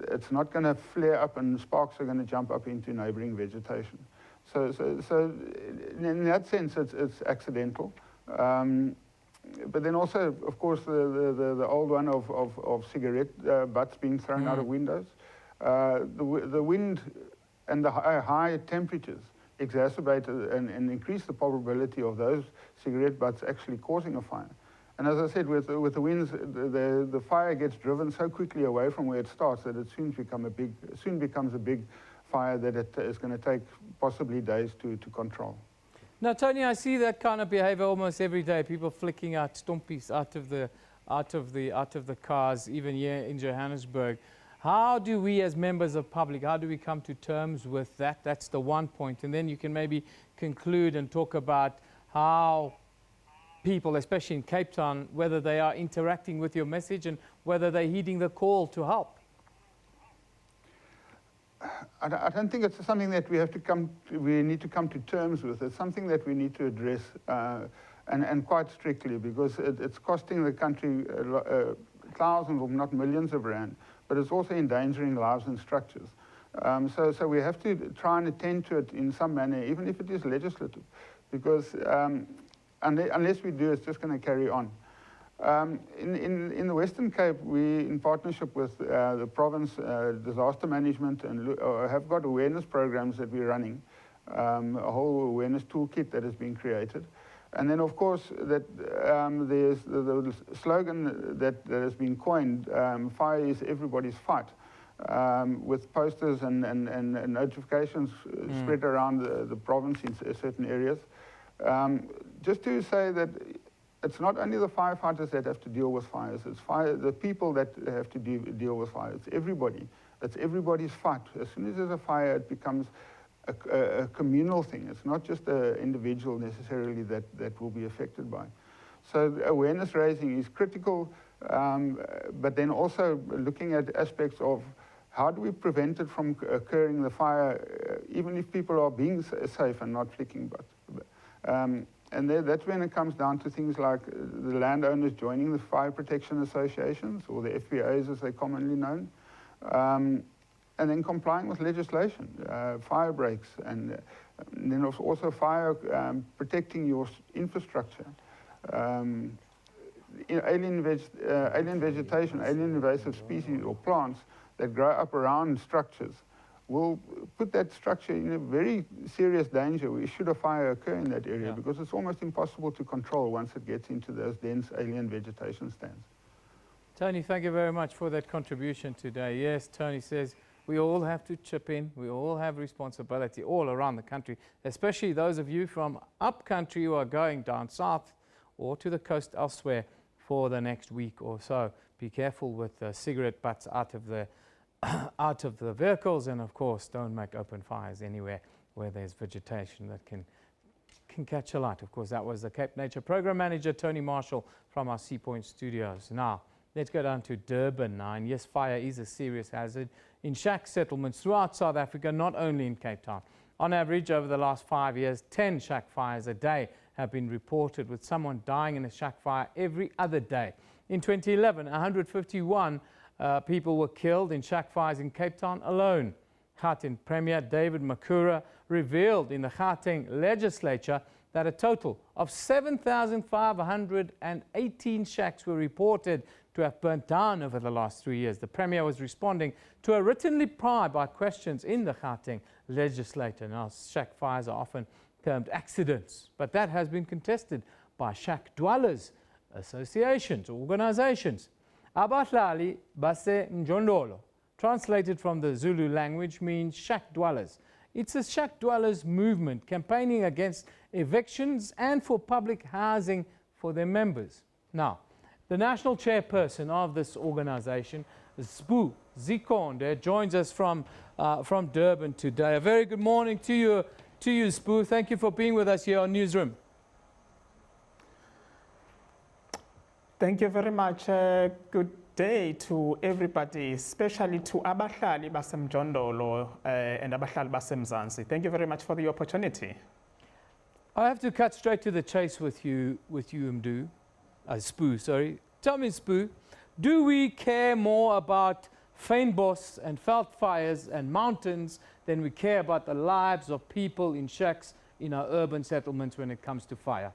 it's not going to flare up and sparks are going to jump up into neighbouring vegetation. So in that sense, it's accidental. But then also, of course, the old one of cigarette butts being thrown out of windows. The wind and the high temperatures exacerbate and increase the probability of those cigarette butts actually causing a fire. And as I said, with the winds, the fire gets driven so quickly away from where it starts that it soon becomes a big fire that it is going to take possibly days to control. Now, Tony, I see that kind of behavior almost every day. People flicking out stompies out of the cars, even here in Johannesburg. How do we as members of public, how do we come to terms with that? That's the one point. And then you can maybe conclude and talk about how people, especially in Cape Town, whether they are interacting with your message and whether they're heeding the call to help. I don't think it's something that we need to come to terms with. It's something that we need to address and quite strictly, because it's costing the country thousands, if not millions of rand, but it's also endangering lives and structures. So we have to try and attend to it in some manner, even if it is legislative, because unless we do, it's just going to carry on. In the Western Cape, we, in partnership with the province disaster management, and have got awareness programs that we're running, a whole awareness toolkit that has been created. And then, of course, that there's the slogan that has been coined, fire is everybody's fight, with posters and notifications spread around the province in certain areas. Just to say that it's not only the firefighters that have to deal with fires, it's the people that have to deal with fire. It's everybody. It's everybody's fight. As soon as there's a fire, it becomes a communal thing. It's not just an individual necessarily that will be affected by. So awareness raising is critical, but then also looking at aspects of how do we prevent it from occurring, the fire, even if people are being safe and not flicking butts. And that's when it comes down to things like the landowners joining the fire protection associations, or the FPAs as they're commonly known, and then complying with legislation, fire breaks, and then also fire protecting your infrastructure. Alien vegetation, alien invasive species or plants that grow up around structures will put that structure in a very serious danger should a fire occur in that area, because it's almost impossible to control once it gets into those dense alien vegetation stands. Tony, thank you very much for that contribution today. Yes, Tony says we all have to chip in. We all have responsibility all around the country, especially those of you from up country who are going down south or to the coast elsewhere for the next week or so. Be careful with cigarette butts out of the vehicles, and of course don't make open fires anywhere where there's vegetation that can catch alight. Of course, that was the Cape Nature Program Manager Tony Marshall from our Sea Point studios. Now let's go down to Durban now. And yes, fire is a serious hazard in shack settlements throughout South Africa, not only in Cape Town. On average, over the last 5 years, 10 shack fires a day have been reported, with someone dying in a shack fire every other day. In 2011, 151 people were killed in shack fires in Cape Town alone. Gauteng Premier David Makura revealed in the Gauteng legislature that a total of 7,518 shacks were reported to have burnt down over the last 3 years. The Premier was responding to a written reply by questions in the Gauteng legislature. Now, shack fires are often termed accidents, but that has been contested by shack dwellers, associations, organizations. Abahlali base Njondolo, translated from the Zulu language, means shack dwellers. It's a shack dwellers movement campaigning against evictions and for public housing for their members. Now, the national chairperson of this organization, Sbu Zikonde, joins us from Durban today. A very good morning to you, Sbu. Thank you for being with us here on Newsroom. Thank you very much. Good day to everybody, especially to abahlali basemjondolo and abahlali basemzansi. Thank you very much for the opportunity. I have to cut straight to the chase with you, Sbu. Sorry. Tell me, Sbu, do we care more about fynbos and veld fires and mountains than we care about the lives of people in shacks in our urban settlements when it comes to fire?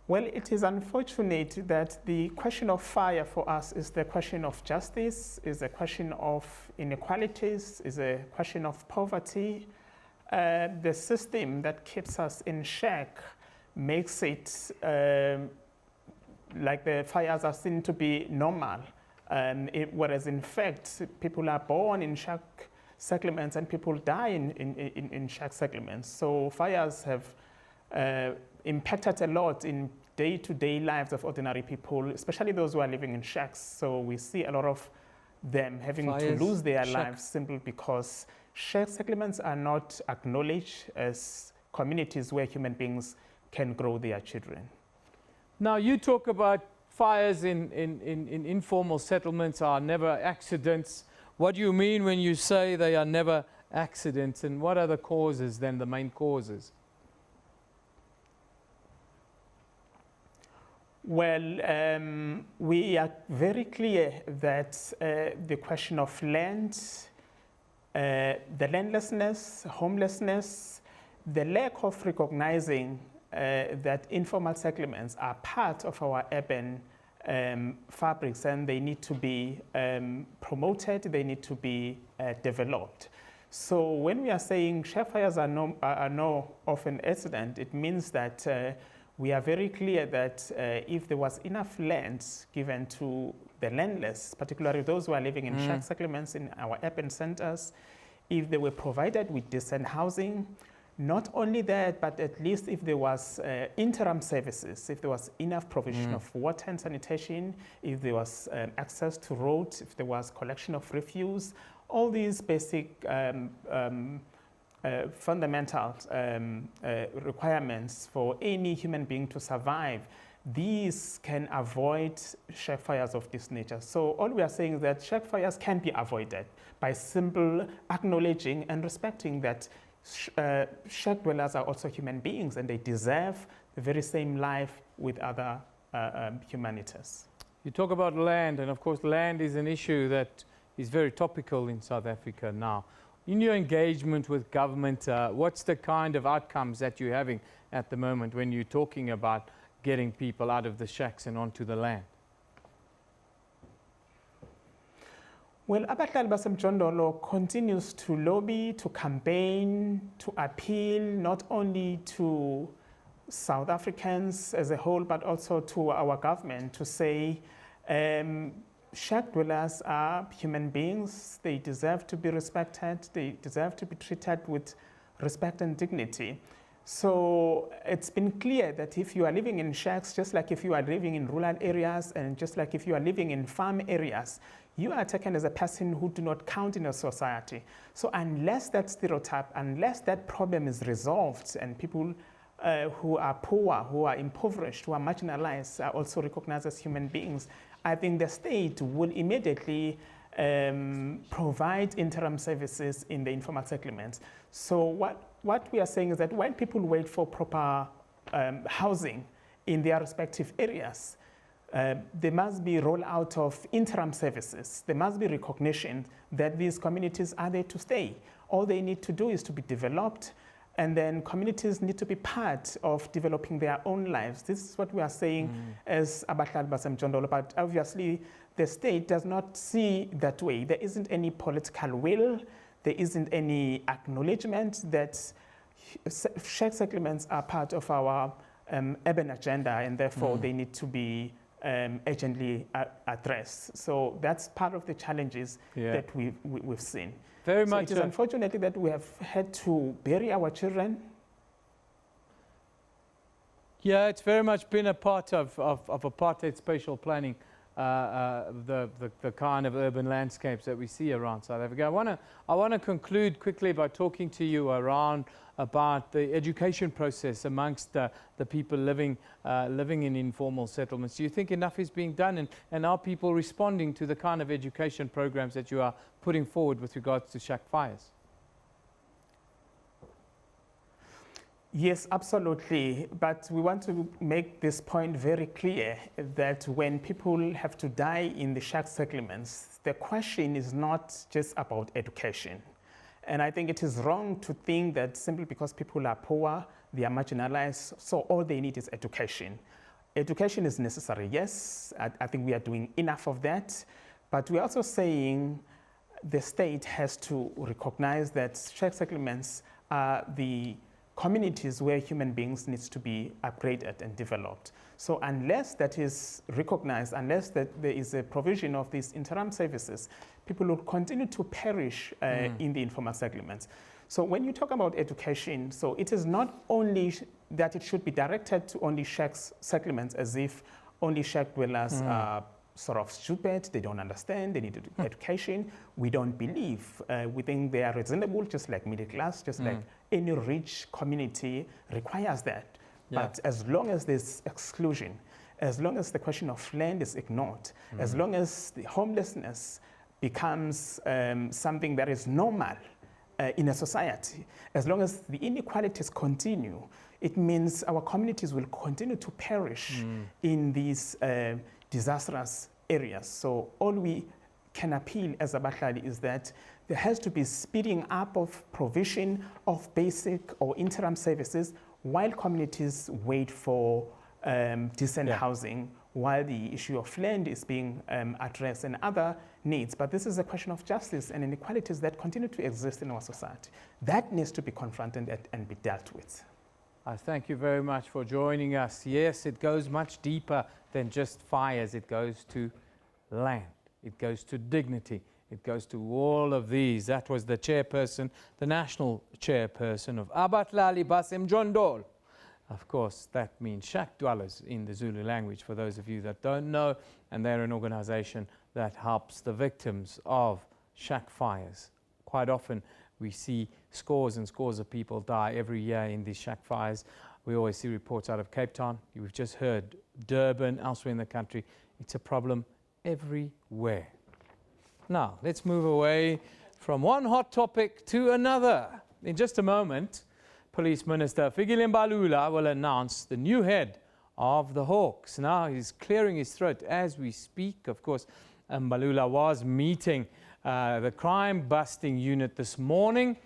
Well, it is unfortunate that the question of fire for us is the question of justice, is a question of inequalities, is a question of poverty. The system that keeps us in shack makes it like the fires are seen to be normal, whereas in fact people are born in shack settlements and people die in shack settlements. So fires have impacted a lot in day-to-day lives of ordinary people, especially those who are living in shacks. So we see a lot of them having Fires, to lose their shack. lives simply because shack settlements are not acknowledged as communities where human beings can grow their children. Now, you talk about fires in informal settlements are never accidents. What do you mean when you say they are never accidents, and what are the causes then, the main causes? Well, we are very clear that the question of land, the landlessness, homelessness, the lack of recognizing that informal settlements are part of our urban fabrics, and they need to be promoted, they need to be developed. So when we are saying shack fires are no often accident, it means that we are very clear that if there was enough land given to the landless, particularly those who are living in shack settlements in our urban centers, if they were provided with decent housing, not only that, but at least if there was interim services, if there was enough provision of water and sanitation, if there was access to roads, if there was collection of refuse, all these basic fundamental requirements for any human being to survive, these can avoid shack fires of this nature. So all we are saying is that shack fires can be avoided by simple acknowledging and respecting that shack dwellers are also human beings and they deserve the very same life with other humanities. You talk about land, and of course land is an issue that is very topical in South Africa now. In your engagement with government, what's the kind of outcomes that you're having at the moment when you're talking about getting people out of the shacks and onto the land? Well, abahlali basemjondolo continues to lobby, to campaign, to appeal not only to South Africans as a whole, but also to our government to say shack dwellers are human beings. They deserve to be respected. They deserve to be treated with respect and dignity. So it's been clear that if you are living in shacks, just like if you are living in rural areas and just like if you are living in farm areas, you are taken as a person who do not count in a society. So unless that stereotype, unless that problem is resolved and people who are poor, who are impoverished, who are marginalized are also recognized as human beings, I think the state will immediately provide interim services in the informal settlements. So what we are saying is that when people wait for proper housing in their respective areas, there must be rollout of interim services. There must be recognition that these communities are there to stay. All they need to do is to be developed, and then communities need to be part of developing their own lives. This is what we are saying as abahlali basemjondolo, but obviously the state does not see that way. There isn't any political will, there isn't any acknowledgement that shack settlements are part of our urban agenda, and therefore they need to be urgently addressed. So that's part of the challenges that we've seen. Very so much. It is unfortunate that we have had to bury our children. Yeah, it's very much been a part of apartheid spatial planning, the kind of urban landscapes that we see around South Africa. I want to conclude quickly by talking to you about the education process amongst the people living in informal settlements. Do you think enough is being done, and are people responding to the kind of education programs that you are putting forward with regards to shack fires? Yes, absolutely. But we want to make this point very clear that when people have to die in the shack settlements, the question is not just about education. And I think it is wrong to think that simply because people are poor, they are marginalized, so all they need is education. Education is necessary, yes. I think we are doing enough of that. But we're also saying the state has to recognize that shack settlements are the communities where human beings need to be upgraded and developed. So unless that is recognized, unless that there is a provision of these interim services, people will continue to perish in the informal settlements. So when you talk about education, so it is not only that it should be directed to only shacks settlements, as if only shack dwellers are sort of stupid, they don't understand, they need education. We don't believe. We think they are reasonable, just like middle class, just like any rich community requires that. Yeah. But as long as there's exclusion, as long as the question of land is ignored, as long as the homelessness becomes something that is normal in a society, as long as the inequalities continue, it means our communities will continue to perish in these disastrous areas. So all we can appeal as Abahlali is that there has to be speeding up of provision of basic or interim services while communities wait for decent housing, while the issue of land is being addressed and other needs. But this is a question of justice and inequalities that continue to exist in our society. That needs to be confronted and be dealt with. I thank you very much for joining us. Yes, it goes much deeper than just fires. It goes to land. It goes to dignity. It goes to all of these. That was the chairperson, the national chairperson of Abahlali Basem Jondol. Of course, that means shack dwellers in the Zulu language, for those of you that don't know. And they're an organization that helps the victims of shack fires. Quite often, we see scores and scores of people die every year in these shack fires. We always see reports out of Cape Town. We've just heard Durban, elsewhere in the country. It's a problem everywhere. Now, let's move away from one hot topic to another. In just a moment, Police Minister Mbalula will announce the new head of the Hawks. Now, he's clearing his throat as we speak. Of course, Mbalula was meeting the crime-busting unit this morning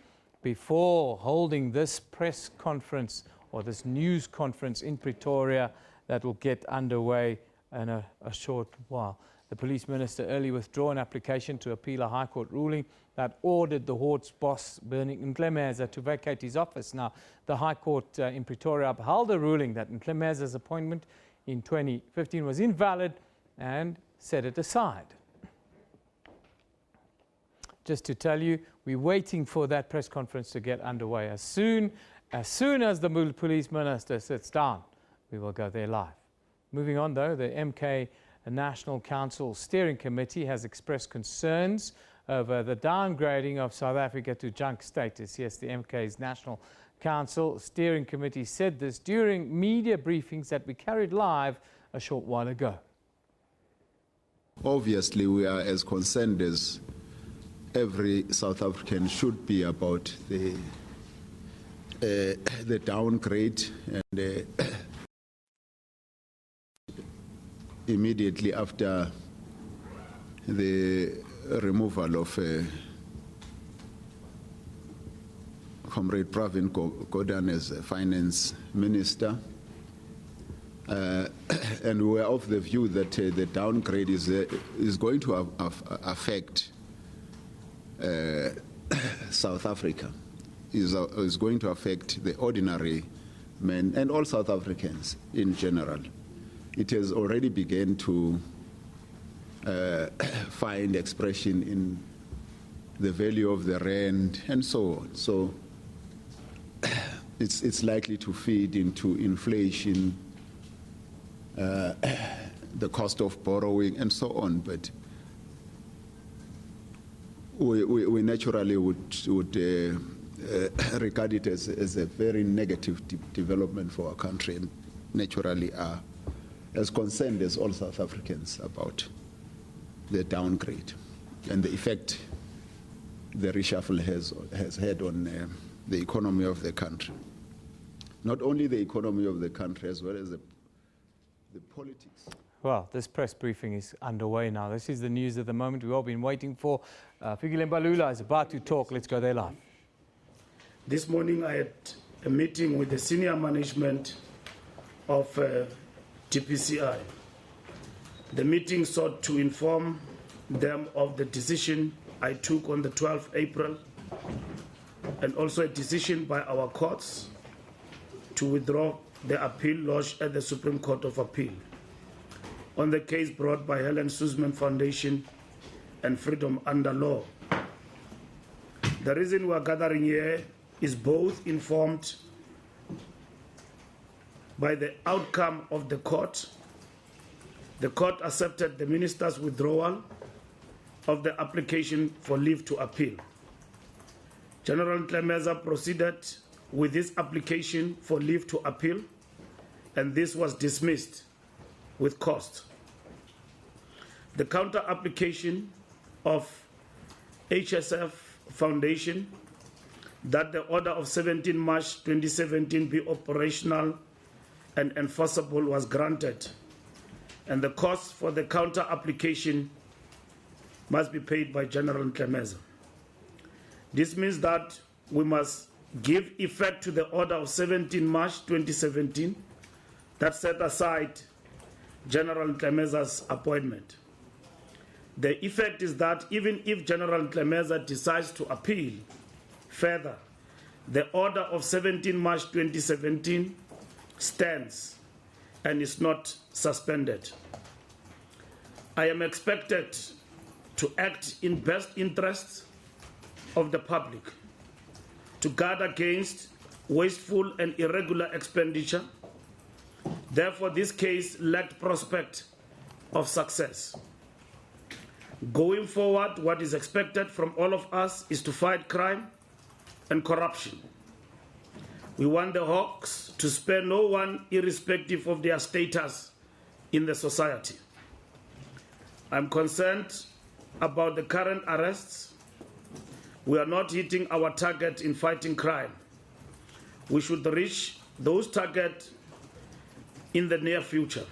before holding this press conference or this news conference in Pretoria that will get underway in a short while. The police minister early withdrew an application to appeal a High Court ruling that ordered the Hawks boss, Bernie Mklemeza, to vacate his office. Now, the High Court in Pretoria upheld a ruling that Mklemeza's appointment in 2015 was invalid and set it aside. Just to tell you, we're waiting for that press conference to get underway. As soon as the police minister sits down, we will go there live. Moving on, though, the MK National Council Steering Committee has expressed concerns over the downgrading of South Africa to junk status. Yes, the MK's National Council Steering Committee said this during media briefings that we carried live a short while ago. Obviously, we are as concerned as every South African should be about the downgrade, and immediately after the removal of Comrade Pravin Gordhan as finance minister, and we were of the view that the downgrade is going to affect South Africa, is going to affect the ordinary men and all South Africans in general. It has already begun to find expression in the value of the rand and so on. So it's likely to feed into inflation, the cost of borrowing and so on. But we naturally would regard it as a very negative development for our country, and naturally are as concerned as all South Africans about the downgrade and the effect the reshuffle has had on the economy of the country. Not only the economy of the country, as well as the politics. Well, this press briefing is underway now. This is the news at the moment we've all been waiting for. Mbalula is about to talk. Let's go there live. This morning I had a meeting with the senior management of DPCI. The meeting sought to inform them of the decision I took on the 12th April, and also a decision by our courts to withdraw the appeal lodged at the Supreme Court of Appeal on the case brought by Helen Zille Foundation and Freedom Under Law. The reason we are gathering here is both informed by the outcome of the court. The court accepted the minister's withdrawal of the application for leave to appeal. General Ntlhameza proceeded with this application for leave to appeal, and this was dismissed with cost. The counter application of HSF Foundation that the order of 17 March 2017 be operational and enforceable was granted, and the cost for the counter application must be paid by General Ntlhameza. This means that we must give effect to the order of 17 March 2017 that set aside General Ntlameza's appointment. The effect is that even if General Ntlhameza decides to appeal further, the order of 17 March 2017 stands and is not suspended. I am expected to act in best interests of the public, to guard against wasteful and irregular expenditure. Therefore, this case lacked prospect of success. Going forward, what is expected from all of us is to fight crime and corruption. We want the hawks to spare no one irrespective of their status in the society. I'm concerned about the current arrests. We are not hitting our target in fighting crime. We should reach those targets in the near future.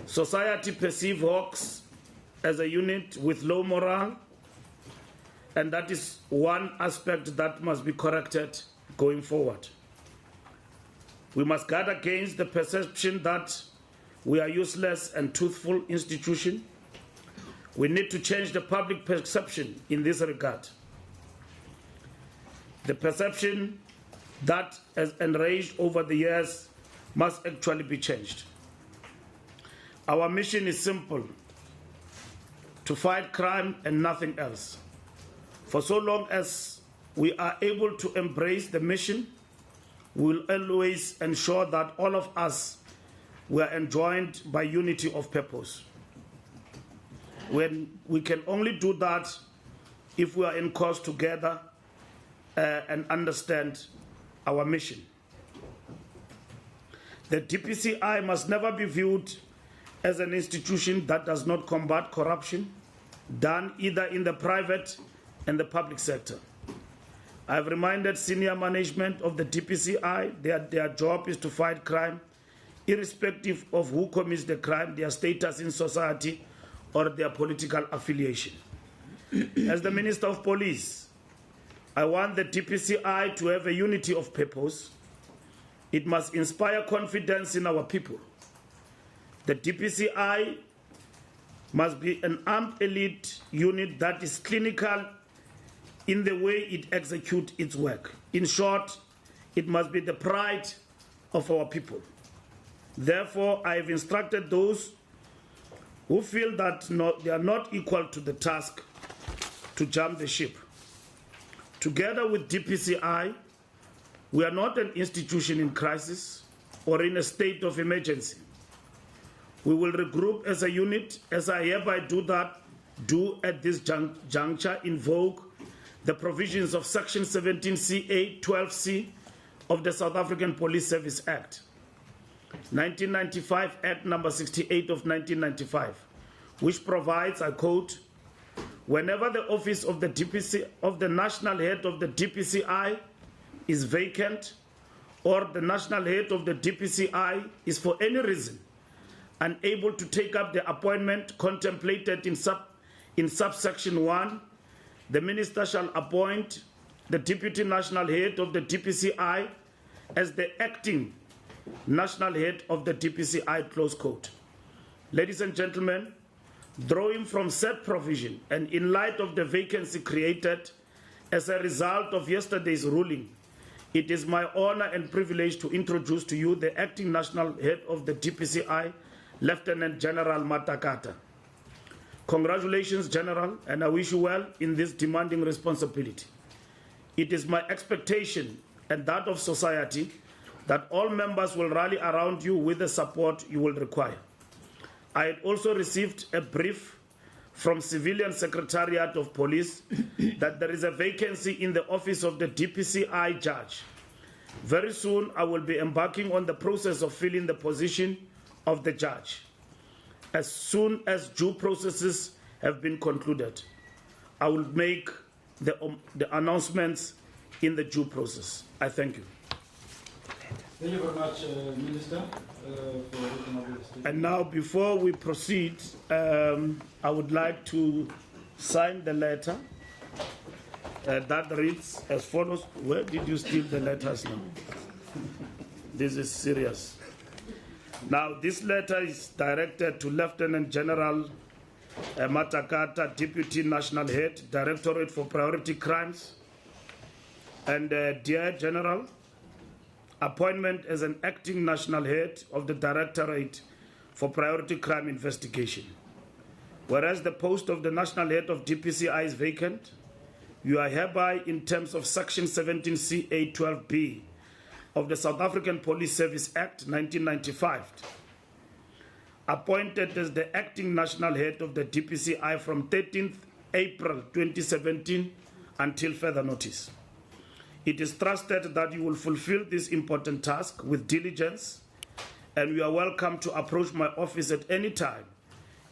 Society perceives hawks as a unit with low morale, and that is one aspect that must be corrected going forward. We must guard against the perception that we are useless and truthful institution. We need to change the public perception in this regard. The perception that has enraged over the years must actually be changed. Our mission is simple: to fight crime and nothing else. For so long as we are able to embrace the mission, we will always ensure that all of us were enjoined by unity of purpose. When we can only do that if we are in cause together and understand our mission. The DPCI must never be viewed as an institution that does not combat corruption, done either in the private and the public sector. I have reminded senior management of the DPCI that their job is to fight crime, irrespective of who commits the crime, their status in society, or their political affiliation. As the Minister of Police, I want the DPCI to have a unity of purpose. It must inspire confidence in our people. The DPCI must be an armed elite unit that is clinical in the way it executes its work. In short, it must be the pride of our people. Therefore, I have instructed those who feel that they are not equal to the task to jump the ship. Together with DPCI, we are not an institution in crisis or in a state of emergency. We will regroup as a unit, as I hereby do at this juncture, invoke the provisions of Section 17C8 12C of the South African Police Service Act, 1995 Act number 68 of 1995, which provides, I quote, whenever the office of the national head of the DPCI is vacant, or the national head of the DPCI is for any reason unable to take up the appointment contemplated in subsection 1, the minister shall appoint the deputy national head of the DPCI as the acting national head of the DPCI, close quote. Ladies and gentlemen, drawing from said provision and in light of the vacancy created as a result of yesterday's ruling, it is my honor and privilege to introduce to you the acting national head of the DPCI, Lieutenant General Matakata. Congratulations, General, and I wish you well in this demanding responsibility. It is my expectation and that of society that all members will rally around you with the support you will require. I had also received a brief from Civilian Secretariat of Police that there is a vacancy in the office of the DPCI judge. Very soon, I will be embarking on the process of filling the position of the judge. As soon as due processes have been concluded, I will make the announcements in the due process. I thank you. Thank you very much, Minister, for looking at this. And now, before we proceed, I would like to sign the letter that reads as follows. Where did you steal the letters now? This is serious. Now, this letter is directed to Lieutenant General Matakata, Deputy National Head, Directorate for Priority Crimes. And dear General, appointment as an acting national head of the Directorate for Priority Crime Investigation. Whereas the post of the national head of DPCI is vacant, you are hereby, in terms of Section 17CA 12B of the South African Police Service Act 1995, appointed as the acting national head of the DPCI from 13th April 2017 until further notice. It is trusted that you will fulfill this important task with diligence, and you are welcome to approach my office at any time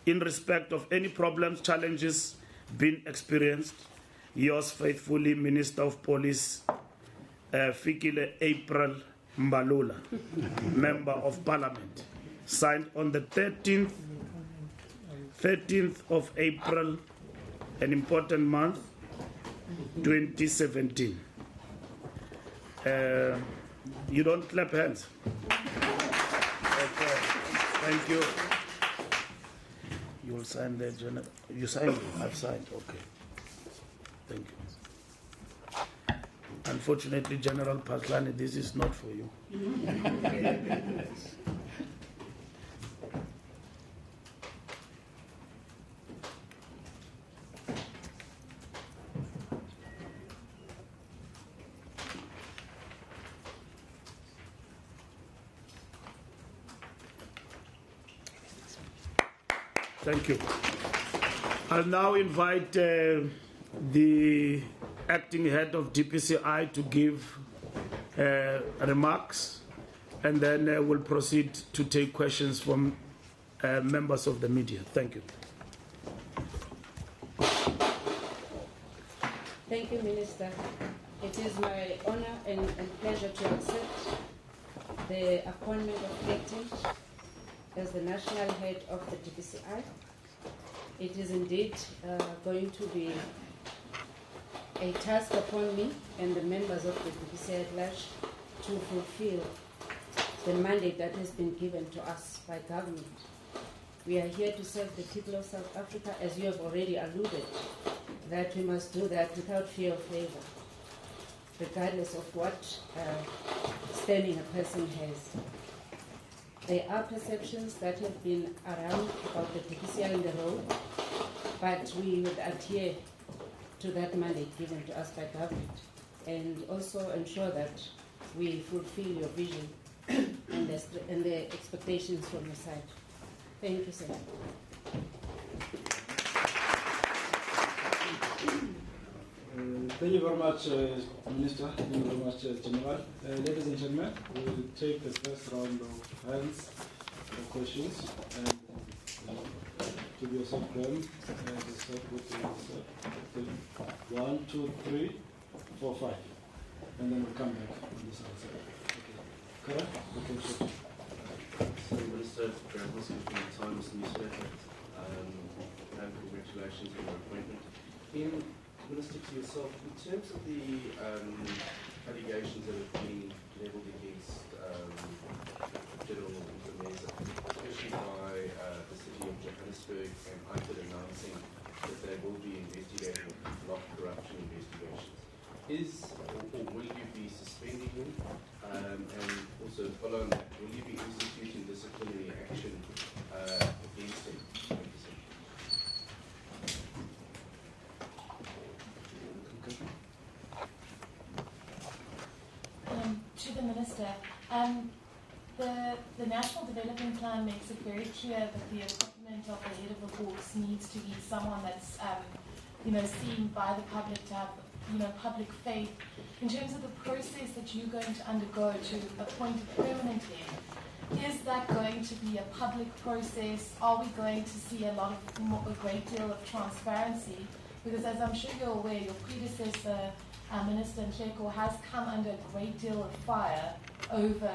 in respect of any problems, challenges being experienced. Yours faithfully, Minister of Police, Fikile April Mbalula, Member of Parliament. Signed on the 13th of April, an important month, 2017. You don't clap hands. Okay. Thank you. You will sign there, General. You signed? I've signed. Okay. Thank you. Unfortunately, General Patlani, this is not for you. Thank you. I'll now invite the acting head of DPCI to give remarks, and then we'll proceed to take questions from members of the media. Thank you. Thank you, Minister. It is my honor and pleasure to accept the appointment of acting as the national head of the DPCI. It is indeed going to be a task upon me and the members of the DPCI at large to fulfill the mandate that has been given to us by government. We are here to serve the people of South Africa, as you have already alluded, that we must do that without fear of favor, regardless of what standing a person has. There are perceptions that have been around about the DPCI in the road, but we would adhere to that mandate given to us by government, and also ensure that we fulfill your vision and the expectations from your side. Thank you, sir. Thank you very much, Minister. Thank you very much, General. Ladies and gentlemen, we will take the first round of hands of questions. And give yourself time. One, two, three, four, five. And then we'll come back on this side. Okay. Kara, okay, sure. So, Minister, thank you for your time as newsletter, and congratulations on your appointment. Minister, to yourself, in terms of the allegations that have been levelled against General Mbalula, especially by the City of Johannesburg and IFED announcing that they will be investigating block corruption investigations, or will you be suspending him? And also, following that, will you be instituting disciplinary action against him? To the Minister, The National Development Plan makes it very clear that the appointment of the head of the Hawks needs to be someone that's, seen by the public to have, public faith. In terms of the process that you're going to undergo to appoint a permanent head, is that going to be a public process? Are we going to see a great deal of transparency? Because as I'm sure you're aware, your predecessor, Minister Nhleko, has come under a great deal of fire over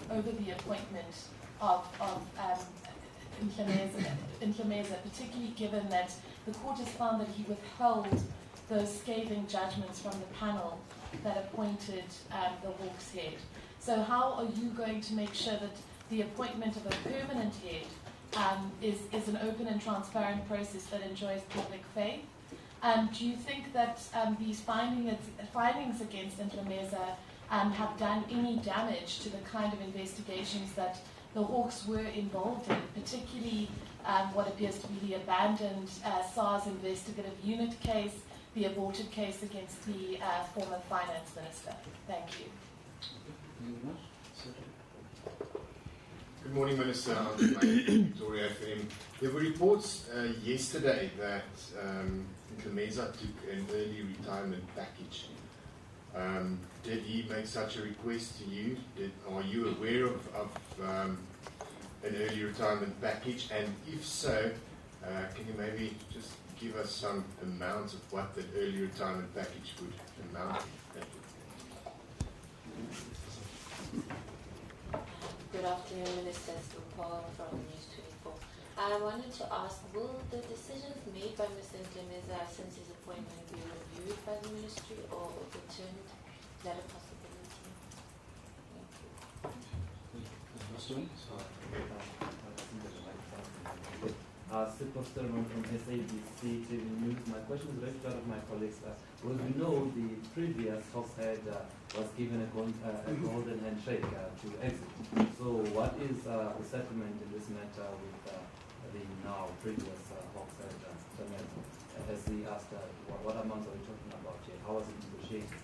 the appointment of Nhlumeza, particularly given that the court has found that he withheld those scathing judgments from the panel that appointed the Hawks head. So how are you going to make sure that the appointment of a permanent head is an open and transparent process that enjoys public faith? Do you think that these findings against Nhlumeza have done any damage to the kind of investigations that the Hawks were involved in, particularly what appears to be the abandoned SARS investigative unit case, the aborted case against the former finance minister? Thank you. Good morning, Minister. Victoria FM. There were reports yesterday that Nhlumeza took an early retirement package. Did he make such a request to you? Are you aware of an early retirement package? And if so, can you maybe just give us some amounts of what that early retirement package would amount to? Thank you. Good afternoon, Minister Paul from News 24. I wanted to ask, will the decisions made by Mr. Nhlumeza since his appointment be reviewed by the ministry or overturned? Is that a possibility? Sid Posterman from SABC TV News. My question is directed out of my colleagues. Well, we know the previous Hawks head was given a golden handshake to exit. So what is the settlement in this matter with the now previous Hawks head, as he asked, what amounts are we talking about here? How was it negotiated?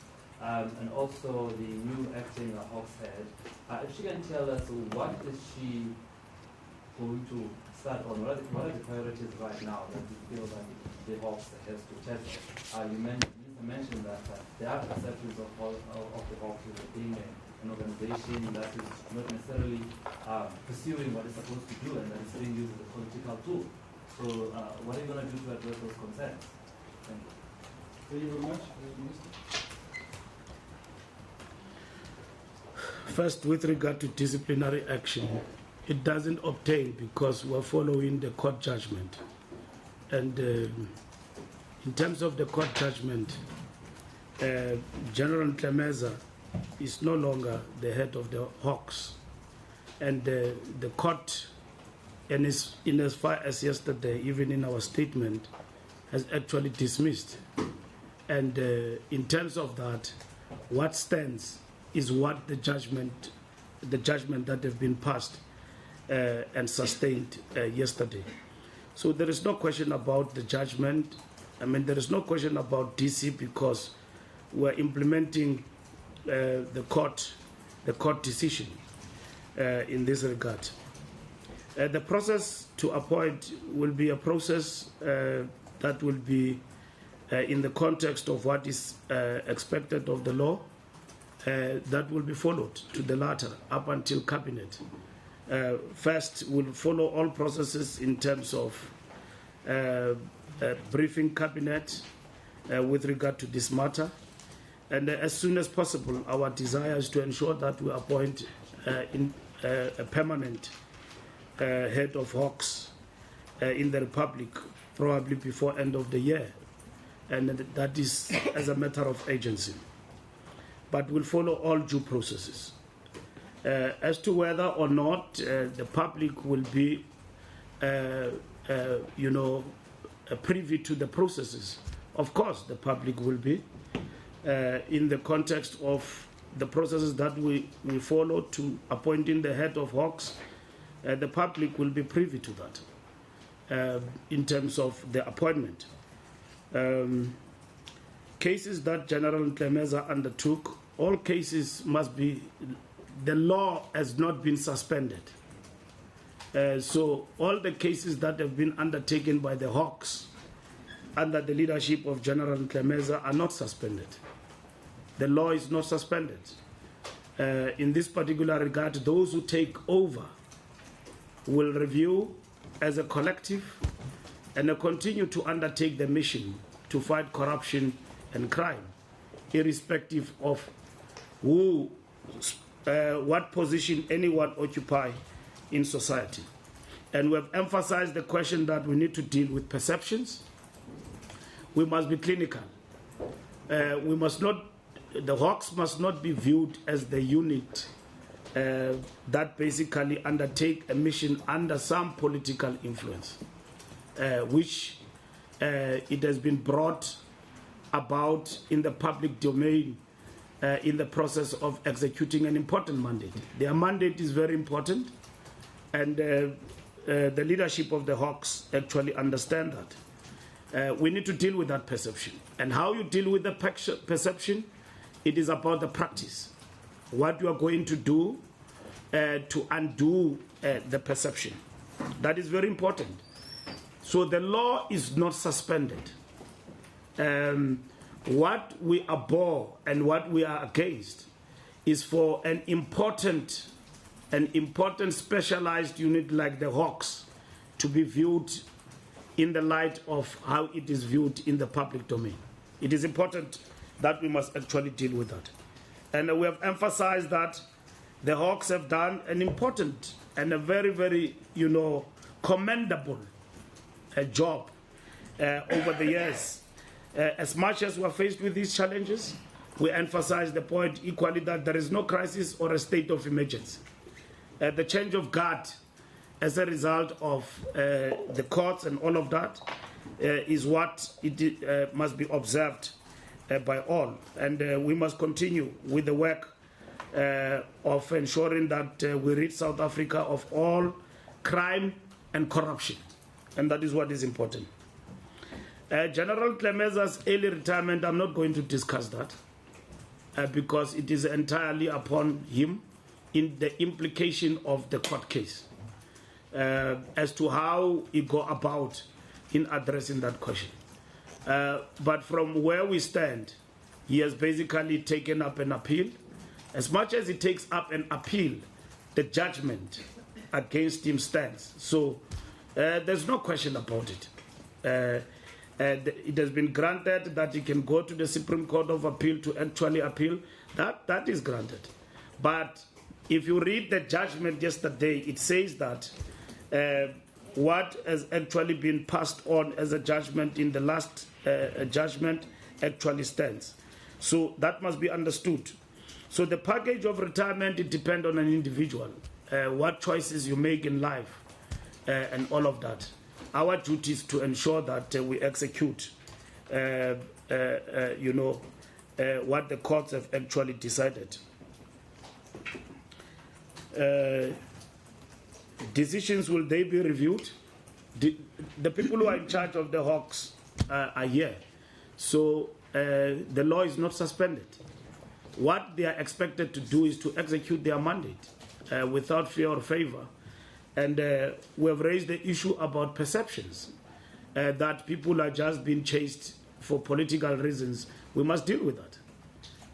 And also the new acting Hawks head, if she can tell us what is she going to start on, what are the priorities right now that you feel that the Hawks has to tackle? You mentioned that there are perceptions of the Hawks as being an organization that is not necessarily pursuing what it's supposed to do and that is being used as a political tool. So what are you going to do to address those concerns? Thank you. Thank you very much, Minister. First, with regard to disciplinary action, it doesn't obtain because we're following the court judgment. And in terms of the court judgment, General Nhlumeza is no longer the head of the Hawks. And the court, and in as far as yesterday, even in our statement, has actually dismissed. And in terms of that, what stands is what the judgment that have been passed and sustained yesterday. So there is no question about the judgment. I mean, there is no question about DC because we're implementing the court decision in this regard. The process to appoint will be a process that will be in the context of what is expected of the law. That will be followed to the latter up until cabinet. First, we'll follow all processes in terms of briefing cabinet with regard to this matter. And as soon as possible, our desire is to ensure that we appoint a permanent head of Hawks in the Republic, probably before end of the year. And that is as a matter of agency. But we'll follow all due processes. As to whether or not the public will be, privy to the processes, of course the public will be, in the context of the processes that we follow to appointing the head of Hawks, the public will be privy to that in terms of the appointment. Cases that General Nhlumeza undertook, all cases must be the law has not been suspended. So all the cases that have been undertaken by the Hawks under the leadership of General Ntlhameza are not suspended. The law is not suspended. In this particular regard, those who take over will review as a collective and continue to undertake the mission to fight corruption and crime, irrespective of who, what position anyone occupy in society. And we have emphasized the question that we need to deal with perceptions. We must be clinical. The Hawks must not be viewed as the unit that basically undertake a mission under some political influence, which it has been brought about in the public domain in the process of executing an important mandate. Their mandate is very important, and the leadership of the Hawks actually understand that. We need to deal with that perception. And how you deal with the perception, it is about the practice. What you are going to do to undo the perception. That is very important. So the law is not suspended. What we abhor and what we are against is for an important specialized unit like the Hawks to be viewed in the light of how it is viewed in the public domain. It is important that we must actually deal with that. And we have emphasized that the Hawks have done an important and a very, very, commendable job over the years. As much as we are faced with these challenges, we emphasize the point equally that there is no crisis or a state of emergency. The change of guard as a result of the courts and all of that is what it must be observed by all. And we must continue with the work of ensuring that we rid South Africa of all crime and corruption. And that is what is important. General Ntlhameza's early retirement, I'm not going to discuss that because it is entirely upon him in the implication of the court case as to how he go about in addressing that question. But from where we stand, he has basically taken up an appeal. As much as he takes up an appeal, the judgment against him stands. So there's no question about it. It has been granted that he can go to the Supreme Court of Appeal to actually appeal. That is granted. But if you read the judgment yesterday, it says that what has actually been passed on as a judgment in the last judgment actually stands. So that must be understood. So the package of retirement, it depends on an individual, what choices you make in life and all of that. Our duty is to ensure that we execute, what the courts have actually decided. Decisions, will they be reviewed? The people who are in charge of the Hawks are here. So the law is not suspended. What they are expected to do is to execute their mandate without fear or favor. And we have raised the issue about perceptions, that people are just being chased for political reasons. We must deal with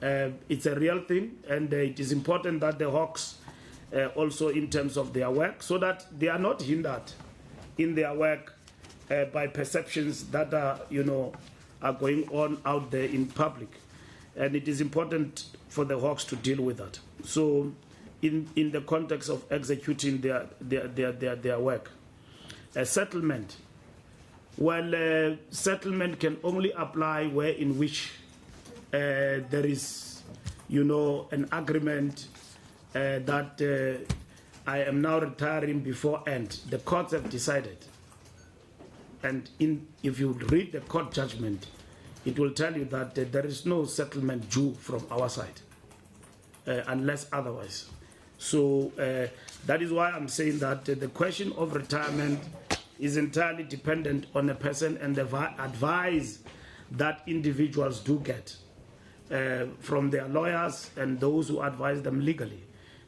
that. It's a real thing, and it is important that the Hawks also in terms of their work, so that they are not hindered in their work by perceptions that are going on out there in public. And it is important for the Hawks to deal with that. So in the context of executing their work. A settlement. Well, settlement can only apply where in which there is, an agreement that I am now retiring before end. The courts have decided. And if you read the court judgment, it will tell you that there is no settlement due from our side, unless otherwise. So that is why I'm saying that the question of retirement is entirely dependent on a person and the advice that individuals do get from their lawyers and those who advise them legally.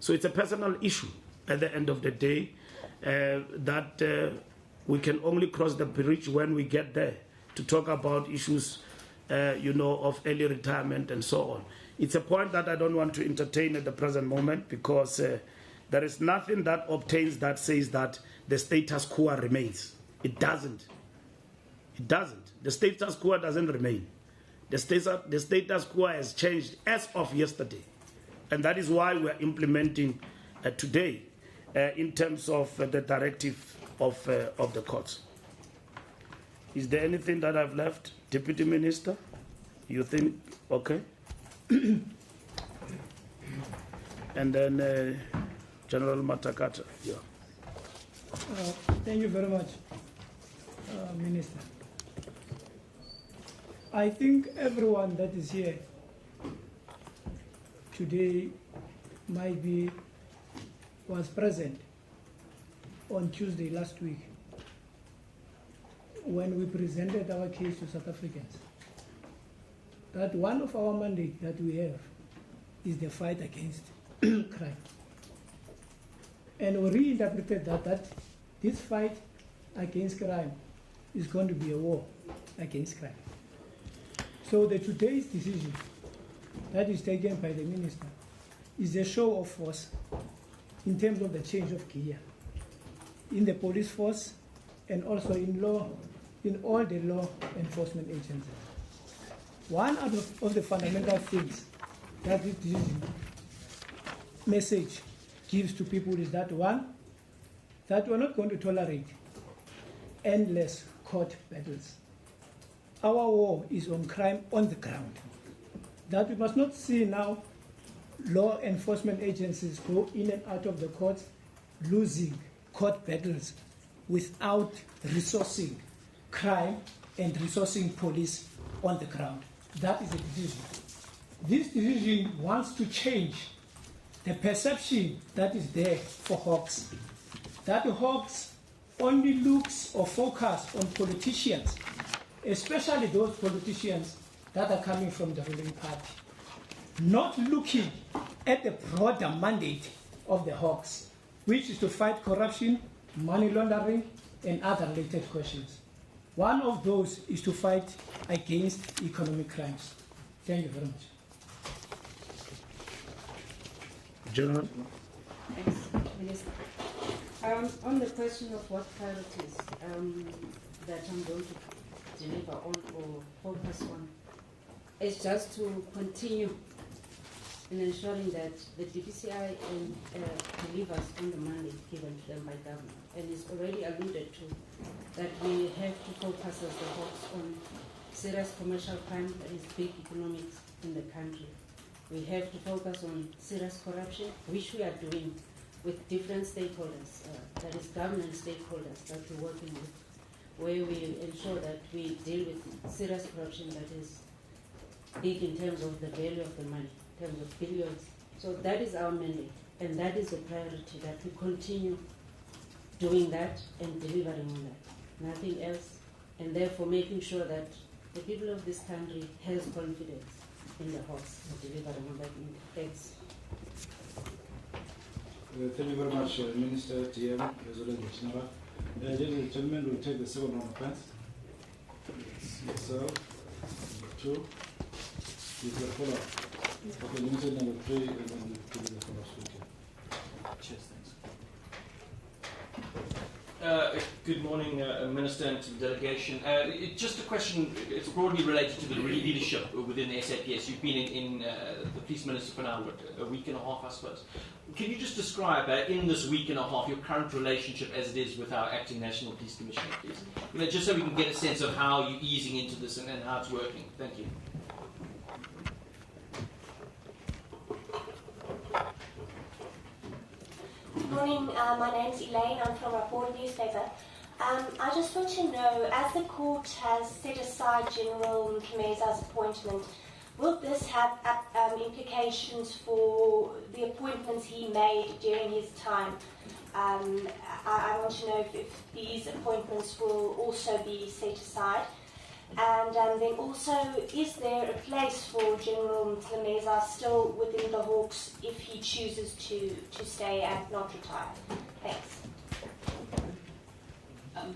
So it's a personal issue at the end of the day that we can only cross the bridge when we get there to talk about issues, of early retirement and so on. It's a point that I don't want to entertain at the present moment because there is nothing that obtains that says that the status quo remains. It doesn't. It doesn't. The status quo doesn't remain. The status quo has changed as of yesterday. And that is why we're implementing today in terms of the directive of the courts. Is there anything that I've left, Deputy Minister? You think, okay? And then General Matakata. Yeah. Thank you very much, Minister. I think everyone that is here today was present on Tuesday last week when we presented our case to South Africans. That one of our mandates that we have is the fight against crime. And we reinterpreted that this fight against crime is going to be a war against crime. So today's decision that is taken by the minister is a show of force in terms of the change of gear in the police force and also in all the law enforcement agencies. One of the fundamental things that this message gives to people is that one, that we're not going to tolerate endless court battles. Our war is on crime on the ground. That we must not see now law enforcement agencies go in and out of the courts, losing court battles without resourcing crime and resourcing police on the ground. That is a decision. This decision wants to change the perception that is there for Hawks. That Hawks only looks or focus on politicians, especially those politicians that are coming from the ruling party, not looking at the broader mandate of the Hawks, which is to fight corruption, money laundering, and other related questions. One of those is to fight against economic crimes. Thank you very much. General. Thanks, Minister. On the question of what priorities that I'm going to deliver on or focus on, is just to continue in ensuring that the DPCI delivers on the mandate given to them by government. And it's already alluded to that we have to focus as the Hawks on serious commercial crime that is big economics in the country. We have to focus on serious corruption, which we are doing with different stakeholders, that is government stakeholders that we're working with, where we ensure that we deal with serious corruption that is big in terms of the value of the money, in terms of billions. So that is our mandate, and that is the priority, that we continue doing that and delivering on that. Nothing else, and therefore making sure that the people of this country has confidence in the Hawks and delivering on that. Thanks. Thank you very much, Minister TM, President General. Ladies and gentlemen, we'll take the second round of hands. Yourself, number 2. Is the follow-up. Okay, Minister number 3, and then to the follow-up speaker. Cheers, thanks. Good morning, Minister, and to the delegation. Just a question, it's broadly related to the leadership within the SAPS. You've been in the Police Minister for now, a week and a half, I suppose. Can you just describe, in this week and a half, your current relationship as it is with our Acting National Police Commissioner, please? Just so we can get a sense of how you're easing into this and how it's working. Thank you. Good morning, my name's Elaine, I'm from Rapport newspaper. I just want to know, as the court has set aside General Mkhimeza's appointment, will this have implications for the appointments he made during his time? I want to know if these appointments will also be set aside. And then also, is there a place for General Mbalula still within the Hawks if he chooses to stay and not retire? Thanks.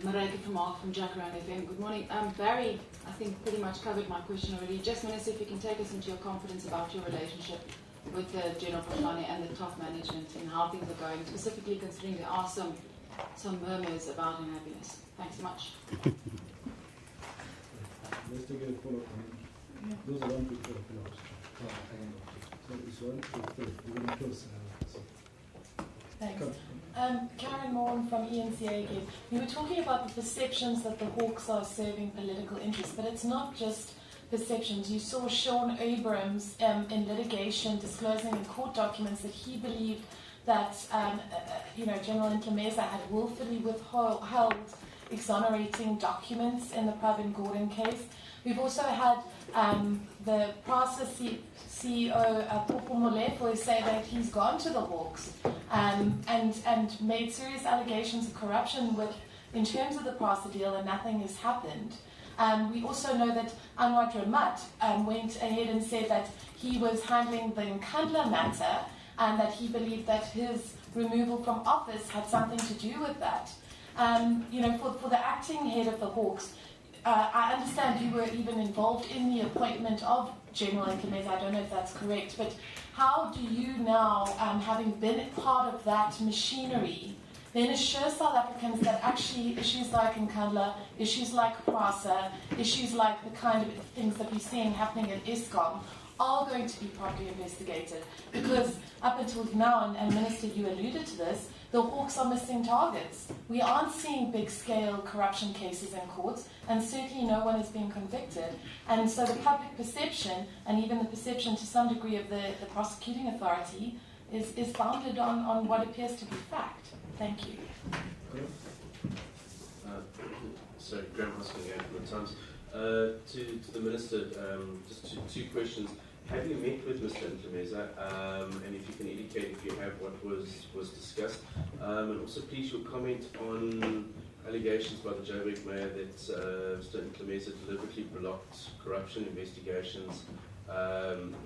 Marike from Jacaranda FM. Good morning. Barry, I think pretty much covered my question already. Just want to see if you can take us into your confidence about your relationship with the General Potlane and the top management and how things are going, specifically considering there are some murmurs about unhappiness. Thanks so much. Let's take a follow-up. Those are 1 to 4 follow-ups. So it's 1 to 3. We're going to close. Thanks. Karen Morn from ENCA again. You were talking about the perceptions that the Hawks are serving political interests, but it's not just perceptions. You saw Sean Abrams in litigation disclosing in court documents that he believed that General Mbalula had willfully withheld exonerating documents in the Pravin Gordhan case. We've also had the PRASA CEO, Popo Molefe, say that he's gone to the Hawks and made serious allegations of corruption in terms of the PRASA deal, and nothing has happened. We also know that Anwar Ramat went ahead and said that he was handling the Nkandla matter and that he believed that his removal from office had something to do with that. For the acting head of the Hawks, I understand you were even involved in the appointment of General Mbalula. I don't know if that's correct, but how do you now, having been part of that machinery, then assure South Africans that actually issues like Nkandla, issues like PRASA, issues like the kind of things that we're seeing happening at Eskom are going to be properly investigated? Because up until now, and Minister, you alluded to this, the Hawks are missing targets. We aren't seeing big-scale corruption cases in courts, and certainly no one is being convicted. And so the public perception, and even the perception to some degree of the prosecuting authority, is founded on what appears to be fact. Thank you. Sorry, Graham Hosking again from the Times. To the Minister, just two questions. Have you met with Mr. Mbalula, and if you can indicate if you have what was discussed, and also please your comment on allegations by the Joburg Mayor that Mr. Mbalula deliberately blocked corruption investigations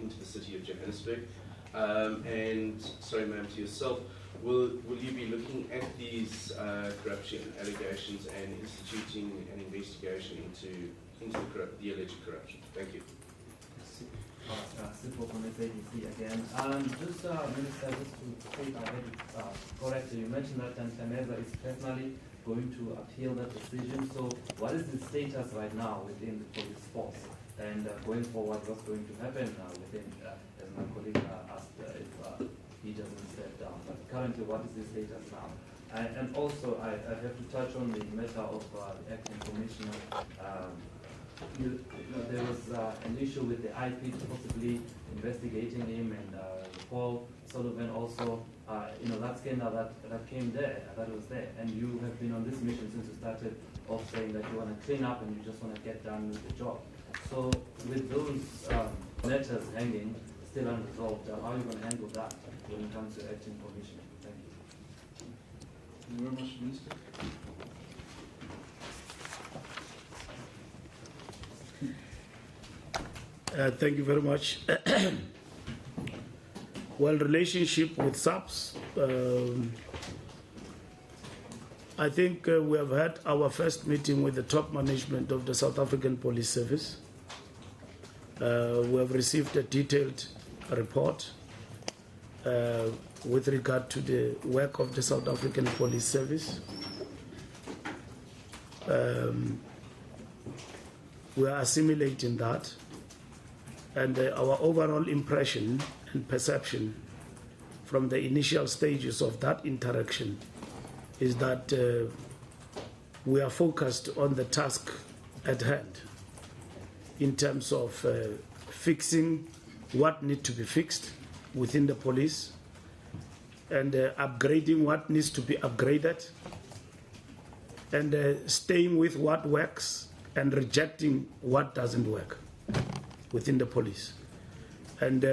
into the city of Johannesburg. And sorry, ma'am, to yourself, will you be looking at these corruption allegations and instituting an investigation into the alleged corruption? Thank you. Sipo from SABC again. Minister, just to say I read it correctly, you mentioned that Mbalula is personally going to appeal that decision. So what is the status right now within the police force? And going forward, what's going to happen within, as my colleague asked, if he doesn't step down. But currently, what is the status now? And also, I have to touch on the matter of the acting commissioner. There was an issue with the IP possibly investigating him, and Paul Sullivan also, that scandal that came there, that was there. And you have been on this mission since you started off saying that you want to clean up and you just want to get done with the job. So with those matters hanging, still unresolved, how are you going to handle that when it comes to acting commissioner? Thank you. Thank you very much, Minister. Thank you very much. Well, relationship with SABC, I think we have had our first meeting with the top management of the South African Police Service. We have received a detailed report with regard to the work of the South African Police Service. We are assimilating that. And our overall impression and perception from the initial stages of that interaction is that we are focused on the task at hand in terms of fixing what needs to be fixed within the police and upgrading what needs to be upgraded and staying with what works and rejecting what doesn't work within the police. And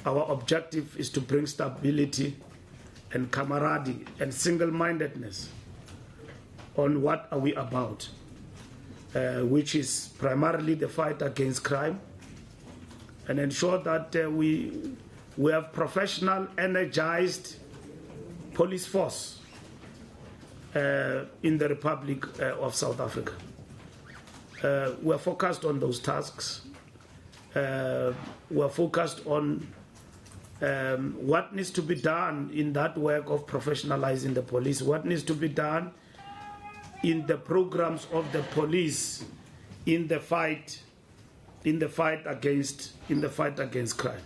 our objective is to bring stability and camaraderie and single-mindedness on what are we about. which is primarily the fight against crime, and ensure that we have professional, energized police force in the Republic of South Africa. We're focused on those tasks. We're focused on what needs to be done in that work of professionalizing the police, what needs to be done in the programs of the police in the fight against crime.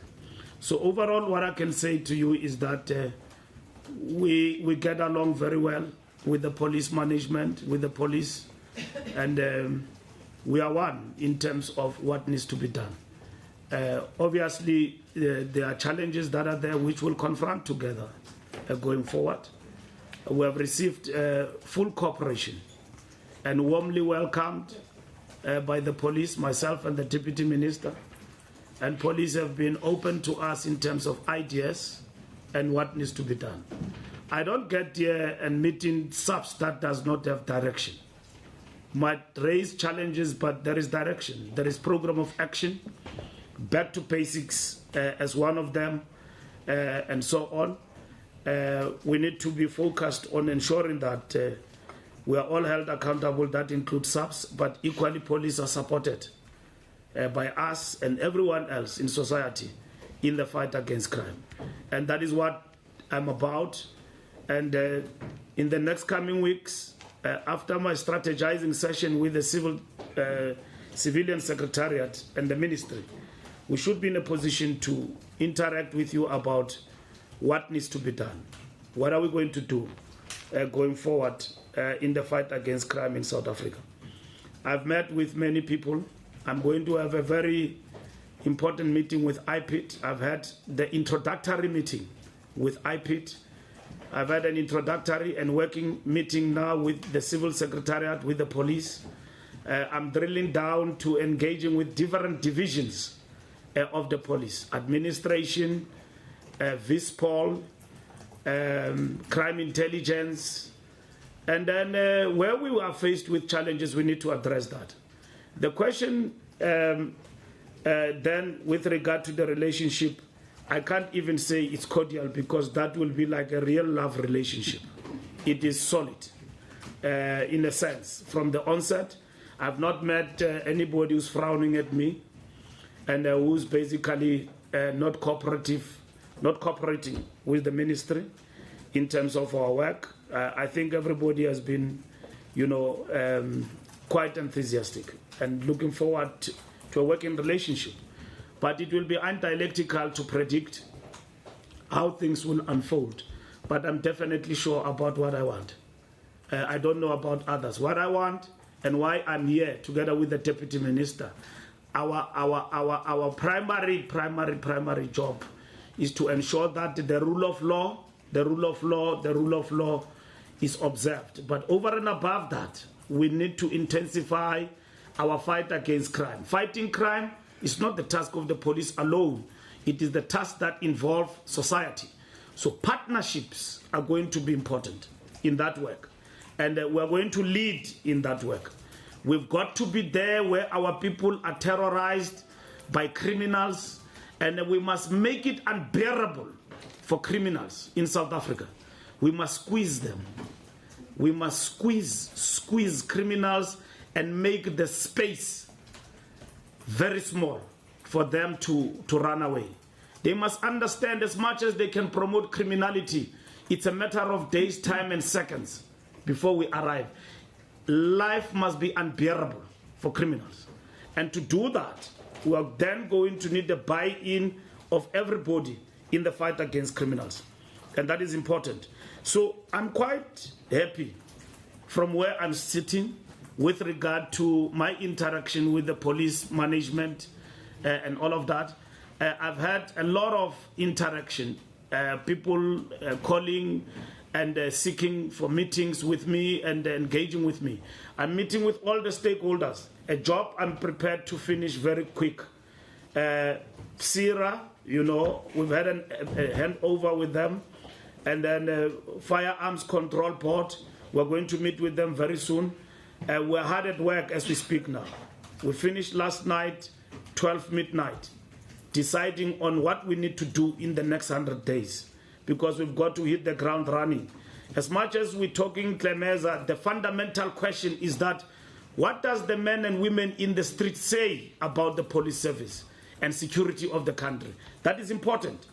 So overall, what I can say to you is that we get along very well with the police management, with the police, and we are one in terms of what needs to be done. Obviously, there are challenges that are there which we'll confront together going forward. We have received full cooperation and warmly welcomed by the police, myself and the Deputy Minister. And police have been open to us in terms of ideas and what needs to be done. I don't get here and meeting subs that does not have direction. Might raise challenges, but there is direction. There is program of action, back to basics as one of them, and so on. We need to be focused on ensuring that we are all held accountable. That includes subs, but equally police are supported by us and everyone else in society in the fight against crime. And that is what I'm about. And in the next coming weeks, after my strategizing session with the civilian secretariat and the ministry, we should be in a position to interact with you about what needs to be done. What are we going to do going forward in the fight against crime in South Africa? I've met with many people. I'm going to have a very important meeting with IPIT. I've had the introductory meeting with IPIT. I've had an introductory and working meeting now with the civil secretariat, with the police. I'm drilling down to engaging with different divisions of the police, administration, VISPOL, crime intelligence, and then where we are faced with challenges, we need to address that. The question then with regard to the relationship, I can't even say it's cordial because that will be like a real love relationship. It is solid in a sense. From the onset, I've not met anybody who's frowning at me and who's basically not cooperating with the ministry in terms of our work. I think everybody has been, quite enthusiastic and looking forward to a working relationship. But it will be undialectical to predict how things will unfold. But I'm definitely sure about what I want. I don't know about others. What I want and why I'm here together with the Deputy Minister, our primary job is to ensure that the rule of law is observed. But over and above that, we need to intensify our fight against crime. Fighting crime is not the task of the police alone. It is the task that involves society. So partnerships are going to be important in that work. And we're going to lead in that work. We've got to be there where our people are terrorized by criminals, and we must make it unbearable for criminals in South Africa. We must squeeze them. We must squeeze criminals and make the space very small for them to run away. They must understand, as much as they can promote criminality, it's a matter of days, time, and seconds before we arrive. Life must be unbearable for criminals. And to do that, we are then going to need the buy-in of everybody in the fight against criminals. And that is important. So I'm quite happy from where I'm sitting with regard to my interaction with the police management and all of that. I've had a lot of interaction, people calling and seeking for meetings with me and engaging with me. I'm meeting with all the stakeholders, a job I'm prepared to finish very quick. SIRA, we've had a handover with them, and then Firearms Control Board, we're going to meet with them very soon. We're hard at work as we speak now. We finished last night, 12 midnight, deciding on what we need to do in the next 100 days, because we've got to hit the ground running. As much as we're talking Clemeza, the fundamental question is that what does the men and women in the street say about the police service and security of the country? That is important.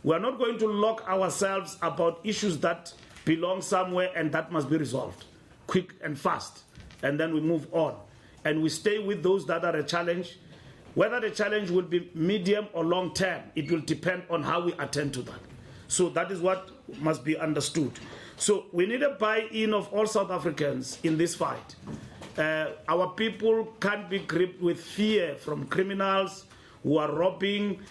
We are not going to lock ourselves about issues that belong somewhere and that must be resolved quick and fast, and then we move on. And we stay with those that are a challenge. Whether the challenge will be medium or long term, it will depend on how we attend to that. So that is what must be understood. So we need a buy-in of all South Africans in this fight. Our people can't be gripped with fear from criminals who are robbing,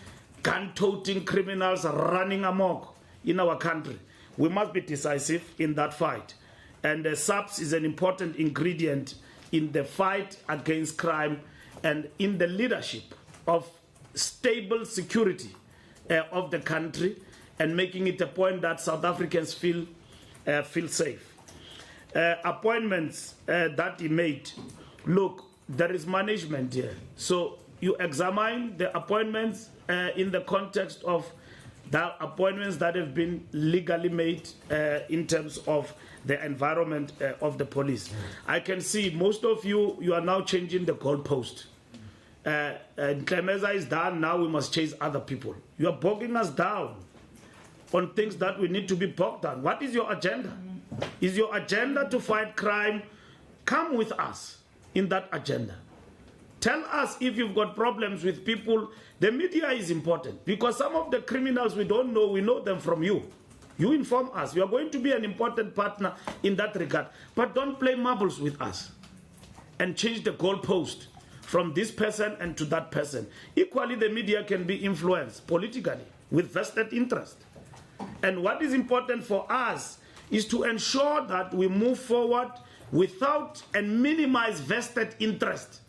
gun-toting criminals running amok in our country. We must be decisive in that fight. And SABC is an important ingredient in the fight against crime and in the leadership of stable security of the country, and making it a point that South Africans feel safe. Appointments that he made, look, there is management here. So you examine the appointments in the context of the appointments that have been legally made in terms of the environment of the police. I can see most of you are now changing the goalpost. Clemeza is done, now we must chase other people. You are bogging us down on things that we need to be bogged down. What is your agenda? Is your agenda to fight crime? Come with us in that agenda. Tell us if you've got problems with people. The media is important because some of the criminals we don't know, we know them from you. You inform us. You are going to be an important partner in that regard. But don't play marbles with us and change the goalpost from this person and to that person. Equally, the media can be influenced politically with vested interest. And what is important for us is to ensure that we move forward without and minimize vested interest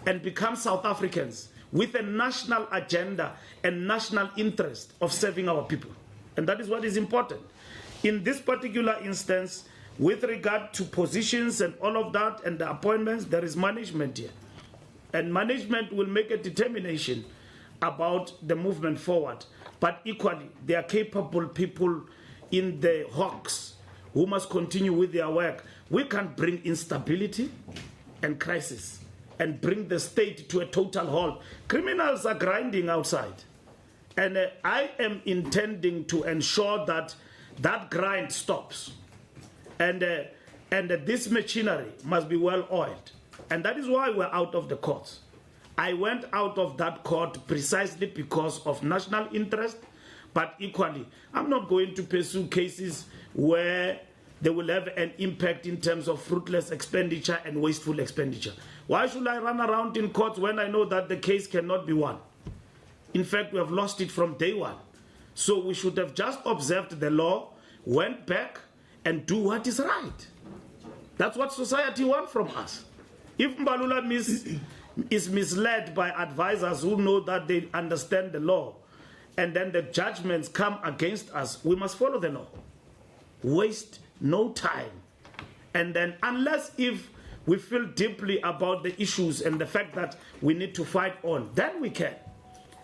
and become South Africans with a national agenda and national interest of serving our people. And that is what is important. In this particular instance, with regard to positions and all of that and the appointments, there is management here. And management will make a determination about the movement forward. But equally, there are capable people in the Hawks who must continue with their work. We can't bring instability and crisis and bring the state to a total halt. Criminals are grinding outside. And I am intending to ensure that that grind stops. And this machinery must be well oiled. And that is why we're out of the courts. I went out of that court precisely because of national interest, but equally, I'm not going to pursue cases where they will have an impact in terms of fruitless expenditure and wasteful expenditure. Why should I run around in courts when I know that the case cannot be won? In fact, we have lost it from day one. So we should have just observed the law, went back, and do what is right. That's what society wants from us. If Mbalula is misled by advisors who know that they understand the law, and then the judgments come against us, we must follow the law. Waste no time. And then unless if we feel deeply about the issues and the fact that we need to fight on, then we can.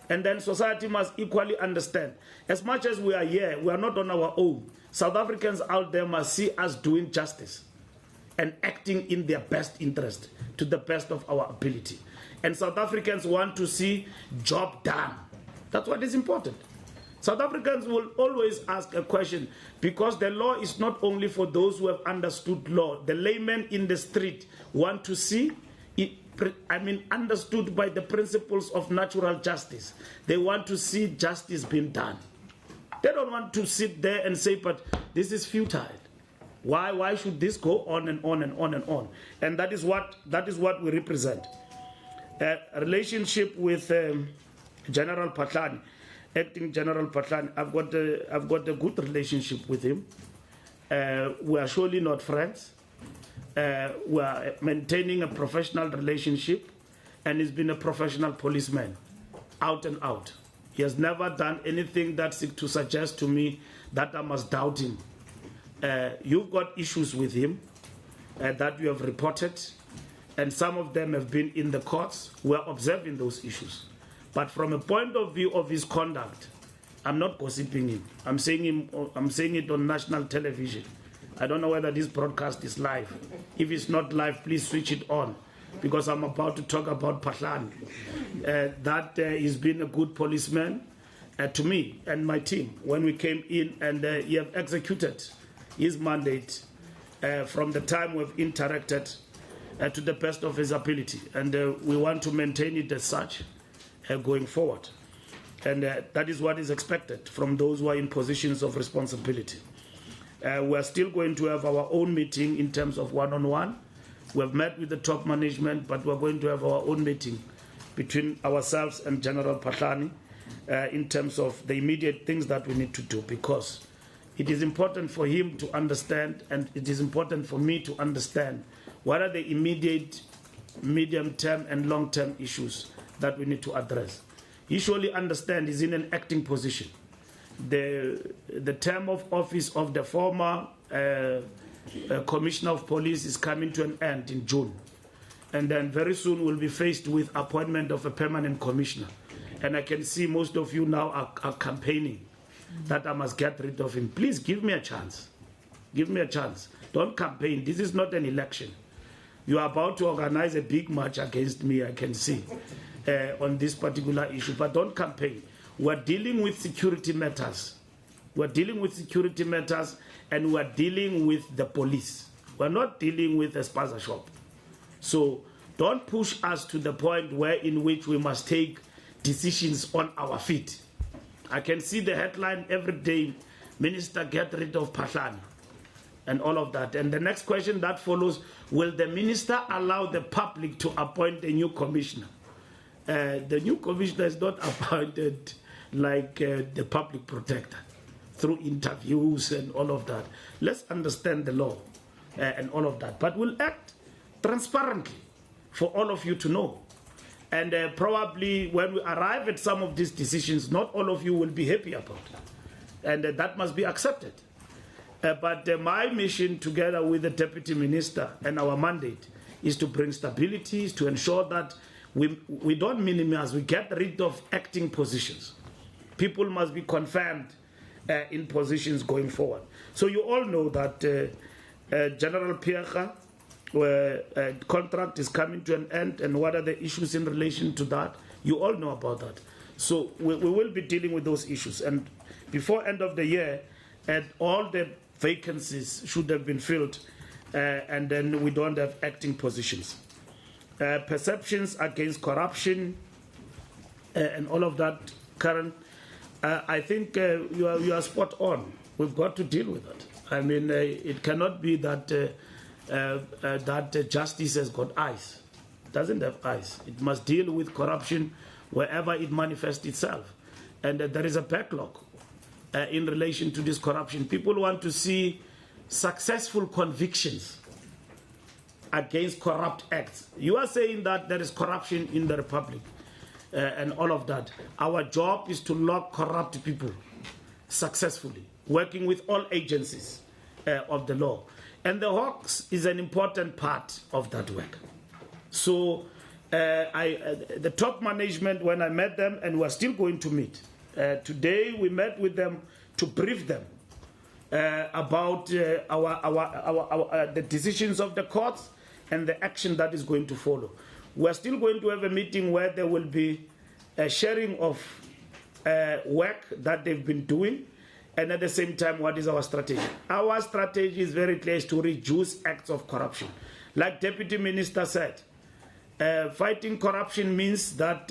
And then society must equally understand. As much as we are here, we are not on our own. South Africans out there must see us doing justice and acting in their best interest to the best of our ability. And South Africans want to see job done. That's what is important. South Africans will always ask a question because the law is not only for those who have understood law. The laymen in the street want to see it, understood by the principles of natural justice. They want to see justice being done. They don't want to sit there and say, but this is futile. Why should this go on and on and on and on? And that is what we represent. A relationship with General Patlani, Acting General Patlani, I've got a good relationship with him. We are surely not friends. We are maintaining a professional relationship, and he's been a professional policeman, out and out. He has never done anything that seeks to suggest to me that I must doubt him. You've got issues with him. that you have reported, and some of them have been in the courts. We are observing those issues. But from a point of view of his conduct, I'm not gossiping him. I'm saying it on national television. I don't know whether this broadcast is live. If it's not live, please switch it on, because I'm about to talk about Pahlani. He's been a good policeman to me and my team when we came in, and he have executed his mandate from the time we've interacted to the best of his ability. And we want to maintain it as such going forward. And that is what is expected from those who are in positions of responsibility. We're still going to have our own meeting in terms of one-on-one. We have met with the top management, but we're going to have our own meeting between ourselves and General Pahlani in terms of the immediate things that we need to do, because it is important for him to understand, and it is important for me to understand what are the immediate, medium-term and long-term issues that we need to address. He surely understands he's in an acting position. The term of office of the former Commissioner of Police is coming to an end in June. And then very soon we'll be faced with appointment of a permanent commissioner. And I can see most of you now are campaigning that I must get rid of him. Please give me a chance. Give me a chance. Don't campaign. This is not an election. You are about to organize a big march against me, I can see, on this particular issue. But don't campaign. We're dealing with security matters. We're dealing with security matters, and we're dealing with the police. We're not dealing with a spaza shop. So don't push us to the point where in which we must take decisions on our feet. I can see the headline every day, Minister get rid of Pahlani, and all of that. And the next question that follows, will the minister allow the public to appoint a new commissioner? The new commissioner is not appointed like the public protector, through interviews and all of that. Let's understand the law and all of that. But we'll act transparently for all of you to know. And probably when we arrive at some of these decisions, not all of you will be happy about it. And that must be accepted. But my mission, together with the Deputy Minister and our mandate, is to bring stability, is to ensure that we don't minimize, we get rid of acting positions. People must be confirmed in positions going forward. So you all know that General Pierre contract is coming to an end, and what are the issues in relation to that? You all know about that. So we will be dealing with those issues. And before end of the year, all the vacancies should have been filled, and then we don't have acting positions. Perceptions against corruption and all of that, Karen, I think you are spot on. We've got to deal with it. I mean, it cannot be that that justice has got eyes. It doesn't have eyes. It must deal with corruption wherever it manifests itself. And there is a backlog in relation to this corruption. People want to see successful convictions against corrupt acts. You are saying that there is corruption in the Republic and all of that. Our job is to lock corrupt people successfully, working with all agencies of the law. And the Hawks is an important part of that work. So the top management, when I met them, and we're still going to meet, today we met with them to brief them about the decisions of the courts and the action that is going to follow. We're still going to have a meeting where there will be a sharing of work that they've been doing, and at the same time, what is our strategy? Our strategy is very clear, is to reduce acts of corruption. Like Deputy Minister said, fighting corruption means that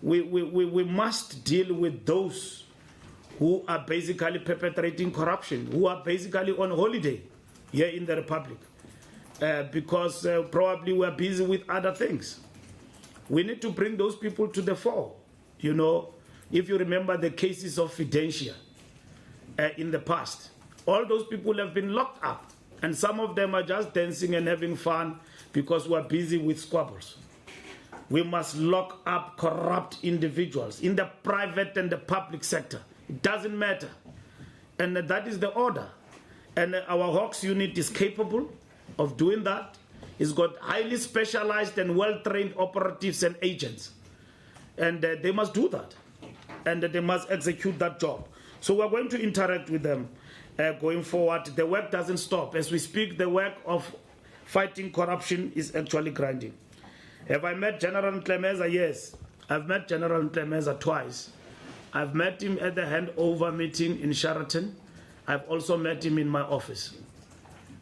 we must deal with those who are basically perpetrating corruption, who are basically on holiday here in the Republic, because probably we're busy with other things. We need to bring those people to the fore. You know, if you remember the cases of Fidentia in the past, all those people have been locked up, and some of them are just dancing and having fun because we're busy with squabbles. We must lock up corrupt individuals in the private and the public sector. It doesn't matter. And that is the order. And our Hawks unit is capable of doing that. It's got highly specialized and well-trained operatives and agents. And they must do that. And they must execute that job. So we're going to interact with them going forward. The work doesn't stop. As we speak, the work of fighting corruption is actually grinding. Have I met General Ntlемeza? Yes. I've met General Ntlемeza twice. I've met him at the handover meeting in Sheraton. I've also met him in my office.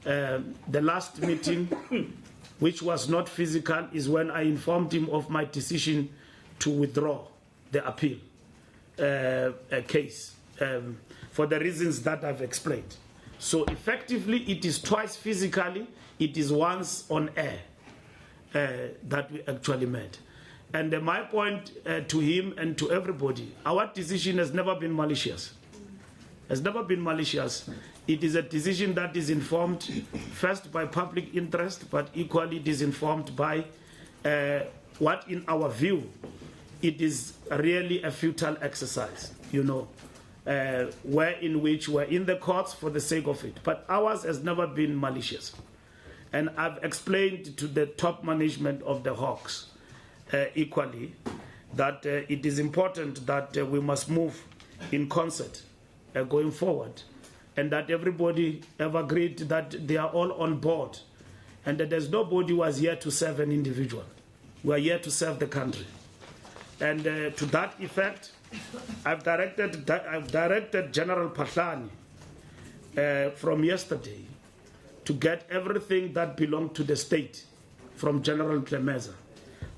The last meeting, which was not physical, is when I informed him of my decision to withdraw the appeal case for the reasons that I've explained. So effectively, it is twice physically, it is once on air that we actually met. And my point to him and to everybody, our decision has never been malicious. Has never been malicious. It is a decision that is informed first by public interest, but equally it is informed by what, in our view, it is really a futile exercise, you know, in which we're in the courts for the sake of it. But ours has never been malicious. And I've explained to the top management of the Hawks equally that it is important that we must move in concert going forward, and that everybody have agreed that they are all on board, and that there's nobody who was here to serve an individual. We are here to serve the country. And to that effect, I've directed General Patlani from yesterday to get everything that belonged to the state from General Ntlемeza,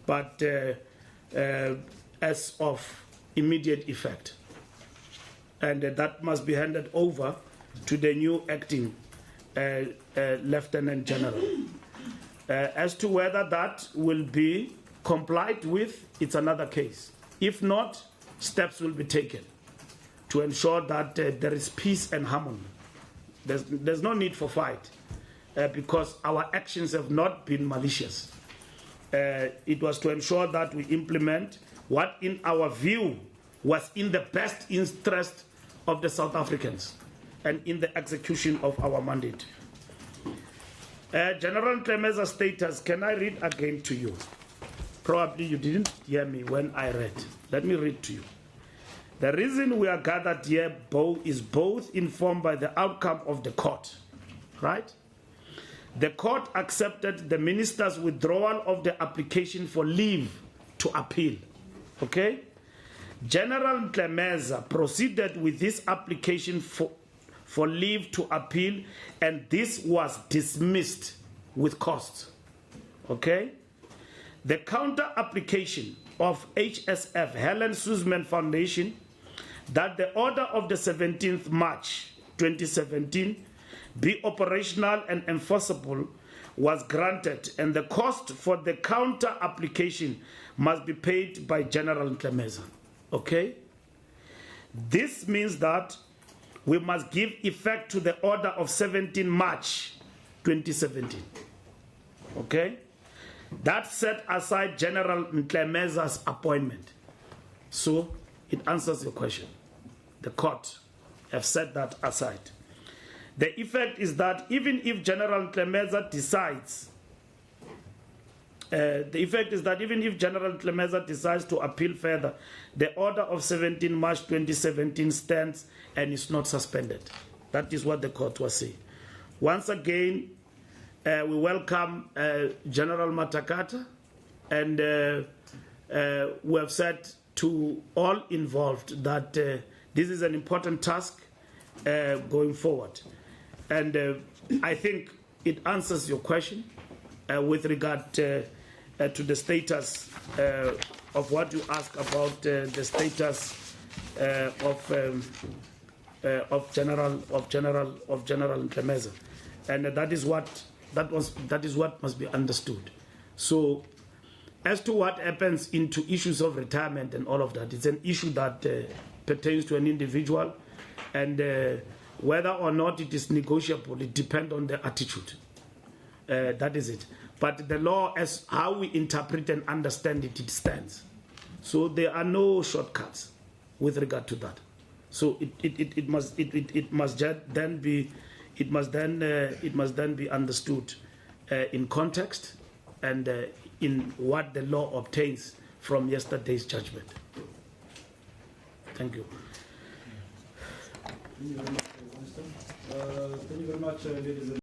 but as of immediate effect. And that must be handed over to the new acting Lieutenant General. As to whether that will be complied with, it's another case. If not, steps will be taken to ensure that there is peace and harmony. There's no need for fight because our actions have not been malicious. It was to ensure that we implement what, in our view, was in the best interest of the South Africans and in the execution of our mandate. General Ntlemeza's status, can I read again to you? Probably you didn't hear me when I read. Let me read to you. The reason we are gathered here is both informed by the outcome of the court, right? The court accepted the minister's withdrawal of the application for leave to appeal, okay? General Ntlемeza proceeded with this application for leave to appeal, and this was dismissed with cost, okay? The counter application of HSF, Helen Zille Foundation, that the order of the 17th March 2017 be operational and enforceable was granted, and the cost for the counter application must be paid by General Ntlемeza. Okay? This means that we must give effect to the order of 17 March 2017. Okay? That set aside General Ntlemeza's appointment. So it answers your question. The court have set that aside. The effect is that even if General Ntlемeza decides to appeal further, the order of 17 March 2017 stands and is not suspended. That is what the court was saying. Once again, we welcome General Matakata, and we have said to all involved that this is an important task going forward. And I think it answers your question with regard to the status of what you ask about the status of General Ntlемeza, and that is what must be understood. So, as to what happens into issues of retirement and all of that, it's an issue that pertains to an individual, and whether or not it is negotiable, it depends on the attitude. That is it. But the law, as how we interpret and understand it, it stands. So there are no shortcuts with regard to that. So it must then be understood in context and in what the law obtains from yesterday's judgment. Thank you. Thank you very much, Minister. Thank you very much, ladies and